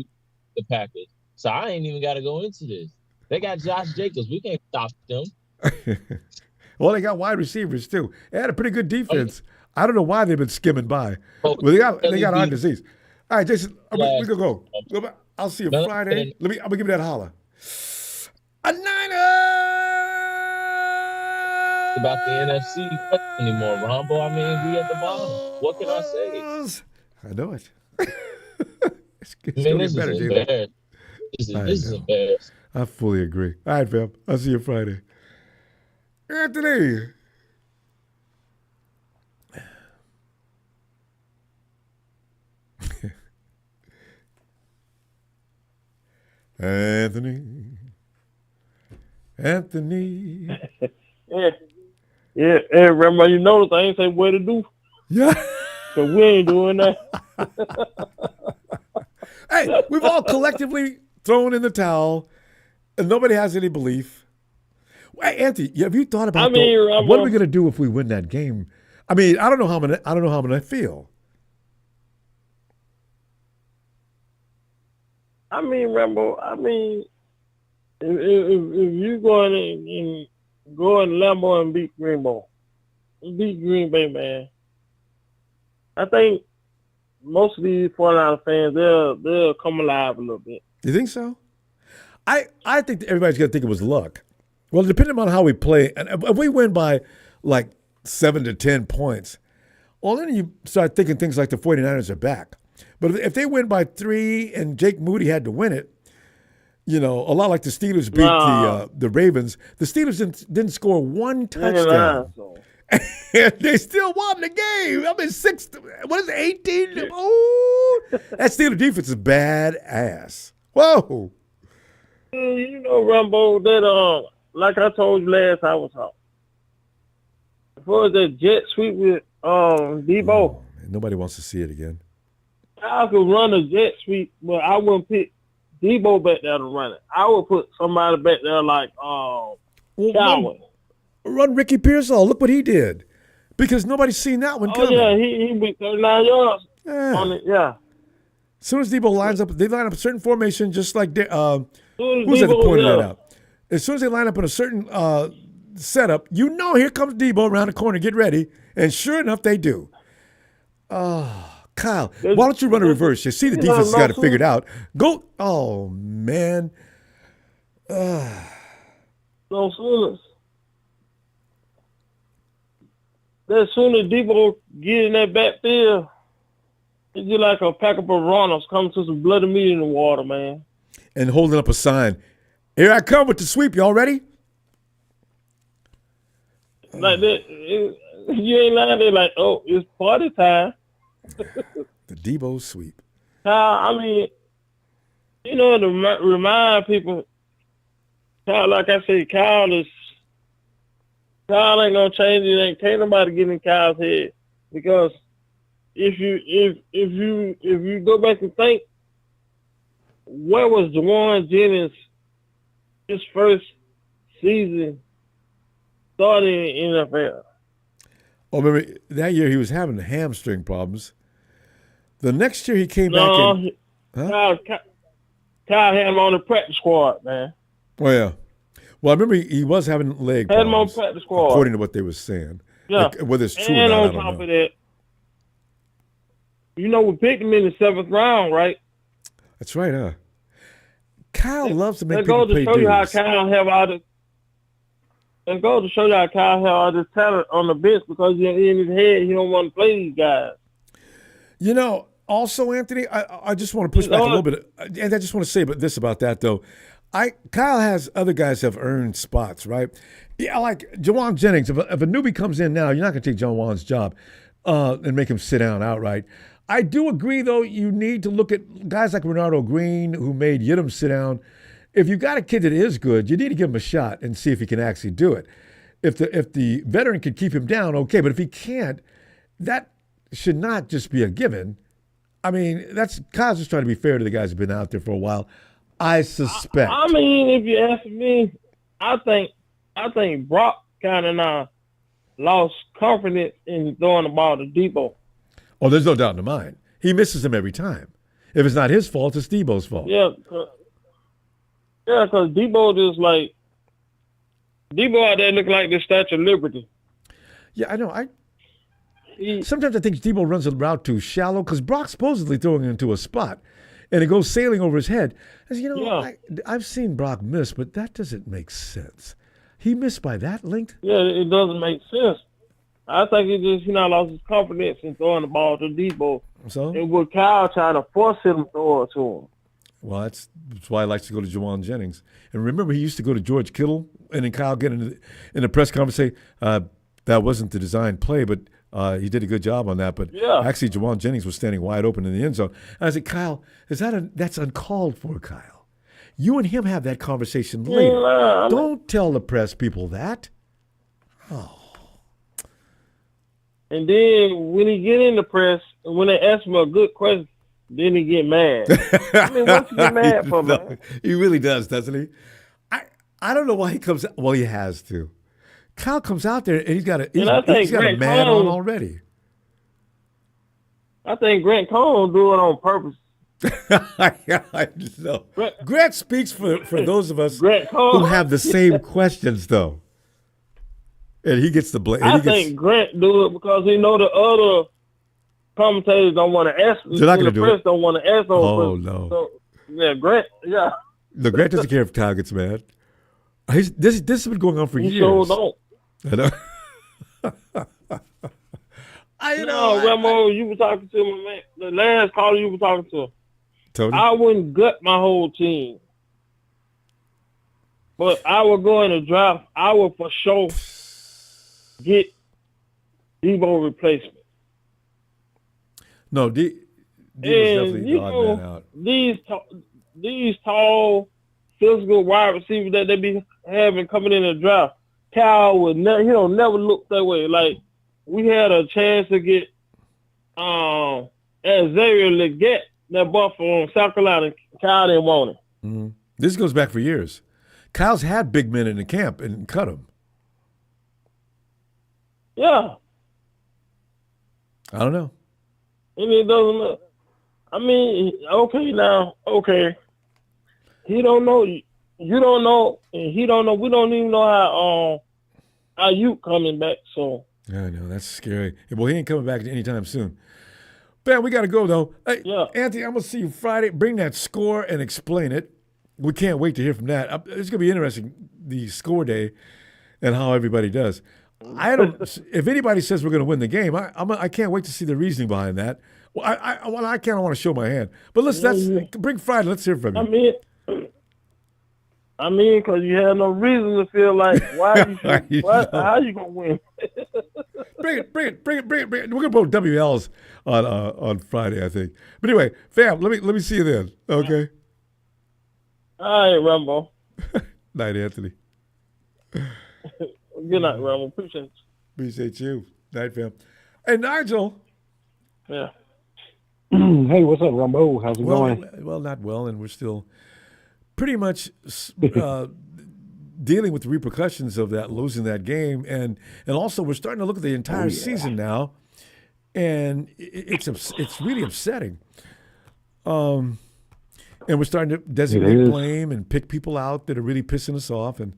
the Packers, so I ain't even got to go into this. They got Josh Jacobs. We can't stop them. Well, they got wide receivers too. They had a pretty good defense. I don't know why they've been skimming by. Well, they got heart disease. All right, Jason, we can go. I'll see you Friday. I'm gonna give you that holler. A Niner. About the NFC anymore, Ronbo. I mean, we at the bottom. What can I say? I know it. It's this better, is embarrassing. This is embarrassing. I fully agree. All right, fam. I'll see you Friday. Anthony. Anthony. Yeah, remember, you notice I ain't say what to do. Yeah. So we ain't doing that. Hey, we've all collectively thrown in the towel, and nobody has any belief. Hey, Anthony, have you thought about what are we going to do if we win that game? I mean, I don't know how I'm gonna feel. I mean, Rambo. If you go in Lambeau and beat Green Bay, man. I think most of these 49 fans they'll come alive a little bit. You think so? I think everybody's gonna think it was luck. Well, depending on how we play, and if we win by like 7 to 10 points, well, then you start thinking things like the 49ers are back. But if they win by 3 and Jake Moody had to win it, a lot like the Steelers beat the Ravens. The Steelers didn't score one touchdown. And they still won the game. I mean, 18? Oh, that Steelers defense is badass. Whoa. Rumbo, that like I told you last I was talking. As far as that jet sweep with Deebo. Nobody wants to see it again. I could run a jet sweep, but I wouldn't pick Deebo back there to run it. I would put somebody back there like Calvin. Run Ricky Pearsall. Look what he did. Because nobody's seen that one coming. Oh, yeah, he beat 39 yards on it, yeah. As soon as Deebo lines up, they line up a certain formation just like who's at the point of that out? As soon as they line up in a certain setup, here comes Deebo around the corner, get ready. And sure enough, they do. Kyle, why don't you run a reverse? You see the defense has got it figured out. Go. Oh, man. No sooners. that soon as Deebo get in that backfield, it's just like a pack of piranhas coming to some bloody meat in the water, man. And holding up a sign. Here I come with the sweep. Y'all ready? Like that, you ain't lying there like, oh, it's party time. The Deebo sweep. Kyle, I mean, you know, to remind people, Kyle, like I said, Kyle ain't gonna change it. Can't nobody get in Kyle's head, because if you go back and think, where was Juwan Jennings his first season starting in the NFL? Oh, remember that year he was having hamstring problems. The next year he came back and Kyle had him on the practice squad, man. Oh yeah. Well, I remember he was having leg problems. Had him on practice squad, according to what they were saying. Yeah. Like, whether it's true and or not, I on don't top know. of that, you know, we picked him in the 7th round, right? That's right, huh? Kyle loves to make That people goes to pay show you how dues. Kyle have all the. It goes to show you how Kyle have all this talent on the bench, because in his head he don't want to play these guys. You know, also, Anthony, I just want to push back a little bit, and I just want to say this about that though. Kyle has other guys have earned spots, right? Yeah, like Juwan Jennings. If a newbie comes in now, you're not going to take Juwan's job and make him sit down outright. I do agree, though, you need to look at guys like Renardo Green, who made Yidam sit down. If you got a kid that is good, you need to give him a shot and see if he can actually do it. If the veteran can keep him down, okay. But if he can't, that should not just be a given. I mean, Kyle's just trying to be fair to the guys who've been out there for a while. I suspect. I mean, if you ask me, I think Brock kind of now lost confidence in throwing the ball to Deebo. Oh, there's no doubt in my mind. He misses him every time. If it's not his fault, it's Deebo's fault. Yeah, because Deebo Deebo out there looking like the Statue of Liberty. Yeah, I know. Sometimes I think Deebo runs a route too shallow, because Brock's supposedly throwing it into a spot, and it goes sailing over his head. I said, I've seen Brock miss, but that doesn't make sense. He missed by that length? Yeah, it doesn't make sense. I think he not lost his confidence in throwing the ball to Deebo. So? And with Kyle trying to force him to throw it to him. Well, that's why I like to go to Juwan Jennings. And remember, he used to go to George Kittle, and then Kyle get in the press conference say, that wasn't the design play, but he did a good job on that. But actually, Juwan Jennings was standing wide open in the end zone. And I said, Kyle, that's uncalled for, Kyle. You and him have that conversation later. Don't tell the press people that. Oh. And then when he get in the press, and when they ask him a good question, then he get mad. I mean, what's he get mad for, man? He really does, doesn't he? I don't know why he comes out. Well, he has to. Kyle comes out there, and he's got a man on already. I think Grant Cohn do it on purpose. I know. Grant speaks for those of us who have the same questions, though. And he gets the blame. I think Grant do it because he know the other commentators don't want to ask. They're not going to do it. Don't want to ask. Oh, no. So, yeah, Grant, yeah. No, Grant doesn't care if Kyle gets mad. This has been going on for years. He sure don't. I know. Remo, you were talking to my man. The last caller you were talking to. Tony? I wouldn't gut my whole team. But I would go in the draft. I would for sure get Deebo replacement. No, Deebo's definitely the odd man out. These tall, physical wide receivers that they be having coming in the draft, Kyle would never look that way. Like, we had a chance to get Xavier Leggett, that boy from South Carolina. Kyle didn't want it. Mm-hmm. This goes back for years. Kyle's had big men in the camp and cut them. Yeah. I don't know. And it doesn't look. I mean, okay. He don't know. You don't know, and he don't know. We don't even know how Ayuk coming back. So I know that's scary. Well, he ain't coming back anytime soon. Ben, we got to go though. Hey, Anthony, I'm gonna see you Friday. Bring that score and explain it. We can't wait to hear from that. It's gonna be interesting, the score day, and how everybody does. I don't. If anybody says we're going to win the game, I can't wait to see the reasoning behind that. Well, I can't. I want to show my hand. But bring Friday. Let's hear from you. Because you had no reason to feel like how you gonna win? Bring it. We're gonna put WLs on Friday, I think. But anyway, fam, let me see you then. Okay. All right, Rumbo. Night, Anthony. Good night, Rumbo. Appreciate you. Night, fam. Hey, Nigel. Yeah. Hey, what's up, Rumbo? How's it going? Well, not well, and we're still pretty much dealing with the repercussions of that, losing that game, and also we're starting to look at the entire season now, and it's really upsetting. And we're starting to designate blame and pick people out that are really pissing us off, and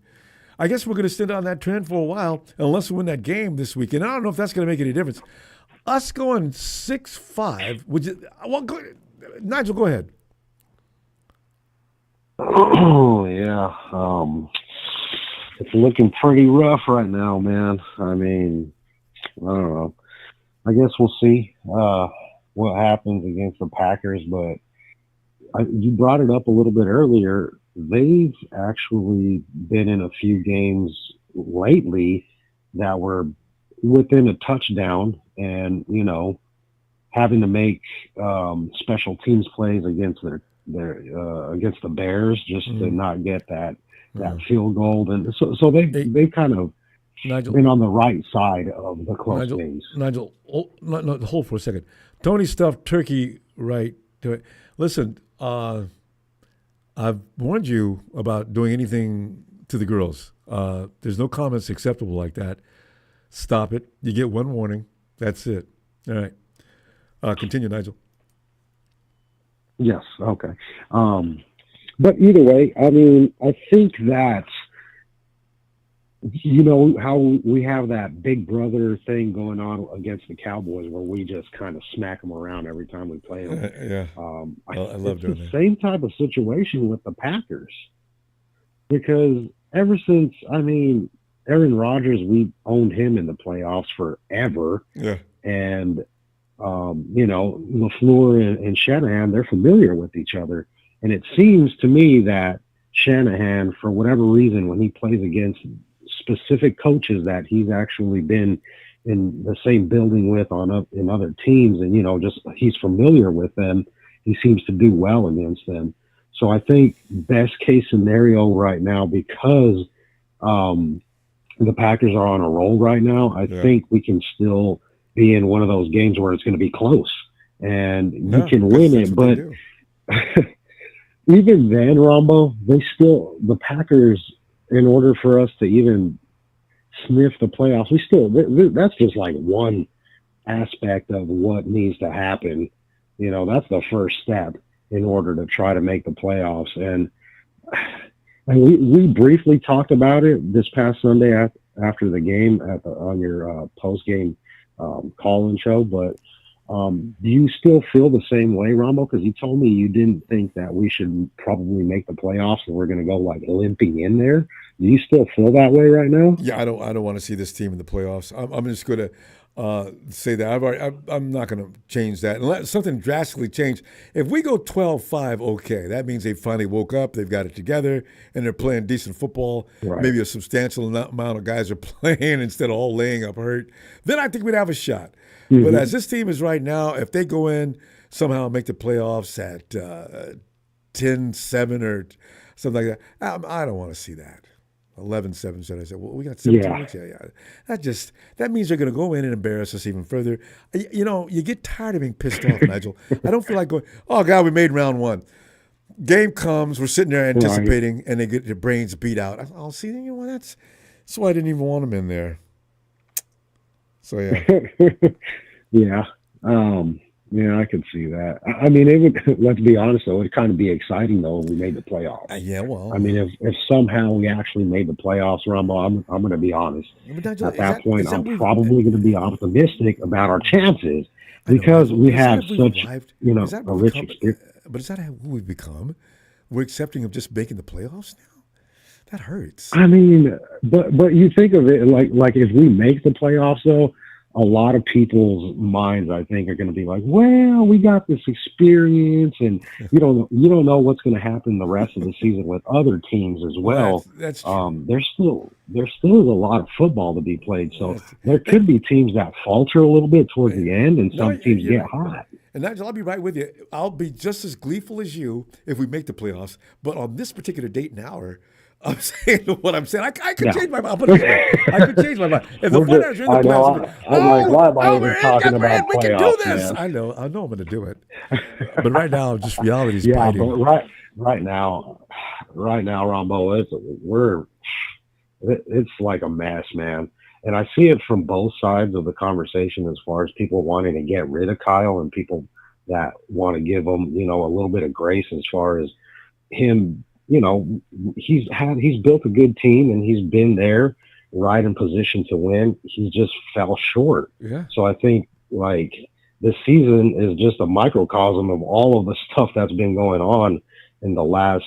I guess we're going to stay on that trend for a while unless we win that game this week. And I don't know if that's going to make any difference. Us going 6-5, Nigel, go ahead. Oh, yeah. It's looking pretty rough right now, man. I mean, I don't know. I guess we'll see what happens against the Packers, but you brought it up a little bit earlier. They've actually been in a few games lately that were within a touchdown and, having to make special teams plays against against the Bears just to not get that field goal. And so they kind of been on the right side of the close games. Nigel, hold for a second. Tony stuffed turkey right to it. Listen, I've warned you about doing anything to the girls. There's no comments acceptable like that. Stop it. You get one warning. That's it. All right. Continue, Nigel. Yes. Okay. But either way, I mean, I think that, how we have that big brother thing going on against the Cowboys where we just kind of smack them around every time we play them. Yeah. I love doing that. Same type of situation with the Packers. Because ever since, Aaron Rodgers, we owned him in the playoffs forever. Yeah. And, LaFleur and Shanahan, they're familiar with each other. And it seems to me that Shanahan, for whatever reason, when he plays against specific coaches that he's actually been in the same building with in other teams, and, just he's familiar with them, he seems to do well against them. So I think best case scenario right now, because the Packers are on a roll right now, I think we can still be in one of those games where it's going to be close and you can win it. But even then, Ronbo, the Packers, in order for us to even sniff the playoffs, that's just like one aspect of what needs to happen. That's the first step in order to try to make the playoffs. And we briefly talked about it this past Sunday after the game on your post-game call-in show. But do you still feel the same way, Ronbo? Because you told me you didn't think that we should probably make the playoffs and we're going to go like limping in there. Do you still feel that way right now? Yeah, I don't want to see this team in the playoffs. I'm just going to say that I'm not going to change that unless something drastically changed. If we go 12-5, okay, that means they finally woke up, they've got it together, and they're playing decent football. Right. Maybe a substantial amount of guys are playing instead of all laying up hurt. Then I think we'd have a shot. Mm-hmm. But as this team is right now, if they go in somehow and make the playoffs at 10-7 or something like that, I don't want to see that. 11-7, should I say? Well, we got 17 weeks. Yeah. That means they're going to go in and embarrass us even further. You get tired of being pissed off, Nigel. I don't feel like going, oh, God, we made round one. Game comes, we're sitting there anticipating, and they get their brains beat out. I'll see, that's why I didn't even want them in there. So, yeah. Yeah, I could see that. I mean, it would, let's be honest, though, it'd kind of be exciting, though, if we made the playoffs. Well. I mean, if somehow we actually made the playoffs, Ronbo, I'm going to be honest. At that point, I'm probably going to be optimistic about our chances because we have such, a rich experience. But is that who we've become? We're accepting of just making the playoffs now? That hurts. I mean, but you think of it like if we make the playoffs, though, a lot of people's minds, I think, are going to be like, well, we got this experience, and you don't know what's going to happen the rest of the season with other teams as well. That's true. There's still is a lot of football to be played, so there could be teams that falter a little bit towards the end, and some teams get hot. And Nigel, I'll be right with you. I'll be just as gleeful as you if we make the playoffs. But on this particular date and hour, I'm saying what I'm saying. I could change my mind. I could change my mind. If the 49ers are in the playoffs, why am I even talking about we playoffs, can do this. man? I know I'm going to do it. But right now, just reality's Yeah, biting. but right now, Ronbo, it's like a mess, man. And I see it from both sides of the conversation, as far as people wanting to get rid of Kyle and people that want to give him, a little bit of grace, as far as him. He's built a good team, and he's been there right in position to win. He just fell short. Yeah. So I think this season is just a microcosm of all of the stuff that's been going on in the last,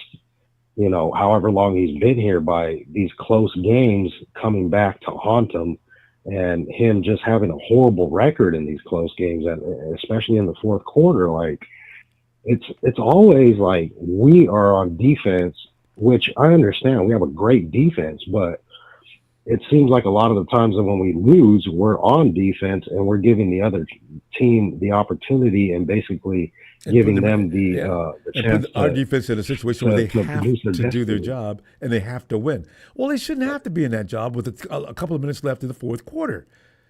however long he's been here, by these close games coming back to haunt him, and him just having a horrible record in these close games, and especially in the fourth quarter. It's always like we are on defense, which I understand. We have a great defense, but it seems like a lot of the times that when we lose, we're on defense and we're giving the other team the opportunity and basically giving them the chance. Put our defense in a situation where they have to do their destiny. job and they have to win. Well, they shouldn't have to be in that job with a couple of minutes left in the fourth quarter.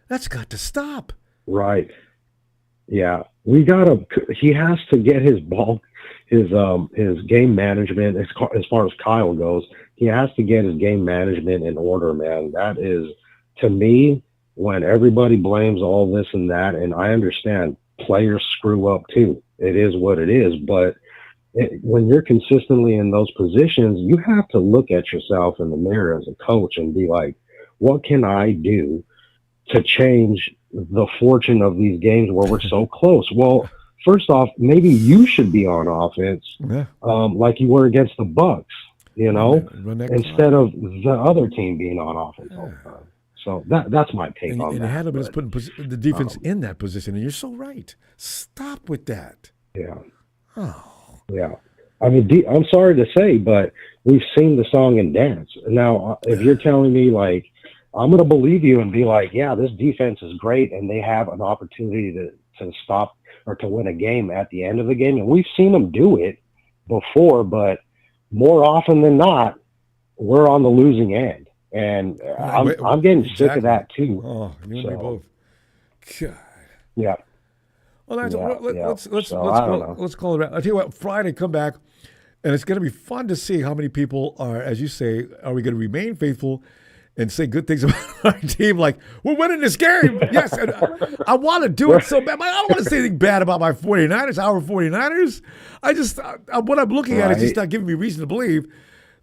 That's got to stop. Right. Yeah, he has to get his game management, as far as Kyle goes. He has to get his game management in order, man. That is, to me, when everybody blames all this and that, and I understand players screw up too. It is what it is, but when you're consistently in those positions, you have to look at yourself in the mirror as a coach and be like, what can I do to change the fortune of these games where we're so close? Well, first off, maybe you should be on offense, like you were against the Bucks, instead of the other team being on offense all the time. So that's my take on that. And you had them putting the defense in that position, and you're so right. Stop with that. Yeah. Oh. Yeah. I mean, I'm sorry to say, but we've seen the song and dance. Now, if you're telling me, I'm going to believe you and be like, yeah, this defense is great, and they have an opportunity to stop or to win a game at the end of the game. And we've seen them do it before, but more often than not, we're on the losing end. And I'm getting sick of that too. Oh, you and me both. God. Yeah. Well, let's call it out. I'll tell you what, Friday, come back, and it's going to be fun to see how many people are, as you say, are we going to remain faithful and say good things about our team, like, we're winning this game. Yes, and I want to do it so bad. I don't want to say anything bad about my 49ers, our 49ers. What I'm looking at is just not giving me reason to believe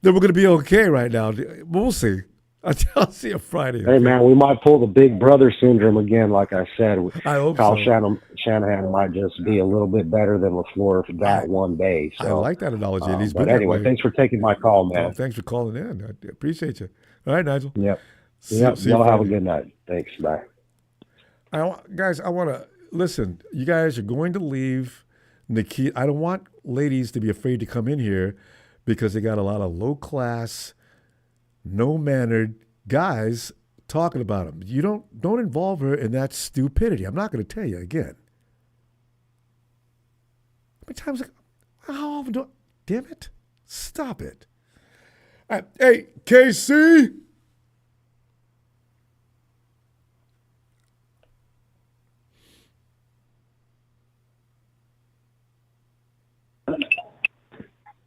that we're going to be okay right now. We'll see. I'll see you Friday. Hey, man, we might pull the big brother syndrome again, like I said. I hope Kyle so. Shanahan might just be a little bit better than LaFleur for that one day. So, I like that analogy. But anyway, thanks for taking my call, man. Oh, thanks for calling in. I appreciate you. All right, Nigel. Yep. See Y'all have a good night. Thanks. Bye. Guys, I want to listen. You guys are going to leave Nikita. I don't want ladies to be afraid to come in here because they got a lot of low-class, no-mannered guys talking about them. You don't involve her in that stupidity. I'm not going to tell you again. How many times? How often do? Damn it! Stop it! All right. Hey, KC.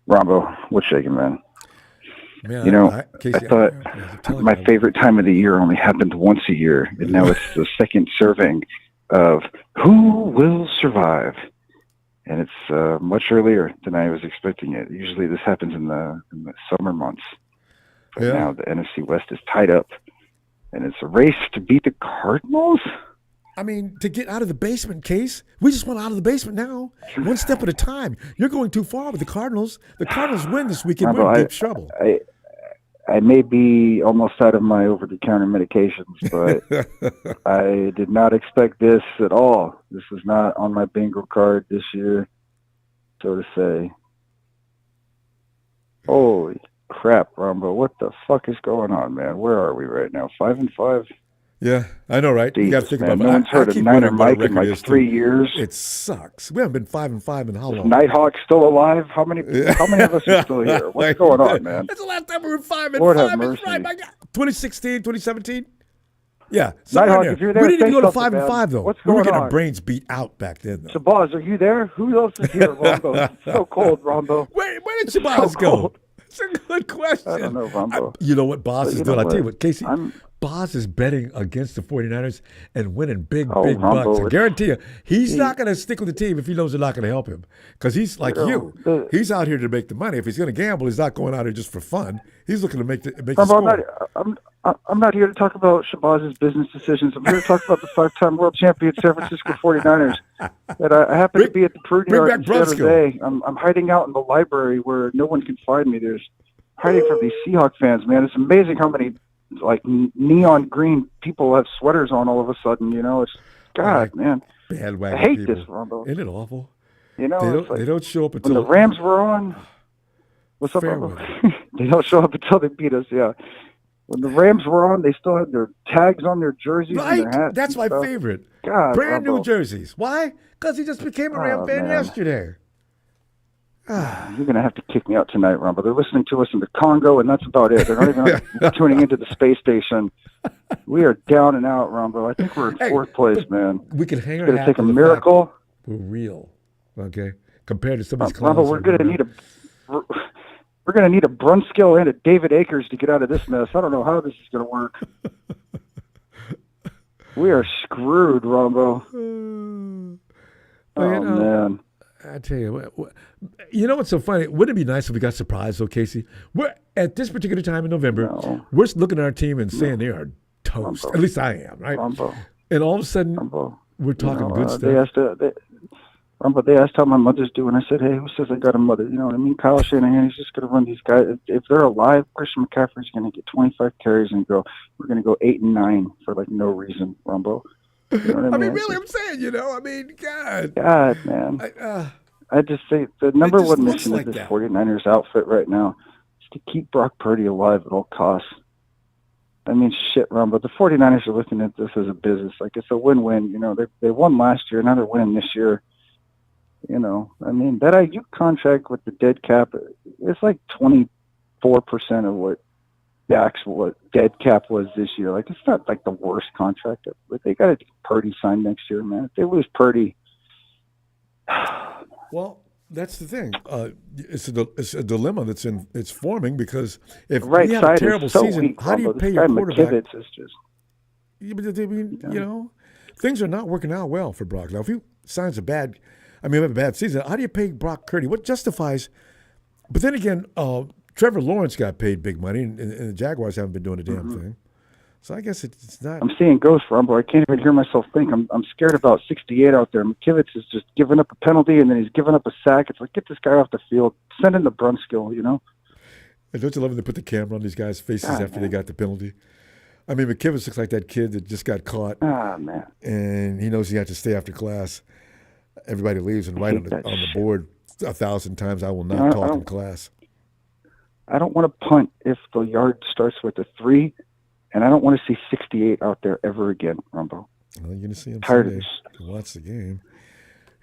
Ronbo, what's shaking, man? Man, I thought my favorite time of the year only happened once a year, and now it's the second serving of Who Will Survive? And it's much earlier than I was expecting it. Usually this happens in the summer months. But now the NFC West is tied up, and it's a race to beat the Cardinals? I mean, to get out of the basement, Case. We just want out of the basement now. One step at a time. You're going too far with the Cardinals. The Cardinals win this weekend. We're in deep trouble. I may be almost out of my over-the-counter medications, but I did not expect this at all. This is not on my bingo card this year, so to say. Holy crap, Ronbo! What the fuck is going on, man? Where are we right now? 5-5. Yeah, I know, right? You got to think man, about. no one's heard of Niner Mike in like 3 years. It sucks. We haven't been 5-5 in how long? Nighthawk still alive? How many of us are still here? What's going on, man? That's the last time we were 5-5. Lord have mercy. Right, my God. 2016, 2017. Yeah, Nighthawk, if you're there, we didn't even go to say 5-5 though. What's We were going getting on? our brains beat out back then, though. Shabazz, are you there? Who else is here, Ronbo? It's so cold, Ronbo. Where did Shabazz go? That's a good question. I don't know, Ronbo. You know what Boz is doing? I'll tell you what, Casey. I'm Boz is betting against the 49ers and winning big Ronbo, bucks. I guarantee you, he's not going to stick with the team if he knows they're not going to help him. Because he's like you. He's out here to make the money. If he's going to gamble, he's not going out here just for fun. He's looking to make the score. I'm not here to talk about Shabazz's business decisions. I'm here to talk about the 5-time world champion San Francisco 49ers. That I happen to be at the Prudy Yard in San Jose. I'm hiding out in the library where no one can find me. There's hiding from these Seahawk fans, man. It's amazing how many like neon green people have sweaters on all of a sudden. You know, it's God, man. Bandwagon I hate people. this, Ronbo. Isn't it awful? You know, they don't show up until when the Rams were on. What's up, Ronbo? They don't show up until they beat us. Yeah. When the Rams were on, they still had their tags on their jerseys and their hats. That's my stuff. favorite. God, brand new Ronbo. jerseys. Why? Because he just became a Ram fan man. yesterday. You're going to have to kick me out tonight, Ron, but they're listening to us in the Congo, and that's about it. They're not even tuning into the space station. We are down and out, Rombo. I think we're in fourth place, man. We can hang it's our going to hat take a on the miracle. fact We're real, okay? Compared to some of these clowns. Rombo, we're going to need a Brunskill and a David Akers to get out of this mess. I don't know how this is going to work. We are screwed, Rombo. Well, man. I tell you, you know what's so funny? Wouldn't it be nice if we got surprised, though, Casey? We're at this particular time in November, we're looking at our team and saying they are toast. Rumbo. At least I am, right? Rumbo. And all of a sudden, we're talking good stuff. They asked how my mother's doing. I said, hey, who says I got a mother? You know what I mean? Kyle Shanahan, he's just going to run these guys. If they're alive, Christian McCaffrey's going to get 25 carries and we're going to go 8-9 for like no reason, Rumbo. You know what I mean, really, I'm saying, God. God, man. I just say the number one mission of this 49ers outfit right now is to keep Brock Purdy alive at all costs. I mean, shit, Rumbo. The 49ers are looking at this as a business. Like, it's a win-win. You know, they won last year. Now they're winning this year. You know, I mean, that IU contract with the dead cap, it's like 24% of what the actual dead cap was this year. Like, it's not like the worst contract, but they got to get Purdy signed next year, man. If they lose Purdy. Well, that's the thing. It's a dilemma it's forming because if right we have a terrible so season, weak, how do you Rumbo. pay This your guy quarterback? McKivitz is just. You know, things are not working out well for Brock. Now, if he signs a bad season, how do you pay Brock Purdy? What justifies? But then again, Trevor Lawrence got paid big money, and the Jaguars haven't been doing a damn thing. So I guess it's not. I'm seeing ghosts, Rumbo. I can't even hear myself think. I'm scared about 68 out there. McKivitz is just giving up a penalty, and then he's giving up a sack. It's like, get this guy off the field. Send in the Brunskill, you know? And don't you love when they put the camera on these guys' faces after they got the penalty? I mean, McKivitz looks like that kid that just got caught. Man. And he knows he has to stay after class. Everybody leaves and write on the board 1,000 times, I will not talk in class. I don't want to punt if the yard starts with a 3, and I don't want to see 68 out there ever again, Rumbo. Well, you're going to see him Tired of Sunday. this. Watch the game.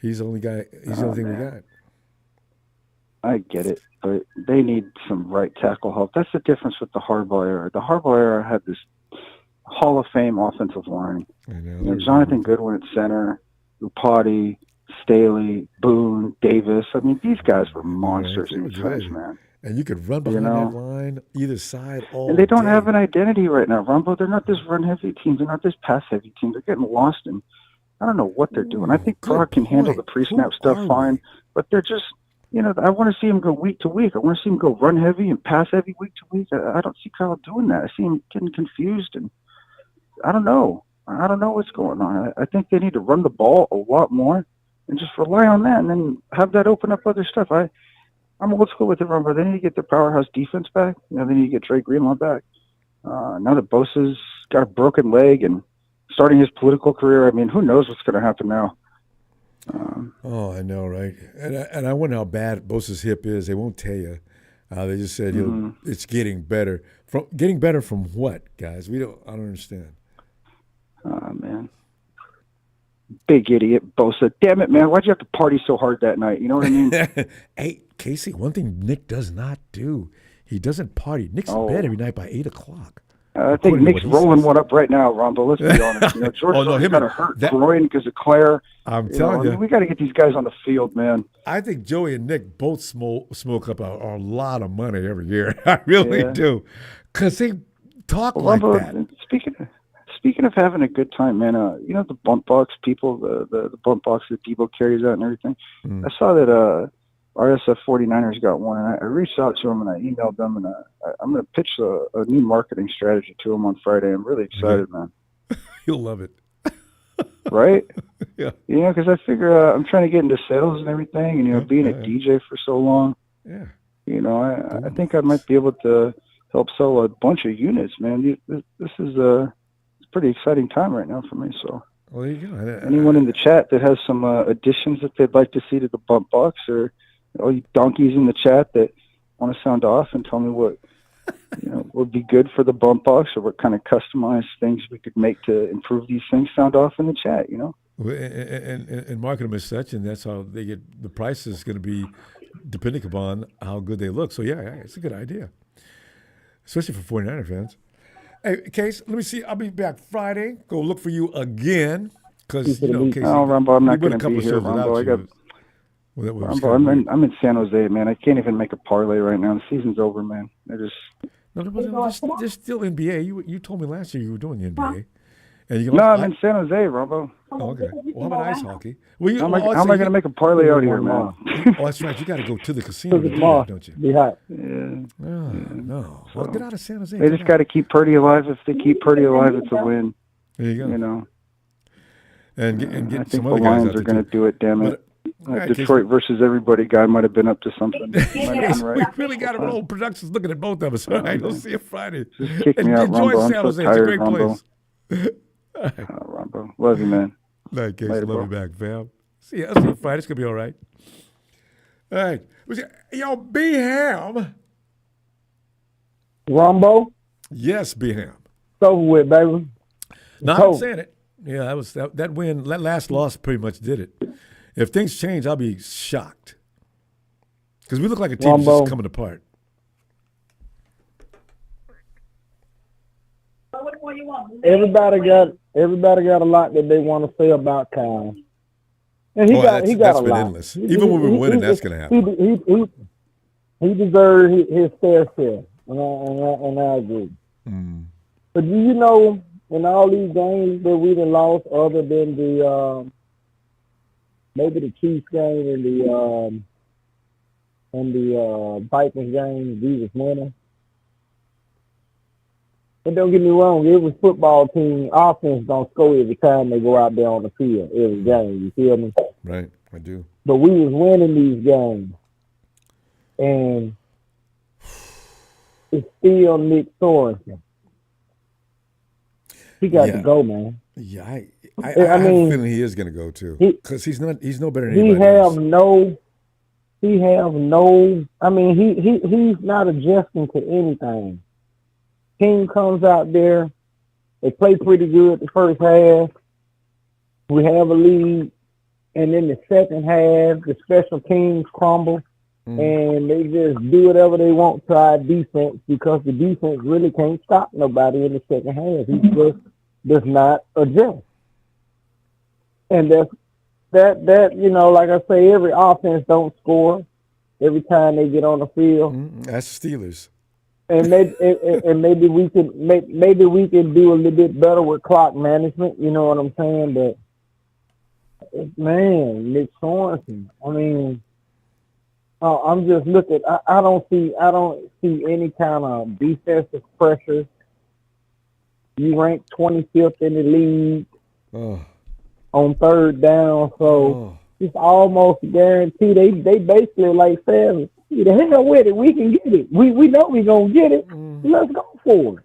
He's the only guy. He's the only thing we got. I get it, but they need some right tackle help. That's the difference with the Harbaugh era. The Harbaugh era had this Hall of Fame offensive line. I know. You know, Jonathan Goodwin at center, Upati, Staley, Boone, Davis. I mean, these guys were monsters in defense, man. And you could run behind that line, either side, all And they don't day. have an identity right now, Rumbo. They're not this run-heavy team. They're not this pass-heavy team. They're getting lost in, I don't know what they're doing. I think Brock can handle the pre-snap stuff fine, but they're just, you know, I want to see him go week to week. I want to see him go run-heavy and pass-heavy week to week. I don't see Kyle doing that. I see him getting confused, and I don't know. I don't know what's going on. I think they need to run the ball a lot more and just rely on that and then have that open up other stuff. I'm old school with it, Ronbo. They need to get their powerhouse defense back. They need to get Trey Greenlaw back. Now that Bosa's got a broken leg and starting his political career, I mean, who knows what's going to happen now? I know, right? And I wonder how bad Bosa's hip is. They won't tell you. They just said it's getting better. From what, guys? I don't understand. Oh, man. Big idiot, Bosa. Damn it, man. Why'd you have to party so hard that night? You know what I mean? Hey, Casey, one thing Nick does not do, he doesn't party. Nick's in bed every night by 8 o'clock. I think Nick's rolling one up right now, Ronbo. Let's be honest. George got a hurt groin because of Claire. I'm telling you. We got to get these guys on the field, man. I think Joey and Nick both smoke up a lot of money every year. I really do. Because they talk like that. Speaking of having a good time, man, the bump box people, the bump box that Deebo carries out and everything. I saw that RSF 49ers got one, and I reached out to them and I emailed them, and I'm going to pitch a new marketing strategy to them on Friday. I'm really excited, man. You'll love it. Right? Yeah. Because I figure I'm trying to get into sales and everything, and, being a DJ for so long. Yeah. I think I might be able to help sell a bunch of units, man. This is a pretty exciting time right now for me, so. Well, there you go. Anyone in the chat that has some additions that they'd like to see to the bump box, or all you donkeys in the chat that want to sound off and tell me what would be good for the bump box, or what kind of customized things we could make to improve these things, sound off in the chat, And market them as such, and that's how they get the price is going to be depending upon how good they look. So, yeah, it's a good idea, especially for 49er fans. Hey, Case, let me see. I'll be back Friday. Go look for you again. Because, Casey, Ronbo, I'm not going to be here, Ronbo. Ronbo, I'm in San Jose, man. I can't even make a parlay right now. The season's over, man. No, there's still NBA. You told me last year you were doing the NBA. And I'm in San Jose, Ronbo. Oh, okay. Well, how about ice hockey? How am I going to make a parlay out here, man? Oh, that's right. You got to go to the casino to do that, don't you? Be hot. Yeah. No. Well, get out of San Jose. They just got to keep Purdy alive. If they keep Purdy alive, it's a win. There you go. And get I some think other the guys Lions out are going to do it, damn it. Detroit versus everybody guy might have been up to something. We really got to roll. Production's looking at both of us. All right, we'll see you Friday. Just kick me out, enjoy Ronbo. San I'm Jose. so tired, It's a great Ronbo. place. Ronbo. Love you, man. All right, Case. Later, Love bro. you back, fam. I'll see you Friday. It's going to be all right. All right. Yo, B-Ham. Ronbo? Yes, B-Ham. It's over with, baby. No, I'm saying it. Yeah, that win, that last loss pretty much did it. If things change, I'll be shocked. Because we look like a team that's just coming apart. Everybody got a lot that they want to say about Kyle. And he got that's a been lot. endless. Even when we're winning, that's going to happen. He deserves his fair share, and I agree. But do you know, in all these games that we done lost, other than the maybe the Chiefs game and the Vikings game, we was winning. But don't get me wrong, every football team offense don't score every time they go out there on the field, every game. You feel me? Right, I do. But we was winning these games. And it's still Nick Sorensen. He got to go, man. Yeah, I have a feeling he is going to go too. Because he's no better than anybody else. He's not adjusting to anything. Team comes out there, they play pretty good the first half. We have a lead, and then the second half, the special teams crumble, and they just do whatever they want to our defense because the defense really can't stop nobody in the second half. He just does not adjust, and that like I say, every offense don't score every time they get on the field. That's the Steelers. And maybe we can do a little bit better with clock management. You know what I'm saying? But man, Nick Sorensen. I mean, I'm just looking. I don't see any kind of defensive pressure. You rank 25th in the league on third down, so it's almost guaranteed. They basically like said, The hell with it. We can get it. We know we gonna get it. Let's go for it.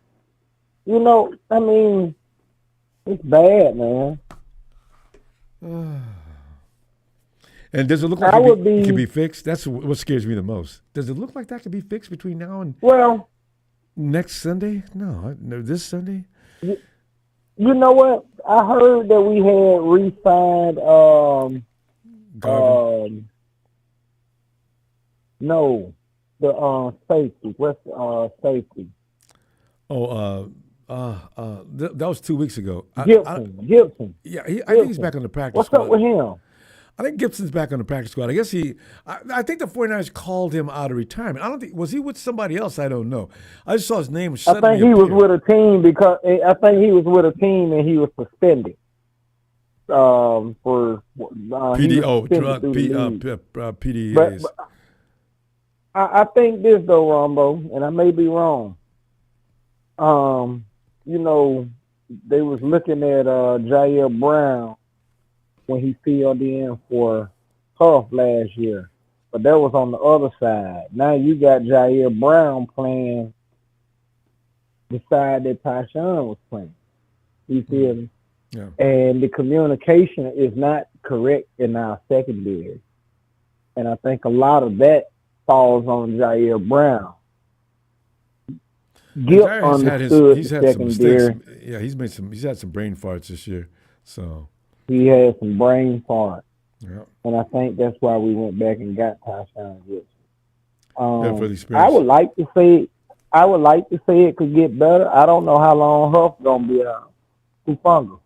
You know, I mean, it's bad, man. And does it look like it can be fixed? That's what scares me the most. Does it look like that can be fixed between now and next Sunday? No, this Sunday. You know what? I heard that we had re-signed. No, the safety. What's safety? That was 2 weeks ago. Gibson. Yeah, I think he's back on the practice squad. What's up with him? I think Gibson's back on the practice squad. I guess I think the 49ers called him out of retirement. I don't think, was he with somebody else? I don't know. I just saw his name. I think he was with a team and he was suspended. For PDAs. But I think this though, Ronbo, and I may be wrong. You know, they was looking at Jair Brown when he filled in for Huff last year, but that was on the other side. Now you got Jair Brown playing the side that Tyshawn was playing. You feel me? Yeah. And the communication is not correct in our secondary. And I think a lot of that falls on Jair Brown. Gil understood he's the had some secondary. mistakes. Yeah, he's had some brain farts this year. So he had some brain farts. Yeah. And I think that's why we went back and got Tyshawn Gibson. For the experience. I would like to say it could get better. I don't know how long Huff gonna be out. Hufunga.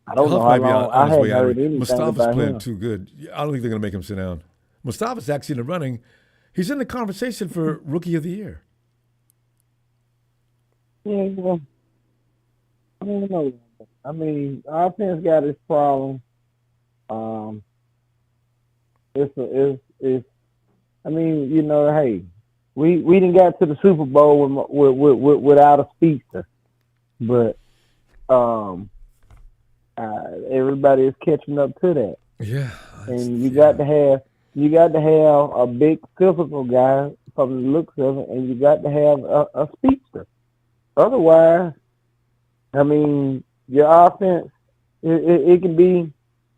I don't know how long. I haven't heard anything Mustafa's about playing him. too good. I don't think they're going to make him sit down. Mustafa's actually in the running. He's in the conversation for Rookie of the Year. Yeah, well, I don't know. I mean, offense got its problem. I mean, you know, hey, we didn't got to the Super Bowl without a speedster, but everybody is catching up to that. Yeah, and you got to have a big physical guy from the looks of it, and you got to have a speedster. Otherwise, I mean, your offense it can be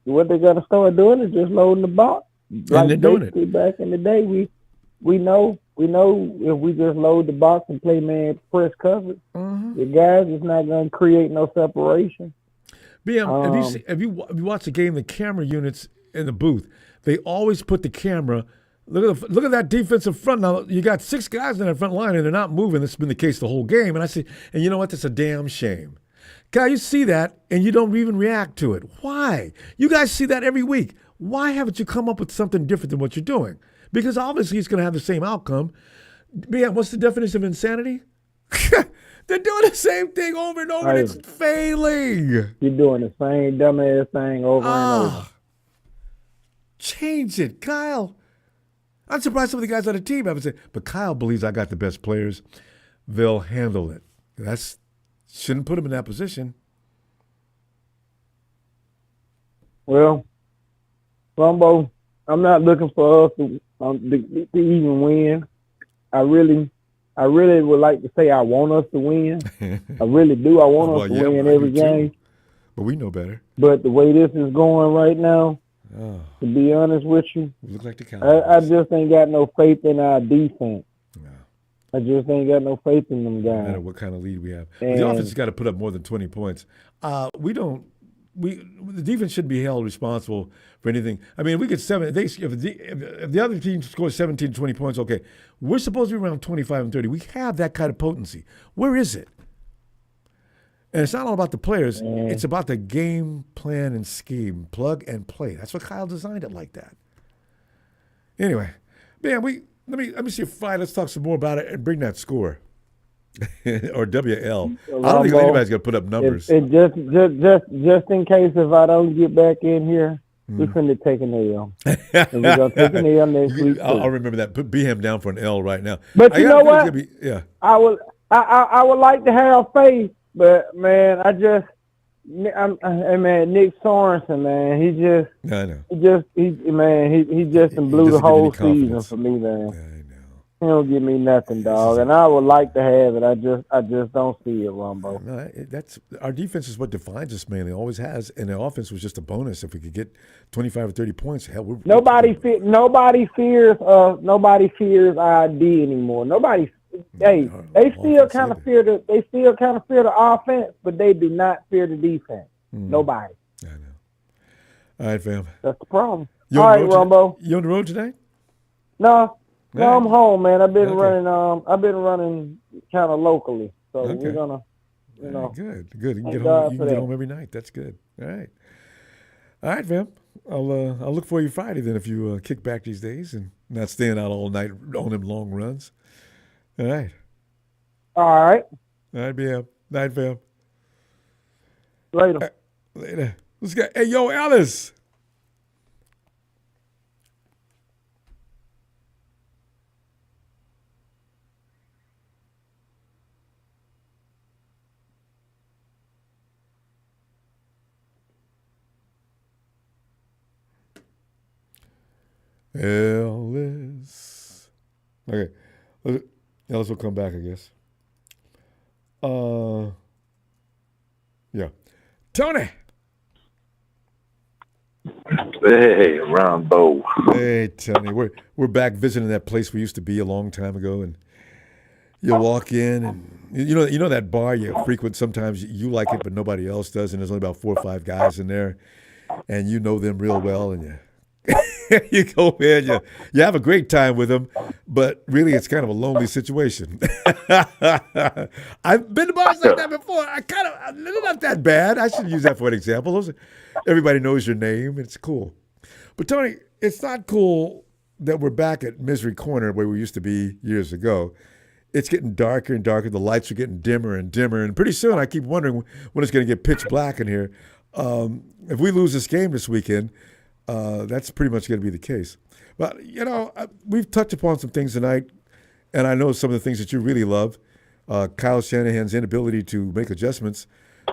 what they're gonna start doing is just loading the box. And they're doing it. Back in the day, we know if we just load the box and play man press coverage, the guys is not gonna create no separation. BM, have you watched the game? The camera units in the booth, they always put the camera. Look at that defensive front. Now you got 6 guys in that front line, and they're not moving. This has been the case the whole game. And I say, and you know what? That's a damn shame. Guy, you see that, and you don't even react to it. Why? You guys see that every week. Why haven't you come up with something different than what you're doing? Because obviously it's going to have the same outcome. BM, what's the definition of insanity? They're doing the same thing over and over, and it's failing. You're doing the same dumbass thing over and over. Change it, Kyle. I'm surprised some of the guys on the team haven't said, but Kyle believes I got the best players. They'll handle it. Shouldn't put him in that position. Well, Ronbo, I'm not looking for us to even win. I really would like to say I want us to win. I really do. I want us to win every game. But we know better. But the way this is going right now, to be honest with you, we look like the Cowboys. I just ain't got no faith in our defense. No. I just ain't got no faith in them guys. No matter what kind of lead we have. The offense has got to put up more than 20 points. The defense shouldn't be held responsible for anything. I mean, if we get if the other team scores 17, 20 points, okay. We're supposed to be around 25 and 30. We have that kind of potency. Where is it? And it's not all about the players. It's about the game plan and scheme. Plug and play. That's what Kyle designed it like that. Anyway, man, let me see if let's talk some more about it and bring that score. Or WL. I don't think anybody's gonna put up numbers. Just in case if I don't get back in here, we're gonna take an L. And we're gonna take an L next week. I'll remember that. Put BM down for an L right now. But you know what? I would like to have faith, but man, Nick Sorensen, man, he just blew the whole season for me, man. I know. He don't give me nothing, dog. And I would like to have it. I just don't see it, Ronbo. No, that's our defense is what defines us mainly. Always has, and the offense was just a bonus. If we could get 25 or 30 points, hell, Nobody fears ID anymore. They still kind of fear the offense, but they do not fear the defense. Nobody. I know. All right, fam. That's the problem. All right, Ronbo. You on the road today? No, I'm home, man. I've been running kind of locally, so we're gonna, Good. You can get home. You can get home every night. That's good. All right, fam. I'll look for you Friday then if you kick back these days and not staying out all night on them long runs. All right. All right, BM. Night, fam. Later. Later. Let's go. Hey, yo, Alice. Ellis. Okay. Ellis will come back, I guess. Yeah. Tony. Hey, Ronbo. Hey, Tony. We're back visiting that place we used to be a long time ago, and you walk in, and you know that bar you frequent. Sometimes you like it, but nobody else does, and there's only about 4 or 5 guys in there, and you know them real well, and you go in, you have a great time with them, but really it's kind of a lonely situation. I've been to bars like that before. They're not that bad. I should use that for an example. Everybody knows your name. It's cool. But Tony, it's not cool that we're back at Misery Corner where we used to be years ago. It's getting darker and darker. The lights are getting dimmer and dimmer. And pretty soon I keep wondering when it's going to get pitch black in here. If we lose this game this weekend, that's pretty much going to be the case. But, we've touched upon some things tonight, and I know some of the things that you really love. Kyle Shanahan's inability to make adjustments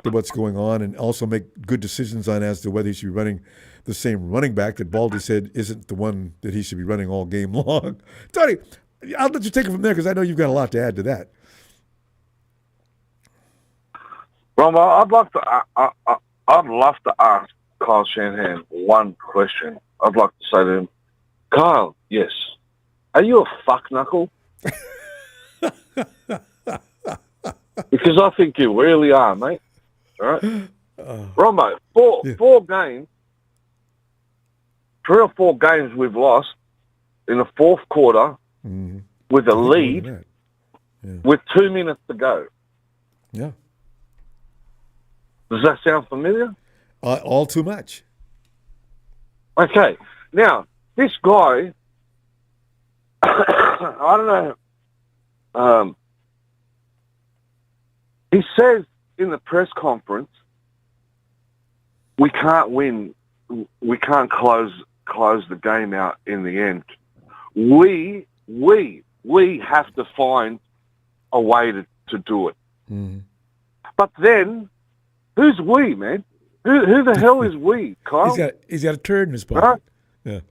to what's going on and also make good decisions on as to whether he should be running the same running back that Baldy said isn't the one that he should be running all game long. Tony, I'll let you take it from there because I know you've got a lot to add to that. Well, I'd love to ask Kyle Shanahan one question. I'd like to say to him, Kyle, yes, are you a fuck knuckle? Because I think you really are, mate. All right? Ronbo, four games, 3 or 4 games we've lost in the fourth quarter with a lead with 2 minutes to go. Yeah. Does that sound familiar? All too much. Okay. Now, this guy, I don't know, he says in the press conference, we can't win, we can't close the game out in the end. We have to find a way to do it. But then, who's we, man? Who the hell is we, Kyle? He's got a turd in his pocket. Right?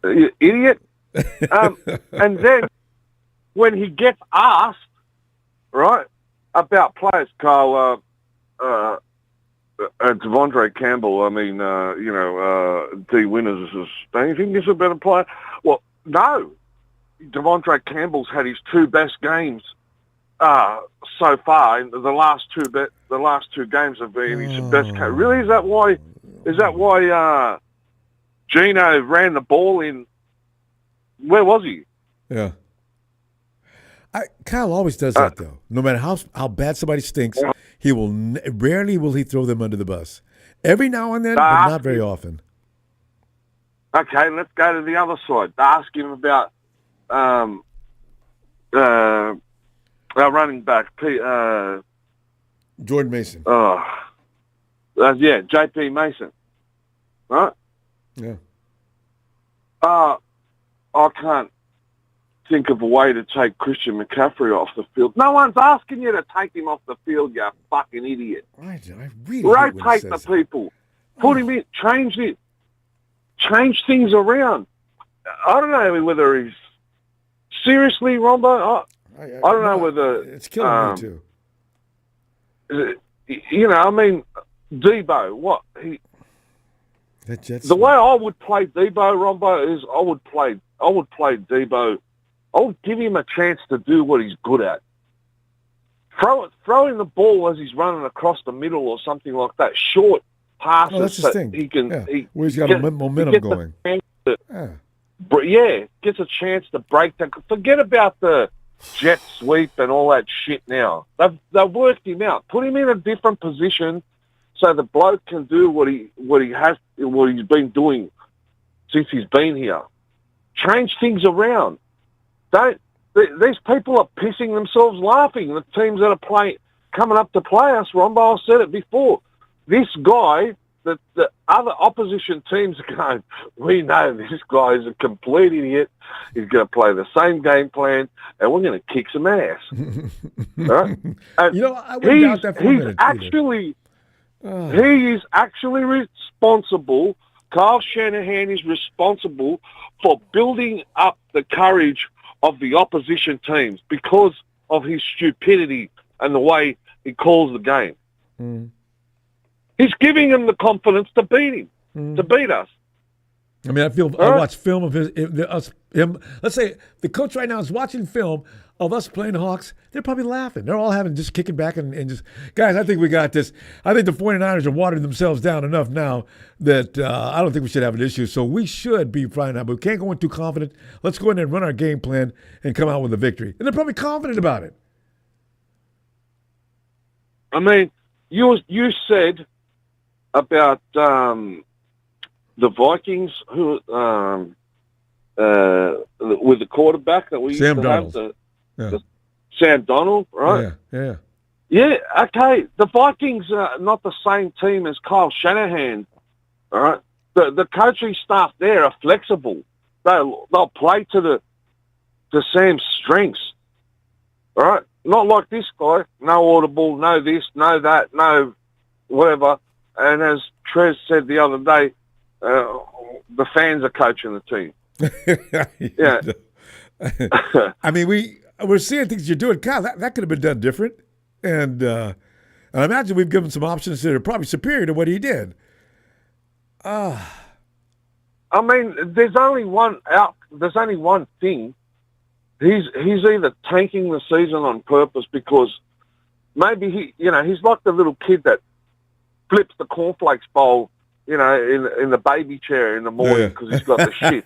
Yeah. You idiot. And then when he gets asked, right, about players, Kyle, Devondre Campbell, I mean, D. Winters is, don't you think he's a better player? Well, no. Devondre Campbell's had his 2 best games so far. The last two games have been his best game. Really, is that why Gino ran the ball in? Where was he? Yeah. Kyle always does that though. No matter how bad somebody stinks, he will rarely will he throw them under the bus. Every now and then, but not very often. Okay, let's go to the other side. Ask him about our running back, Jordan Mason. J.P. Mason. Right? Yeah. I can't think of a way to take Christian McCaffrey off the field. No one's asking you to take him off the field, you fucking idiot. I really rotate the people. Put him in. Change it. Change things around. I don't know whether he's seriously, Ronbo, I don't know whether it's killing me too. You know, I mean, Deebo, what he. The way I would play Deebo, Ronbo, is I would play Deebo. I would give him a chance to do what he's good at. Throw him the ball as he's running across the middle or something like that. Short passes that's his thing. He can. Yeah. Where he's got momentum going. Gets a chance to break that. Forget about the jet sweep and all that shit now. They've worked him out. Put him in a different position so the bloke can do what he's been doing since he's been here. Change things around. These people are pissing themselves laughing. The teams that are coming up to play us, Ronbo, I said it before. This guy, the other opposition teams are going, we know this guy is a complete idiot. He's going to play the same game plan, and we're going to kick some ass. Right? And I wouldn't doubt that for a minute he is actually responsible. Kyle Shanahan is responsible for building up the courage of the opposition teams because of his stupidity and the way he calls the game. Mm. He's giving them the confidence to beat him, to beat us. I mean, I watch film of him. Let's say the coach right now is watching film of us playing the Hawks. They're probably laughing. They're all just kicking back and just, guys, I think we got this. I think the 49ers are watering themselves down enough now that I don't think we should have an issue. So we should be fine now, but we can't go in too confident. Let's go in there and run our game plan and come out with a victory. And they're probably confident about it. I mean, you said about the Vikings who with the quarterback that we Sam used to Darnold. have, Sam Donald, right? Yeah, okay. The Vikings are not the same team as Kyle Shanahan, all right? The coaching staff there are flexible. They'll play to Sam's strengths, all right? Not like this guy, no audible, no this, no that, no whatever. And as Trez said the other day, the fans are coaching the team. Yeah. I mean, we're seeing things you're doing. Kyle, that could have been done different. And I imagine we've given some options that are probably superior to what he did. I mean, there's only one thing. He's either tanking the season on purpose because maybe he's like the little kid that flips the cornflakes bowl, in the baby chair in the morning because he's got the shit.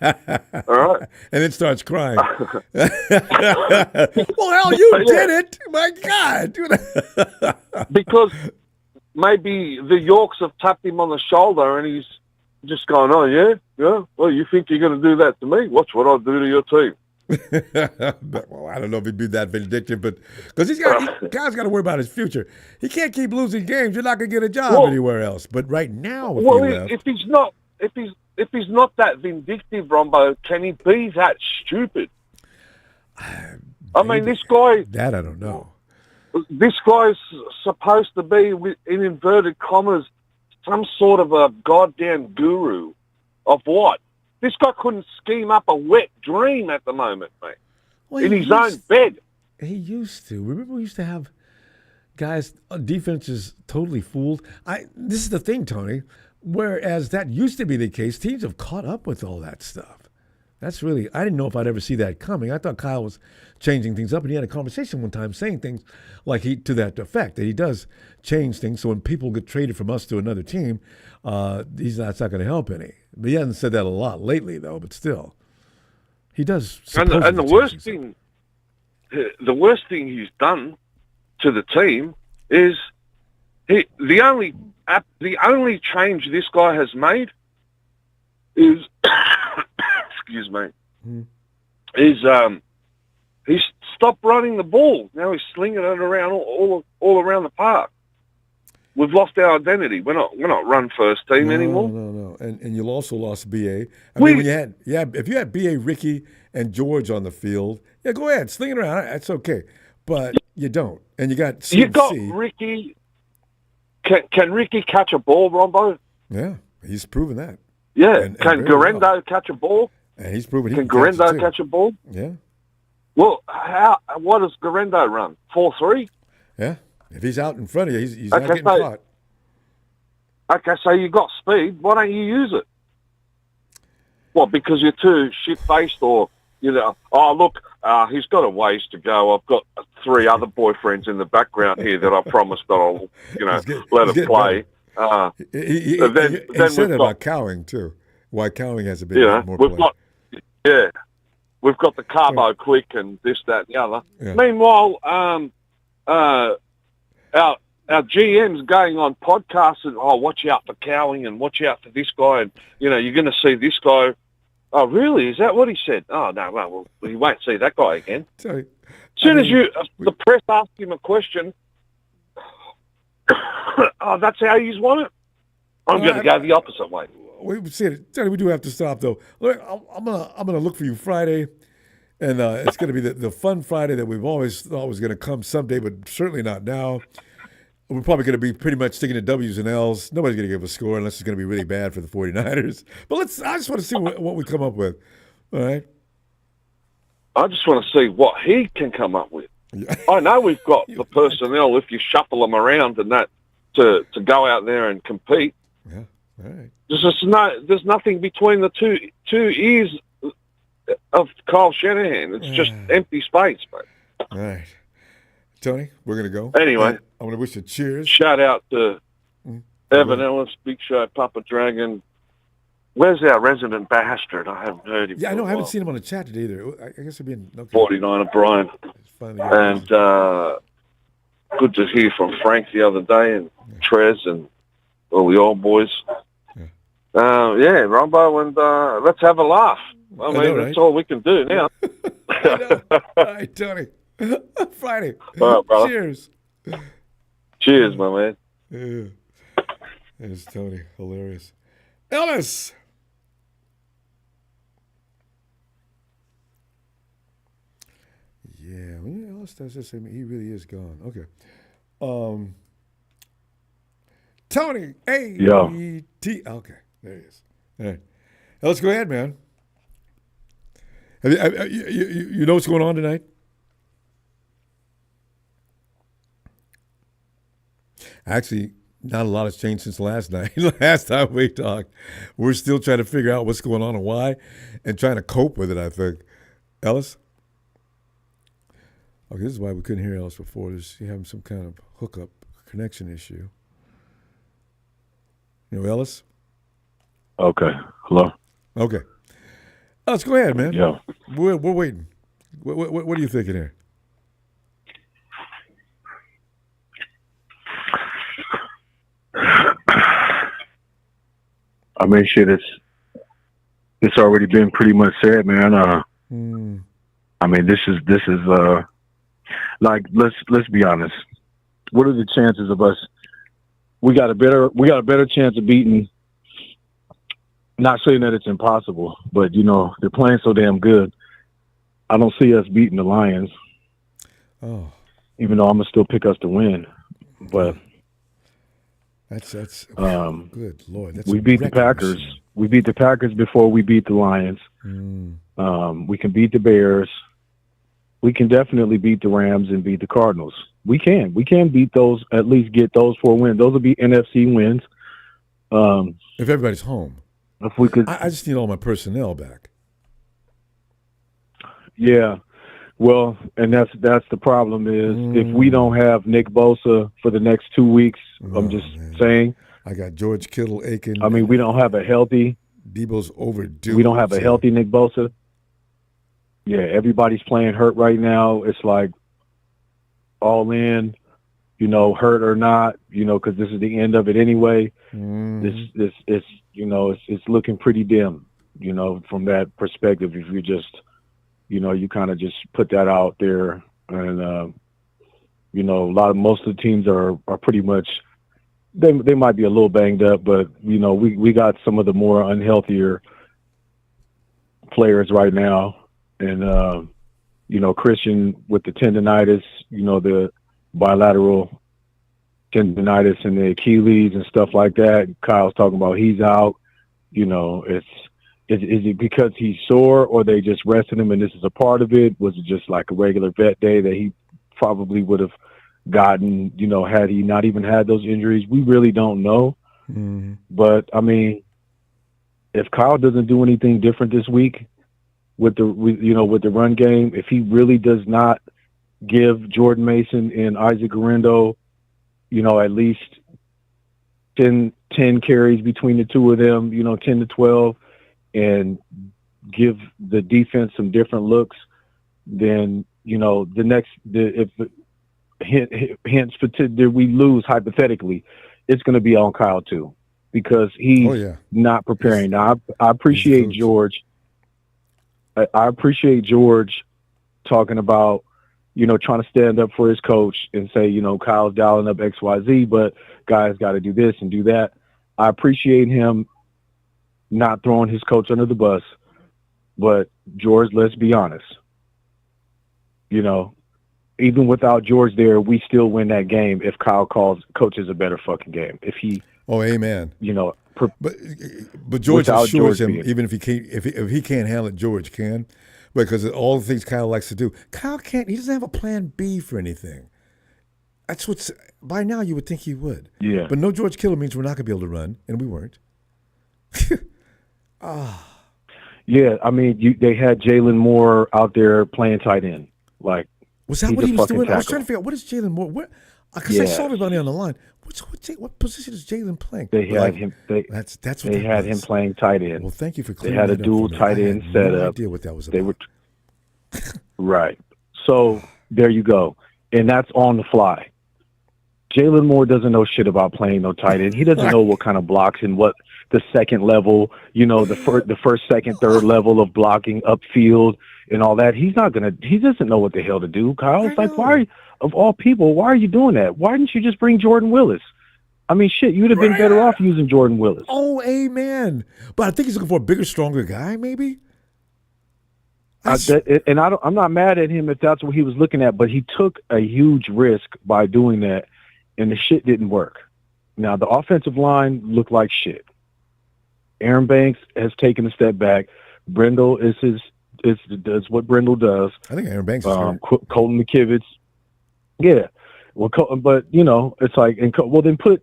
All right, and then starts crying. Well, hell, you did it! My God, because maybe the Yorks have tapped him on the shoulder and he's just going, "Oh yeah. Well, you think you're going to do that to me? Watch what I'll do to your team." Well, I don't know if he'd be that vindictive, but because Kyle's got to worry about his future. He can't keep losing games. You're not going to get a job anywhere else. But right now, if he's not that vindictive, Ronbo, can he be that stupid? I mean, this guy. That I don't know. This guy's supposed to be, in inverted commas, some sort of a goddamn guru of what? This guy couldn't scheme up a wet dream at the moment, mate. Well, in his own bed. He used to. Remember we used to have guys, defenses totally fooled. This is the thing, Tony. Whereas that used to be the case, teams have caught up with all that stuff. That's really, I didn't know if I'd ever see that coming. I thought Kyle was changing things up, and he had a conversation one time saying things like to that effect, that he does change things. So when people get traded from us to another team, that's not going to help any. But he hasn't said that a lot lately, though. But still, he does. And the worst thing he's done to the team is the only change this guy has made is excuse me, is he's stopped running the ball. Now he's slinging it around all around the park. We've lost our identity. We're not run first team anymore. No. And you also lost BA. Mean, if you had BA, Ricky, and George on the field, go ahead, sling it around. That's okay. But you don't. And you got CMC. You got Ricky. Can Ricky catch a ball, Ronbo? Yeah, he's proven that. Yeah. Can Garendo catch a ball? And he's proven he can Garendo catch a ball? Yeah. Well, what does Garendo run? 4.3? Yeah. If he's out in front of you, he's Okay, not getting so- caught. Okay, so you got speed. Why don't you use it? What, because you're too shit-faced or, oh, look, he's got a ways to go. I've got 3 other boyfriends in the background here that I promised that I'll, let him play. He then said that we've about got, Cowing, too. Why Cowing has a bit more we've play. we've got the Carbo Click and this, that, and the other. Yeah. Meanwhile, our GM's going on podcasts and, watch out for Cowing and watch out for this guy and, you're going to see this guy. Oh, really? Is that what he said? Oh, no, well, you won't see that guy again. Sorry. As soon as the press asks him a question, oh, that's how you want it? I'm going to go the opposite way. We said it. Tony, we do have to stop, though. Look, I'm gonna look for you Friday, and it's going to be the fun Friday that we've always thought was going to come someday, but certainly not now. We're probably going to be pretty much sticking to W's and L's. Nobody's going to give a score unless it's going to be really bad for the 49ers. But I just want to see what we come up with. All right? I just want to see what he can come up with. Yeah. I know we've got the personnel, if you shuffle them around and that, to go out there and compete. Yeah, all right. There's nothing between the two ears of Kyle Shanahan. It's just empty space, mate. All right. Tony, we're going to go. Anyway. I'm going to wish you cheers. Shout out to Evan Ellis, Big Show, Papa Dragon. Where's our resident bastard? I haven't heard him. Yeah, I know. I haven't seen him on the chat today either. I guess it'd be in 49er Brian. And good to hear from Frank the other day and Trez and all the old boys. Ronbo, and let's have a laugh. I mean, that's all we can do now. All right, Tony. Friday. All right, brother. Cheers. Cheers, my man. Yeah. There's Tony. Hilarious. Ellis. Yeah, when Ellis does this, I mean, he really is gone. Okay. Tony. A-T. Okay, there he is. All right. Ellis, go ahead, man. You know what's going on tonight? Actually, not a lot has changed since last night. Last time we talked, we're still trying to figure out what's going on and why, and trying to cope with it, I think. Ellis? Okay, this is why we couldn't hear Ellis before. You're having some kind of hookup connection issue. You know, Ellis? Okay. Hello? Okay. Ellis, go ahead, man. Yeah. We're waiting. What are you thinking here? I mean, shit, it's already been pretty much said, man. I mean, this is like, let's be honest. What are the chances of us? We got a better chance of beating. Not saying that it's impossible, but they're playing so damn good. I don't see us beating the Lions. Oh, even though I'm gonna still pick us to win, but. That's good Lord. That's we beat the Packers. Machine. We beat the Packers before we beat the Lions. We can beat the Bears. We can definitely beat the Rams and beat the Cardinals. We can beat those, at least get those 4 wins. Those will be NFC wins. If everybody's home. If we could, I just need all my personnel back. Yeah. Well, and that's the problem is if we don't have Nick Bosa for the next 2 weeks, I'm just saying. I got George Kittle, Aiken. I mean, we don't have a healthy. Deebo's overdue. We don't have a healthy Nick Bosa. Yeah, everybody's playing hurt right now. It's like all in, hurt or not, because this is the end of it anyway. This it's looking pretty dim, from that perspective. If you just you kind of just put that out there, and most of the teams are pretty much they might be a little banged up, but we got some of the more unhealthier players right now, and Christian with the tendonitis, the bilateral tendonitis and the Achilles and stuff like that. Kyle's talking about he's out. Is it because he's sore, or they just rested him and this is a part of it? Was it just like a regular vet day that he probably would have gotten, had he not even had those injuries? We really don't know. Mm-hmm. But I mean, if Kyle doesn't do anything different this week with the run game, if he really does not give Jordan Mason and Isaac Garendo, at least 10 carries between the two of them, 10 to 12, and give the defense some different looks, then if hence did we lose hypothetically, it's going to be on Kyle too, because he's not preparing. Now I appreciate George. I appreciate George talking about trying to stand up for his coach and say Kyle's dialing up XYZ, but guys got to do this and do that. I appreciate him not throwing his coach under the bus, but George, let's be honest. Even without George there, we still win that game if Kyle coaches a better fucking game. If he, amen. But George assures him, even if he can't handle it, George can, because of all the things Kyle likes to do. Kyle can't. He doesn't have a plan B for anything. That's what's. By now, you would think he would. Yeah. But no George Kittle means we're not going to be able to run, and we weren't. Yeah, I mean, they had Jalen Moore out there playing tight end. Like, was that what he was doing? Tackle. I was trying to figure out, what is Jalen Moore? Because I saw everybody on the line. What position is Jalen playing? They had him. That's what they had him playing tight end. Well, thank you for They clearing had a that up dual for me. tight I end had setup. No idea what that was about. They were right. So there you go, and that's on the fly. Jalen Moore doesn't know shit about playing no tight end. He doesn't know what kind of blocks and what the second level, the first, second, third level of blocking upfield and all that. He doesn't know what the hell to do. Kyle's like, of all people, why are you doing that? Why didn't you just bring Jordan Willis? I mean, shit, you'd have been better off using Jordan Willis. Oh, amen. But I think he's looking for a bigger, stronger guy, maybe. I'm not mad at him if that's what he was looking at, but he took a huge risk by doing that, and the shit didn't work. Now, the offensive line looked like shit. Aaron Banks has taken a step back. Brendel does what Brendel does. I think Aaron Banks is Colton McKivitz. Yeah. Well, but, it's like, then put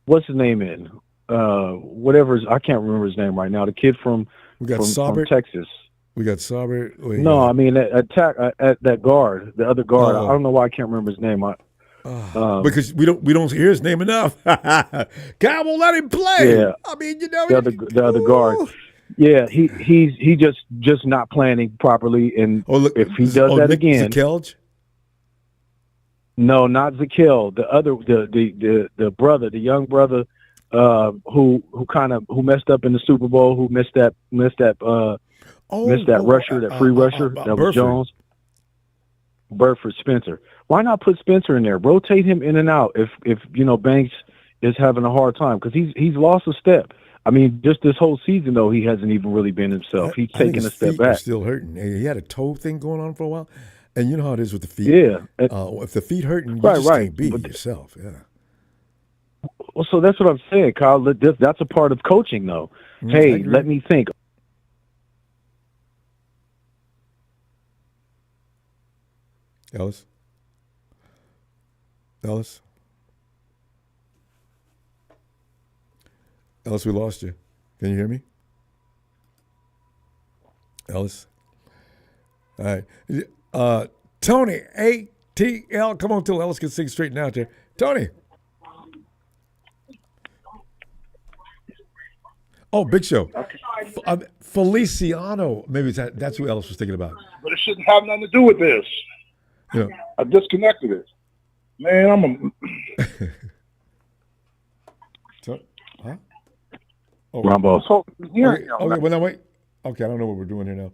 what's his name in? I can't remember his name right now. The kid from Texas. We got Saubert. I mean, at that guard, the other guard. I don't know why I can't remember his name. Because we don't hear his name enough. God won't let him play. Yeah. I mean, the other guard. Yeah, he just not planning properly, and if he does that again, Zakelj? No, not Zakelj. The other, the brother, the young brother, who messed up in the Super Bowl, who missed that rusher, that free rusher, that was Jones. Burford Spencer. Why not put Spencer in there? Rotate him in and out if Banks is having a hard time, because he's lost a step. I mean, just this whole season though, he hasn't even really been himself. He's taken a step back. Still hurting. He had a toe thing going on for a while, and you know how it is with the feet. Yeah. If the feet hurting, you just can't be yourself. Yeah. Well, so that's what I'm saying, Kyle. That's a part of coaching, though. Hey, let me think. Ellis, we lost you. Can you hear me? Ellis? All right. Tony, ATL. Come on, till Ellis can sing straighten out there. Tony. Oh, Big Show. Feliciano. Maybe that's who Ellis was thinking about. But it shouldn't have nothing to do with this. Yeah. I disconnected it. Man, Huh? Oh, Ronbo. Okay, well, now wait. Okay, I don't know what we're doing here now.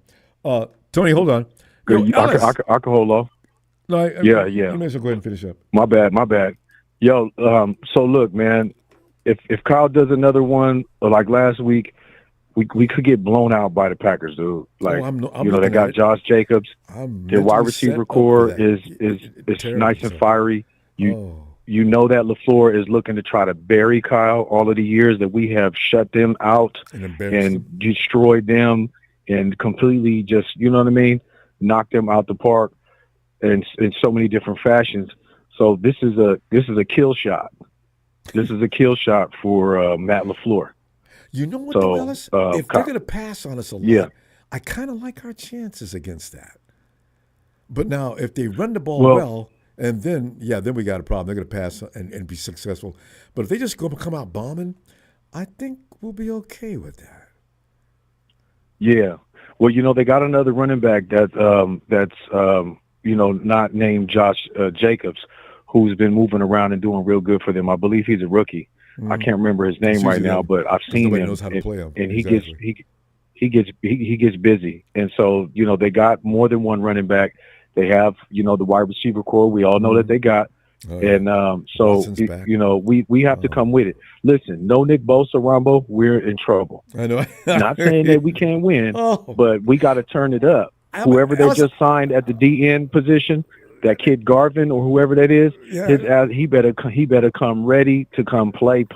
Tony, hold on. I can hold off. No, yeah. You may as well go ahead and finish up. My bad. Yo, so look, man, if Kyle does another one like last week, we could get blown out by the Packers, dude. Like, they got Josh Jacobs. Their wide receiver core is nice and fiery. you know that LaFleur is looking to try to bury Kyle all of the years that we have shut them out and destroyed them and completely just, you know what I mean, knocked them out the park in so many different fashions. So this is a kill shot. This is a kill shot for Matt LaFleur. You know what, So, Ellis? If they're going to pass on us a lot, I kind of like our chances against that. But now, if they run the ball well, and then we got a problem. They're going to pass and be successful. But if they just come out bombing, I think we'll be okay with that. Yeah. Well, you know, they got another running back that's you know, not named Josh Jacobs, who's been moving around and doing real good for them. I believe he's a rookie. I can't remember his name right now, but I've seen him. Knows how to play him. And Exactly. he gets busy. And so, you know, they got more than one running back. They have, you know, the wide receiver core. We all know that they got. And so, you know, we have to come with it. Listen, no Nick Bosa, Ronbo, we're in trouble. I know. Not saying that we can't win, but we got to turn it up. Whoever they just signed at the DN position, that kid Garvin or whoever that is, his ass, he better come ready to come play.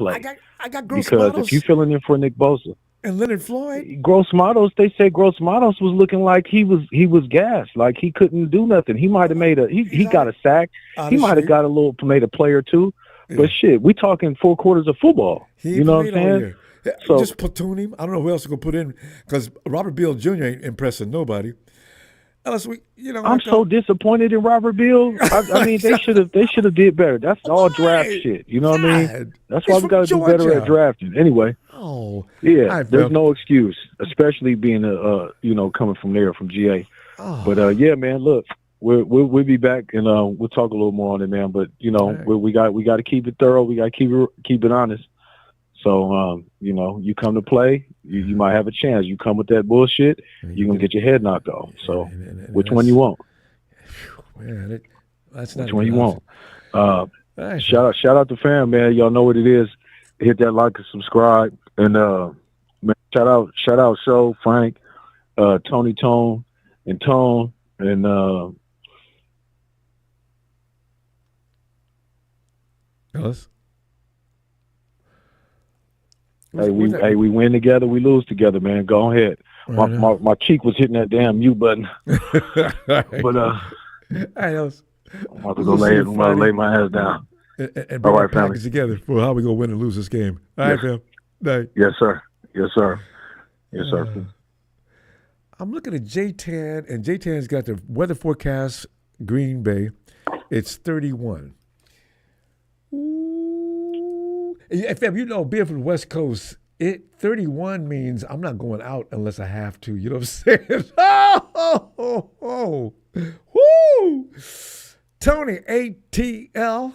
I got Gross because Matos if you're filling in for Nick Bosa and Leonard Floyd, Gross Matos, they say Gross Matos was looking like he was gassed, like he couldn't do nothing. He might have made he got a sack. He might have got made a play or two. But shit, we talking 4 quarters of football. You know what I'm saying? So just platoon him. I don't know who else to go put in because Robert Beal Jr. ain't impressing nobody. Unless I'm so disappointed in Robert Beal. I mean, they should have did better. That's all draft shit. You know what I mean? That's why we got to do better at drafting. Anyway. There's no excuse, especially being coming from there from GA. But man, look, we'll be back and we'll talk a little more on it, man. But we got to keep it thorough. We got to keep it honest. So you come to play, you might have a chance. You come with that bullshit, you're gonna get your head knocked off. So which one you want? Man, that's not which one you want? Shout out to fam, man. Y'all know what it is. Hit that like and subscribe, and man, shout out Show Frank, Tony Tone, and Tone, and Ellis. Hey, we win together, we lose together, man. Go ahead. My cheek was hitting that damn mute button. But I'm about to go lay my ass down. And bring our package together for how we gonna win and lose this game. All right, fam. Night. Yes, sir. Yes, sir. Yes, sir. I'm looking at J-Tan, and J-Tan's got the weather forecast. Green Bay, it's 31. Fam, being from the West Coast, 31 means I'm not going out unless I have to. You know what I'm saying? Oh. Woo! Tony, ATL.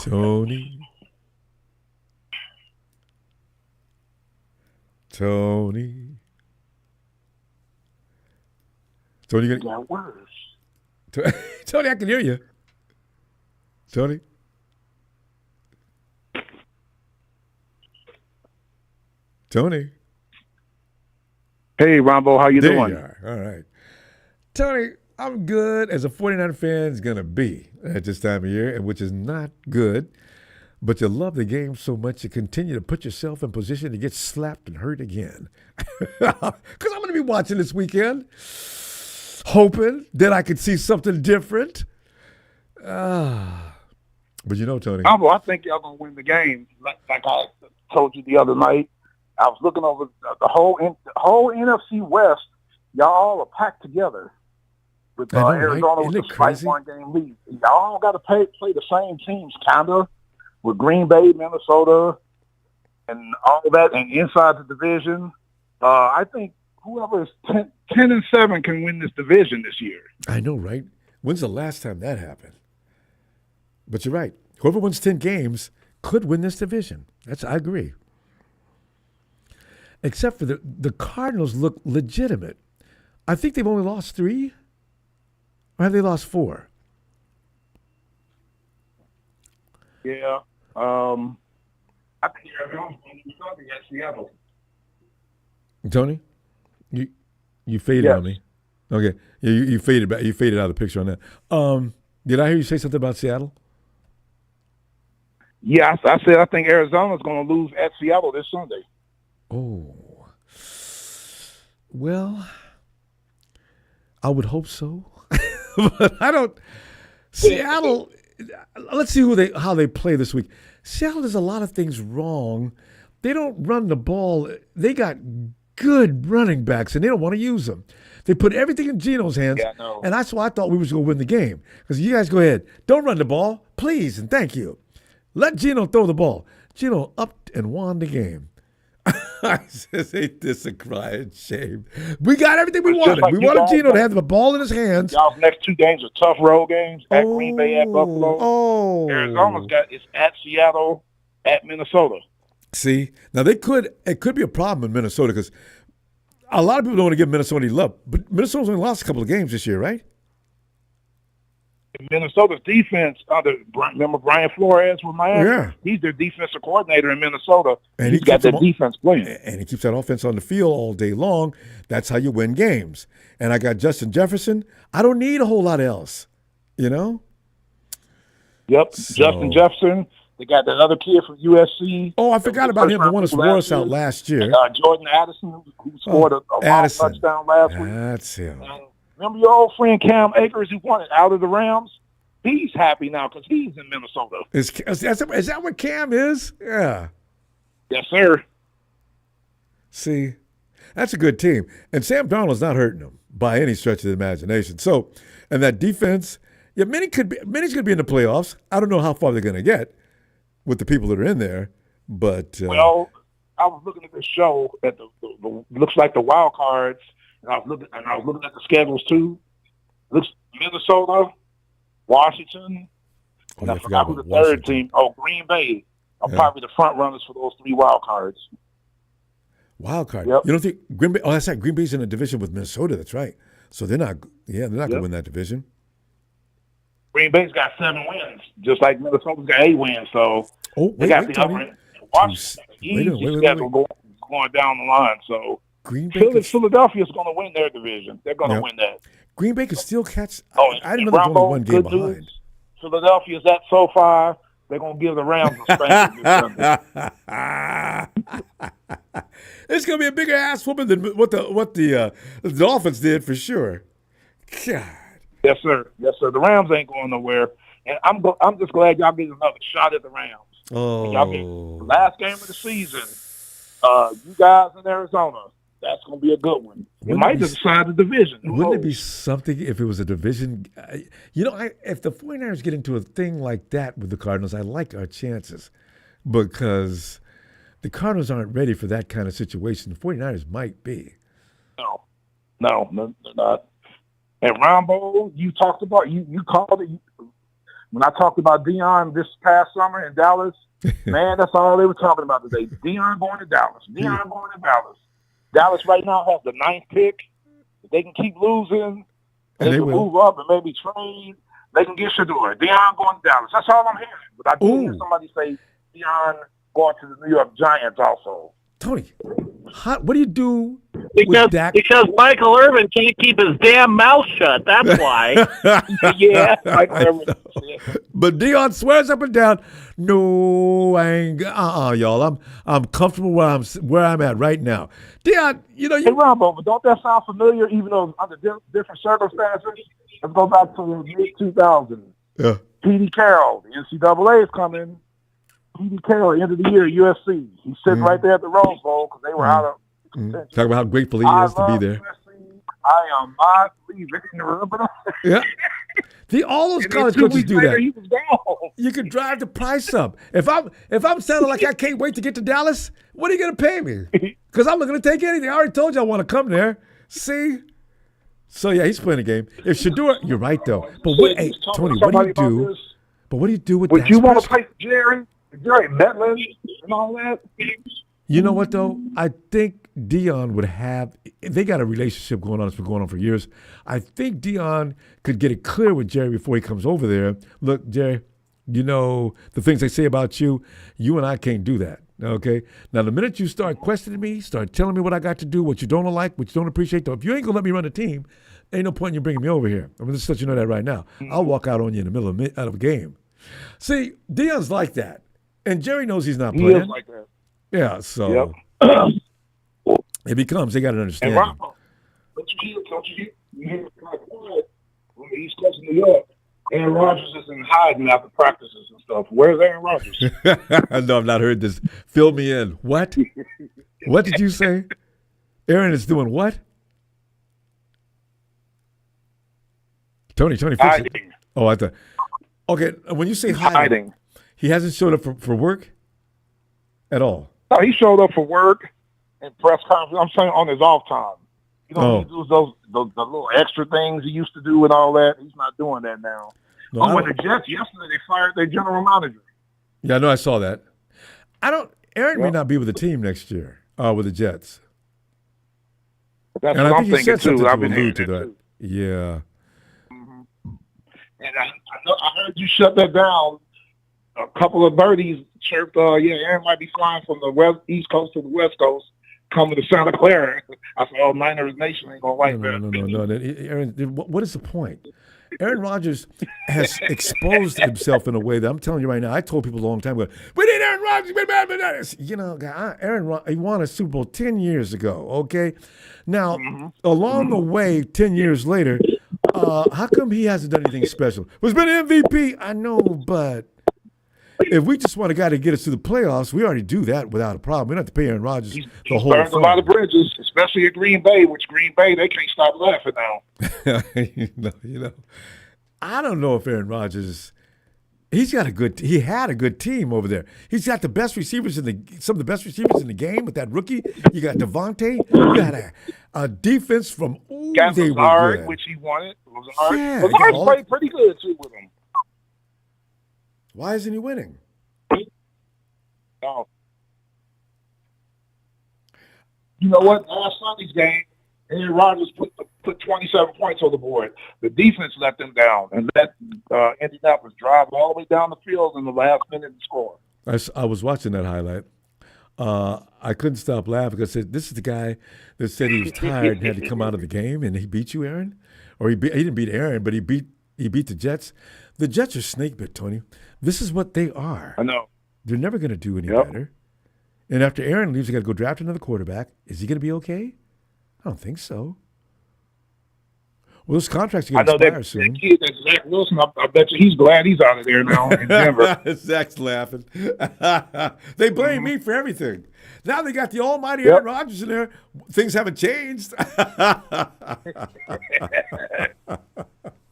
Tony. Tony, you got worse. Tony, I can hear you. Tony? Tony? Hey, Ronbo, how you doing? You are. All right. Tony, I'm good as a 49er fan is going to be at this time of year, which is not good. But you love the game so much you continue to put yourself in position to get slapped and hurt again. Because I'm going to be watching this weekend, hoping that I could see something different. But Tony. I think y'all going to win the game. Like I told you the other night, I was looking over the whole NFC West. Y'all all are packed together with Arizona with a slight one-game lead. Y'all got to play the same teams, kind of. With Green Bay, Minnesota, and all that, and inside the division, I think whoever is 10-7 can win this division this year. I know, right? When's the last time that happened? But you're right. Whoever wins 10 games could win this division. I agree. Except for the Cardinals look legitimate. I think they've only lost 3, or have they lost 4? Yeah. I think Arizona's going to do something against Seattle. Tony, you faded on me. Okay. You faded back. You faded out of the picture on that. Did I hear you say something about Seattle? Yeah, I said I think Arizona's going to lose at Seattle this Sunday. Oh. Well, I would hope so. But I don't. Seattle, let's see how they play this week. Seattle does a lot of things wrong. They don't run the ball. They got good running backs, and they don't want to use them. They put everything in Geno's hands, and that's why I thought we was going to win the game. Because you guys go ahead. Don't run the ball, please, and thank you. Let Geno throw the ball. Geno upped and won the game. I says, ain't this a crying shame? We got everything we wanted. We wanted Geno to have the ball in his hands. Y'all's next 2 games are tough road games at Green Bay, at Buffalo. Arizona's it's at Seattle, at Minnesota. See, now it could be a problem in Minnesota because a lot of people don't want to give Minnesota any love, but Minnesota's only lost a couple of games this year, right? Minnesota's defense, remember Brian Flores with Miami? Yeah. He's their defensive coordinator in Minnesota. And he's got that defense playing. And he keeps that offense on the field all day long. That's how you win games. And I got Justin Jefferson. I don't need a whole lot else, you know? Yep, so, Justin Jefferson. They got that other kid from USC. Oh, I forgot about him. The one that wore us out last year. Jordan Addison, who scored a wild touchdown last week. That's him. And remember your old friend Cam Akers who wanted out of the Rams? He's happy now because he's in Minnesota. Is that what Cam is? Yeah. Yes, sir. See, that's a good team. And Sam Darnold's not hurting them by any stretch of the imagination. So, and that defense, yeah, many's going to be in the playoffs. I don't know how far they're going to get with the people that are in there, but well, I was looking at this show at the looks like the wild cards, and I was looking at the schedules too. Looks Minnesota, Washington, and I forgot who the third team. Oh, Green Bay are probably the front runners for those 3 wild cards. Wild card. Yep. You don't think Green Bay? Oh, that's right. Green Bay's in a division with Minnesota. That's right. So they're not. Yeah, they're not going to win that division. Green Bay's got 7 wins, just like Minnesota's got 8 wins. So they got the upper end. Washington, easy schedule going down the line. So Philadelphia's going to win their division. They're going to win that. Green Bay can still catch. Oh, I didn't know there was only one game behind. News. Philadelphia's at SoFi. They're going to give the Rams a spanking. It's going to be a bigger ass whooping than what the Dolphins did for sure. God. Yes, sir. Yes, sir. The Rams ain't going nowhere, and I'm just glad y'all get another shot at the Rams. Oh, y'all get the last game of the season. You guys in Arizona, that's going to be a good one. It might decide the division. Wouldn't it be something if it was a division? If the 49ers get into a thing like that with the Cardinals, I like our chances because the Cardinals aren't ready for that kind of situation. The 49ers might be. No, they're not. And Ronbo, you talked about you called it when I talked about Deion this past summer in Dallas. Man, that's all they were talking about today. Deion going to Dallas. Deion going to Dallas. Dallas right now has the 9th pick. If they can keep losing, and they can move up and maybe trade, they can get Shador. Deion going to Dallas. That's all I'm hearing. But I did hear somebody say Deion going to the New York Giants also. Tony, what do you do because Michael Irvin can't keep his damn mouth shut. That's why. Yeah, Michael Irvin. But Deion swears up and down, no, I ain't. Y'all, I'm comfortable where I'm at right now. Deion, Hey, Ronbo, but don't that sound familiar? Even though under different circumstances, let's go back to the mid 2000s. Yeah. P.D. Carroll, the NCAA is coming. P.D. Carroll, end of the year, USC. He's sitting right there at the Rose Bowl because they were out of contention. Talk about how grateful he is to be there. USC. I am not leaving. Remember that? Yeah. All those college coaches do that. You can drive the price up. If I'm sounding like I can't wait to get to Dallas, what are you going to pay me? Because I'm not going to take anything. I already told you I want to come there. See? So, yeah, he's playing a game. If Shador, you're right, though. But Tony, what do you do? But what do you do with that? Would you want to play Jerry Metlin and all that? You know what, though? I think Deion would have – they got a relationship going on that's been going on for years. I think Deion could get it clear with Jerry before he comes over there. Look, Jerry, you know the things they say about you, you and I can't do that, okay? Now, the minute you start questioning me, start telling me what I got to do, what you don't like, what you don't appreciate, though, if you ain't going to let me run the team, Ain't no point in you bringing me over here. I'm going to just let you know that right now. I'll walk out on you in the middle of a game. See, Dion's like that. And Jerry knows he's not playing. He is like that. Yeah, so it becomes, they got an And understanding. Ronbo, don't you hear like what? On the East Coast of New York, Aaron Rodgers is in hiding after practices and stuff. Where's Aaron Rodgers? No, I've not heard this. Fill me in. What? What did you say? Aaron is doing what? Tony, fix it. Hiding. Oh, I thought. Okay, when you say hiding, he hasn't showed up for work at all. No, he showed up for work and press conference. I'm saying on his off time. You know, he does those the little extra things he used to do and all that. He's not doing that now. No, with the Jets yesterday, they fired their general manager. Yeah, I know. I saw that. Aaron may not be with the team next year. With the Jets. That's and what I I'm think he thinking said something too. to I've been allude hearing to that that. too. Yeah. And I heard you shut that down. A couple of birdies chirped, Aaron might be flying from the East Coast to the West Coast, coming to Santa Clara. I said, Niners Nation ain't going to like that. No. Aaron, what is the point? Aaron Rodgers has exposed himself in a way that I'm telling you right now. I told people a long time ago, we need Aaron Rodgers. You know, he won a Super Bowl 10 years ago, okay? Now, along the way, 10 years later, how come he hasn't done anything special? He's been an MVP. I know, but if we just want a guy to get us to the playoffs, we already do that without a problem. We don't have to pay Aaron Rodgers the whole burned a lot of bridges, especially at Green Bay, which Green Bay, they can't stop laughing now. you know, I don't know if Aaron Rodgers, he had a good team over there. He's got the best receivers some of the best receivers in the game with that rookie. You got Devontae. You got a defense from got they Lazard, were good. which he wanted. Lazard, Yeah, Lazard played pretty good too with him. Why isn't he winning? No. You know what? Last Sunday's game, Aaron Rodgers put 27 points on the board. The defense let them down, and let Indianapolis drive all the way down the field in the last minute and score. I was watching that highlight. I couldn't stop laughing because I said, this is the guy that said he was tired and had to come out of the game, and he beat you, Aaron? Or he didn't beat Aaron, but he beat the Jets. The Jets are snake bit, Tony. This is what they are. I know. They're never going to do any better. And after Aaron leaves, they got to go draft another quarterback. Is he going to be okay? I don't think so. Well, those contracts are going to expire soon. That kid, that Zach Wilson, I bet you he's glad he's out of there now in Denver. Zach's laughing. They blame me for everything. Now they got the almighty Aaron Rodgers in there. Things haven't changed.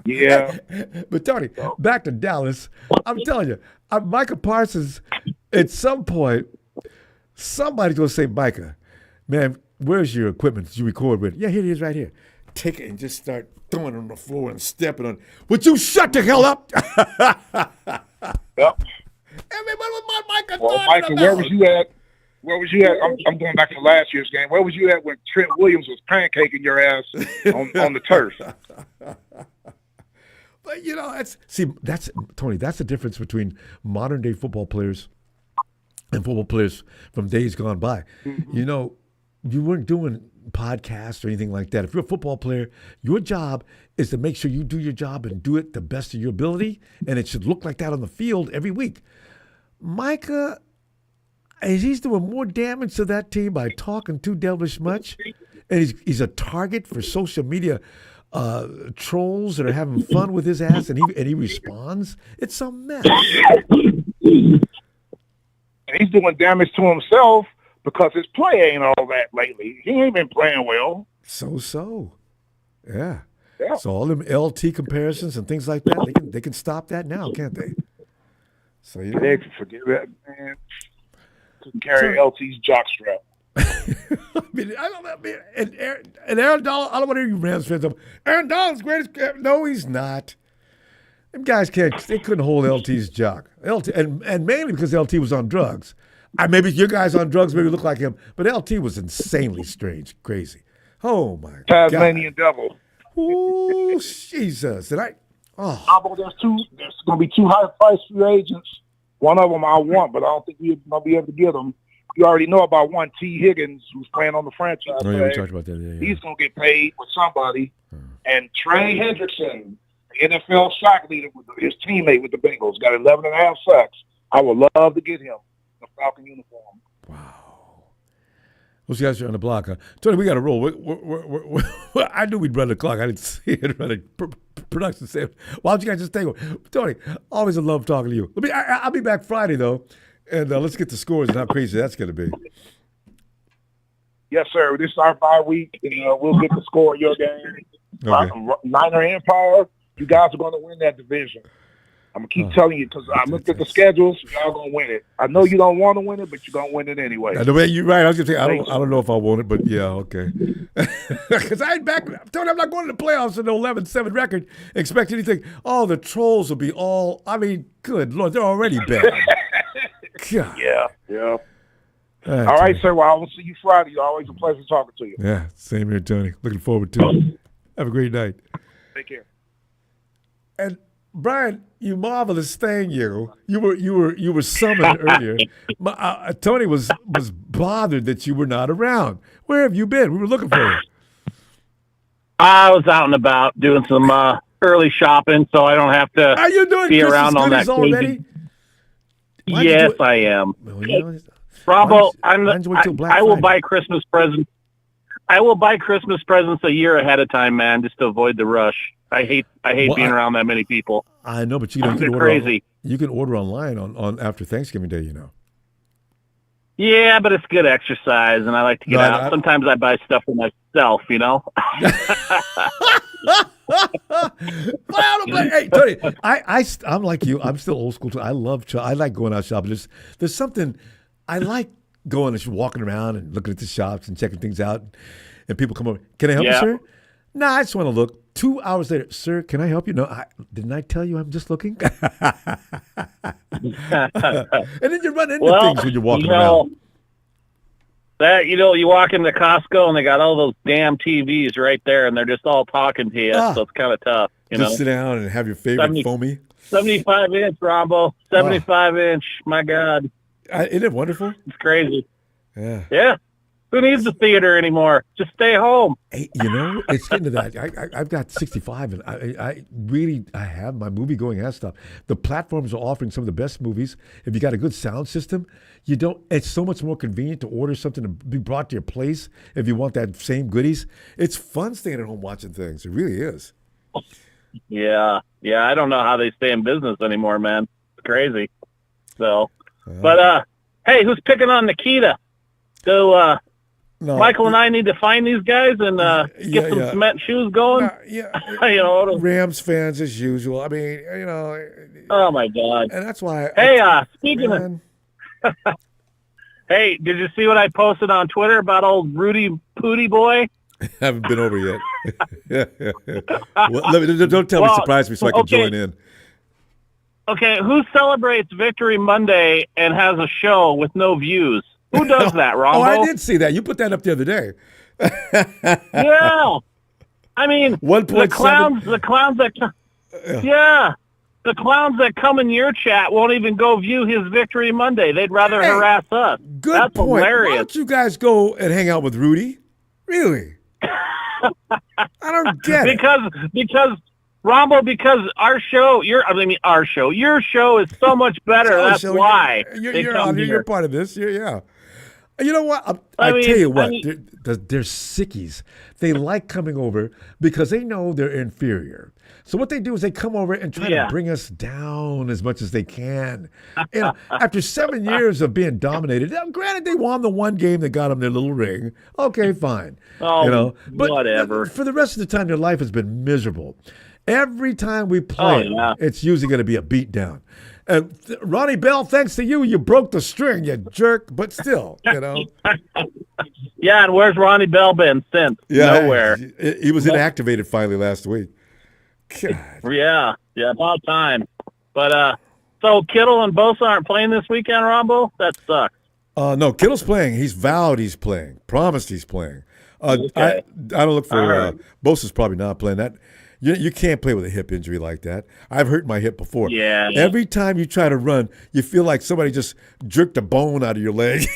Yeah. But, Tony, back to Dallas. I'm telling you, Micah Parsons, at some point, somebody's going to say, Micah, man, where's your equipment that you record with? Yeah, here it is right here. Take it and just start throwing it on the floor and stepping on it. Would you shut the hell up? Yep. Everybody was Micah. Well, Micah, where was you at? I'm going back to last year's game. Where was you at when Trent Williams was pancaking your ass on the turf? But, you know, that's Tony, that's the difference between modern day football players and football players from days gone by. Mm-hmm. You know, you weren't doing podcasts or anything like that. If you're a football player, your job is to make sure you do your job and do it the best of your ability, and it should look like that on the field every week. Micah, he's doing more damage to that team by talking too devilish much, and he's a target for social media trolls that are having fun with his ass, and he responds. It's a mess. And he's doing damage to himself because his play ain't all that lately. He ain't been playing well. So. Yeah. So all them LT comparisons and things like that, they can stop that now, can't they? So you know. They can forget that, man. Couldn't carry LT's jockstrap. And Aaron Donald, I don't want to hear you Rams fans up. Aaron Donald's greatest. No, he's not. Them guys they couldn't hold LT's jock. And mainly because LT was on drugs. Maybe your guys on drugs maybe look like him, but LT was insanely strange, crazy. Oh my God. Tasmanian devil. Oh Jesus! And there's going to be two high-priced free agents. One of them I want, but I don't think we're going to be able to get them. You already know about one, T. Higgins, who's playing on the franchise. Oh, yeah, we talked about that. Yeah. He's going to get paid with somebody. And Trey Hendrickson, the NFL sack leader, with his teammate with the Bengals, got 11 and a half sacks. I would love to get him the Falcon uniform. Those guys are on the block, huh? Tony, we got to roll. I knew we'd run the clock. I didn't see it running. Production said, "Why don't you guys just take over?" Tony, always a love talking to you. I'll be back Friday though, and let's get the scores and how crazy that's going to be. Yes, sir. This is our bye week, and we'll get the score of your game. Okay. Niner Empire, you guys are going to win that division. I'm going to keep telling you because I looked at the schedules. Y'all going to win it. I know you don't want to win it, but you're going to win it anyway. The way you're right. I was going to say, I don't know if I want it, but yeah, okay. Because I ain't back. Tony, I'm not going to the playoffs with an 11-7 record. Expect anything. Oh, the trolls will be all, I mean, good Lord, they're already bad. God. Yeah. All All right, sir. Well, I will see you Friday. Always a pleasure talking to you. Yeah, same here, Tony. Looking forward to it. Have a great night. Take care. And Brian, you marvelous thing, you were summoned earlier. Tony was bothered that you were not around. Where have you been? We were looking for you. I was out and about doing some early shopping, so I don't have to Are you doing be Christmas around on that goodies already? Yes, I am. Ronbo, I will buy Christmas presents. I will buy Christmas presents a year ahead of time, man, just to avoid the rush. I hate being around that many people. I know, but you can order crazy. You can order online on after Thanksgiving Day, you know. Yeah, but it's good exercise, and I like to get out. Sometimes I buy stuff for myself, you know. Hey, Tony, I'm like you. I'm still old school too. I like going out shopping. There's something I like going and walking around and looking at the shops and checking things out. And people come over. Can I help you, sir? No, I just want to look. 2 hours later, sir, can I help you? No, didn't I tell you I'm just looking? And then you run into things when you're walking around. You walk into Costco and they got all those damn TVs right there, and they're just all talking to you, so it's kind of tough. Just sit down and have your favorite foamy. 75-inch, Ronbo. 75-inch. My God. Isn't it wonderful? It's crazy. Yeah. Yeah. Who needs the theater anymore? Just stay home. Hey, it's getting to that. I've got 65, and I have my movie going ass stuff. The platforms are offering some of the best movies. If you got a good sound system, it's so much more convenient to order something to be brought to your place if you want that same goodies. It's fun staying at home watching things. It really is. Yeah. I don't know how they stay in business anymore, man. It's crazy. So, but hey, who's picking on Nikita? So, Michael and I need to find these guys and get some cement shoes going. Rams fans as usual. I mean, Oh my God! And that's why. Hey, speaking of, hey, did you see what I posted on Twitter about old Rudy Pooty boy? Haven't been over yet. Well, don't tell me, surprise me, so I can join in. Okay, who celebrates Victory Monday and has a show with no views? Who does that, Ronbo? Oh, I did see that. You put that up the other day. Yeah. I mean, 1.7. The clowns that come in your chat won't even go view his Victory Monday. They'd rather harass us. Good That's point. hilarious. Why don't you guys go and hang out with Rudy? Really? I don't get it. Because Ronbo, because your show is so much better. That's why. You're part of this. Yeah. You know what? I tell you what, they're sickies. They like coming over because they know they're inferior. So what they do is they come over and try to bring us down as much as they can. After 7 years of being dominated, now, granted they won the one game that got them their little ring. Okay, fine. Oh, but whatever. For the rest of the time, their life has been miserable. Every time we play, it's usually going to be a beatdown. And Ronnie Bell, thanks to you, you broke the string, you jerk. But still, Yeah, and where's Ronnie Bell been since? Nowhere. He was inactivated finally last week. God. Yeah, about time. But so Kittle and Bosa aren't playing this weekend, Ronbo? That sucks. No, Kittle's playing. He's vowed he's playing. Promised he's playing. I don't look for Bosa's probably not playing that. You can't play with a hip injury like that. I've hurt my hip before. Yeah. Every time you try to run, you feel like somebody just jerked a bone out of your leg.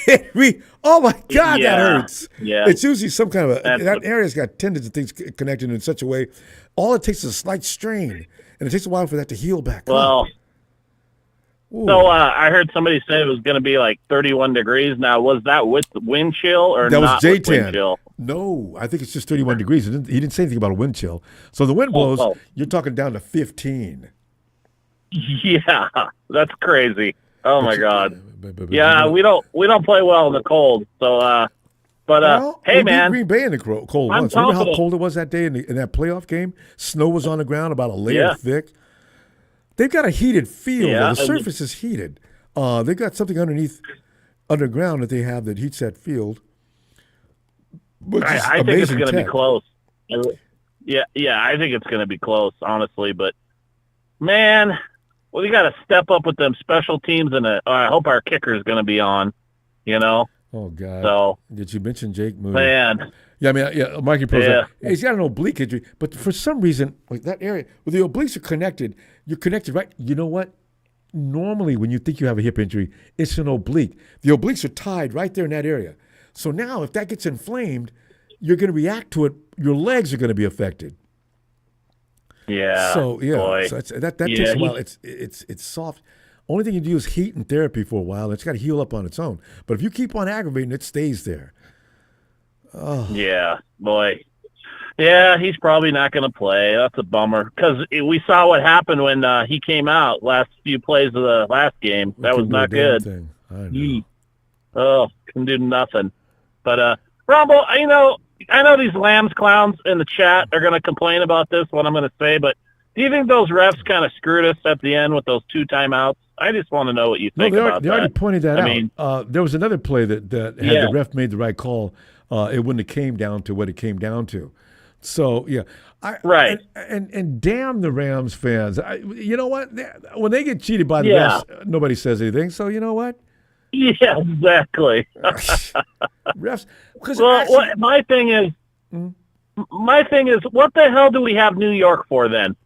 Oh my God, that hurts. Yeah. It's usually some kind of that area's got tendons and things connected in such a way. All it takes is a slight strain, and it takes a while for that to heal back up. So I heard somebody say it was going to be like 31 degrees. Now, was that with wind chill or That not was with wind J10. chill? No, I think it's just 31 degrees. He didn't say anything about a wind chill. So the wind blows, you're talking down to 15. Yeah, that's crazy. Oh my God. Yeah, we don't play well in the cold. So, hey we beat man, Green Bay in the cold once. Remember how cold it was that day in that playoff game? Snow was on the ground, about a layer thick. They've got a heated field. Yeah, the surface is heated. They've got something underground that they have that heats that field. I think it's going to be close. Yeah, I think it's going to be close, honestly. But man, we got to step up with them special teams, and I hope our kicker is going to be on. You know. Oh God! So did you mention Jake Moody? Man. Yeah, I mean, Mikey Pro's he's got an oblique injury, but for some reason, like that area where the obliques are connected, you're connected, right? You know what? Normally, when you think you have a hip injury, it's an oblique. The obliques are tied right there in that area. So now, if that gets inflamed, you're going to react to it. Your legs are going to be affected. Yeah. So boy. so that takes a while. It's soft. Only thing you do is heat and therapy for a while. It's got to heal up on its own. But if you keep on aggravating, it stays there. Oh. Yeah, boy. Yeah, he's probably not going to play. That's a bummer because we saw what happened when he came out last few plays of the last game. That was not good. I know. Oh, can do nothing. But Ronbo, I know these Lambs clowns in the chat are going to complain about this. What I'm going to say, but do you think those refs kind of screwed us at the end with those 2 timeouts? I just want to know what you think about that. They already pointed that out. There was another play that had the ref made the right call. It wouldn't have came down to what it came down to. So, yeah. Right. And damn the Rams fans. You know what? When they get cheated by the refs, nobody says anything. So, you know what? Yeah, exactly. Refs. My thing is, what the hell do we have New York for then?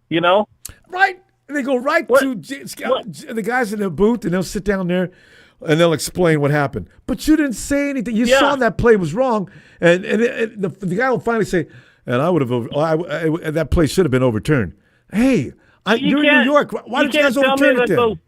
You know? Right. They go right to the guys in the booth, and they'll sit down there, and they'll explain what happened. But you didn't say anything. You saw that play was wrong, and the guy will finally say, "And I would have. That play should have been overturned." Hey, you're in New York. Why did you guys overturn it then?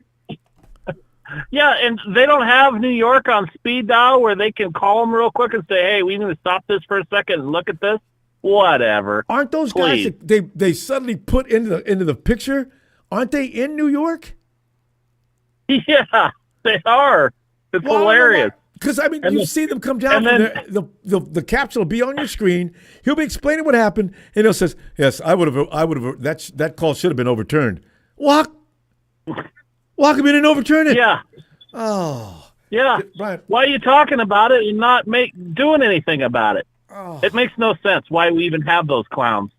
Yeah, and they don't have New York on speed dial where they can call them real quick and say, "Hey, we need to stop this for a second and look at this." Whatever. Aren't those guys that they suddenly put into the picture? Aren't they in New York? Yeah, they are. It's hilarious. Because I mean, you see them come down from the capsule will be on your screen. He'll be explaining what happened, and he'll says, "Yes, I would have. That call should have been overturned." What? Why come you didn't overturn it? Yeah. Oh. Yeah. Right. Why are you talking about it and not doing anything about it? Oh. It makes no sense why we even have those clowns.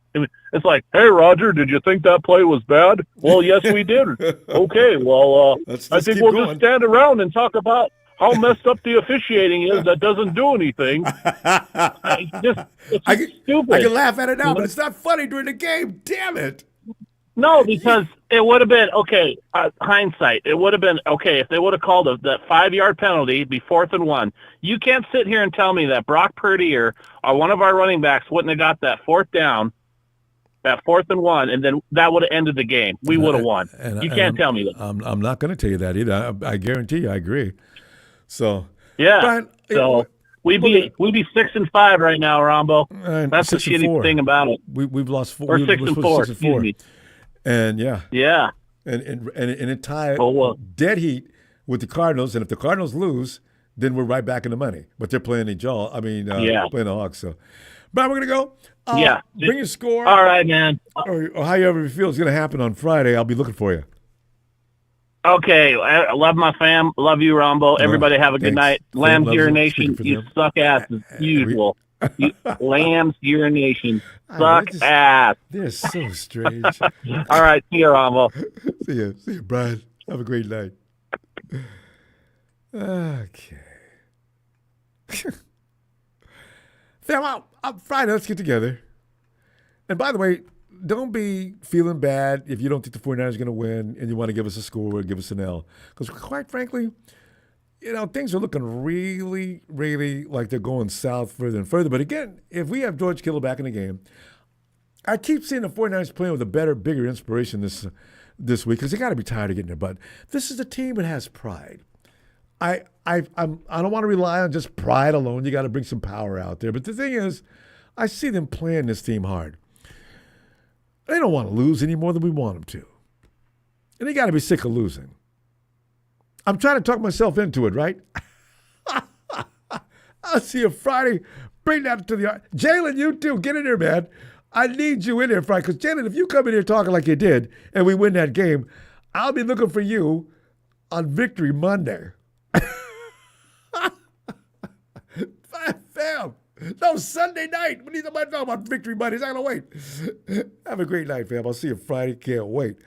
It's like, hey, Roger, did you think that play was bad? Well, yes, we did. Okay, well, I think we'll just stand around and talk about how messed up the officiating is that doesn't do anything. It's stupid. I can laugh at it now, but it's not funny during the game. Damn it. No, because it would have been, hindsight, it would have been, if they would have called that 5-yard penalty, it'd be 4th and 1. You can't sit here and tell me that Brock Purdy or one of our running backs wouldn't have got that 4th down, that 4th and 1, and then that would have ended the game. We would have won. You can't tell me that. I'm not going to tell you that either. I guarantee you I agree. So, yeah. Brian, so we'd be 6-5 right now, Ronbo. That's the shitty thing about it. We've lost 4. We're 6-4. Excuse me. And yeah, and it tie dead heat with the Cardinals. And if the Cardinals lose, then we're right back in the money. But they're playing playing the Hawks. So, Brian, we're gonna go. Bring your score. All right, man. Or however you feel is gonna happen on Friday. I'll be looking for you. Okay, I love my fam. Love you, Ronbo. Everybody have a good night. Lambs urination, you suck ass as usual. Lambs urination. Suck ass. They're so strange. All right. See you, Ronbo. See you, Brian. Have a great night. Okay. Fam, on Friday, let's get together. And by the way, don't be feeling bad if you don't think the 49ers are going to win and you want to give us a score or give us an L. Because quite frankly, things are looking really, really like they're going south further and further. But again, if we have George Kittle back in the game, I keep seeing the 49ers playing with a better, bigger inspiration this week because they got to be tired of getting their butt. This is a team that has pride. I don't want to rely on just pride alone. You got to bring some power out there. But the thing is, I see them playing this team hard. They don't want to lose any more than we want them to. And they got to be sick of losing. I'm trying to talk myself into it, right? I'll see you Friday. Bring that to the... Jalen, you too. Get in there, man. I need you in there Friday. Because, Jalen, if you come in here talking like you did and we win that game, I'll be looking for you on Victory Monday. Fam. No, Sunday night. We need somebody to talk about Victory Mondays. I'm going to wait. Have a great night, fam. I'll see you Friday. Can't wait.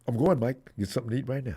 I'm going, Mike. Get something to eat right now.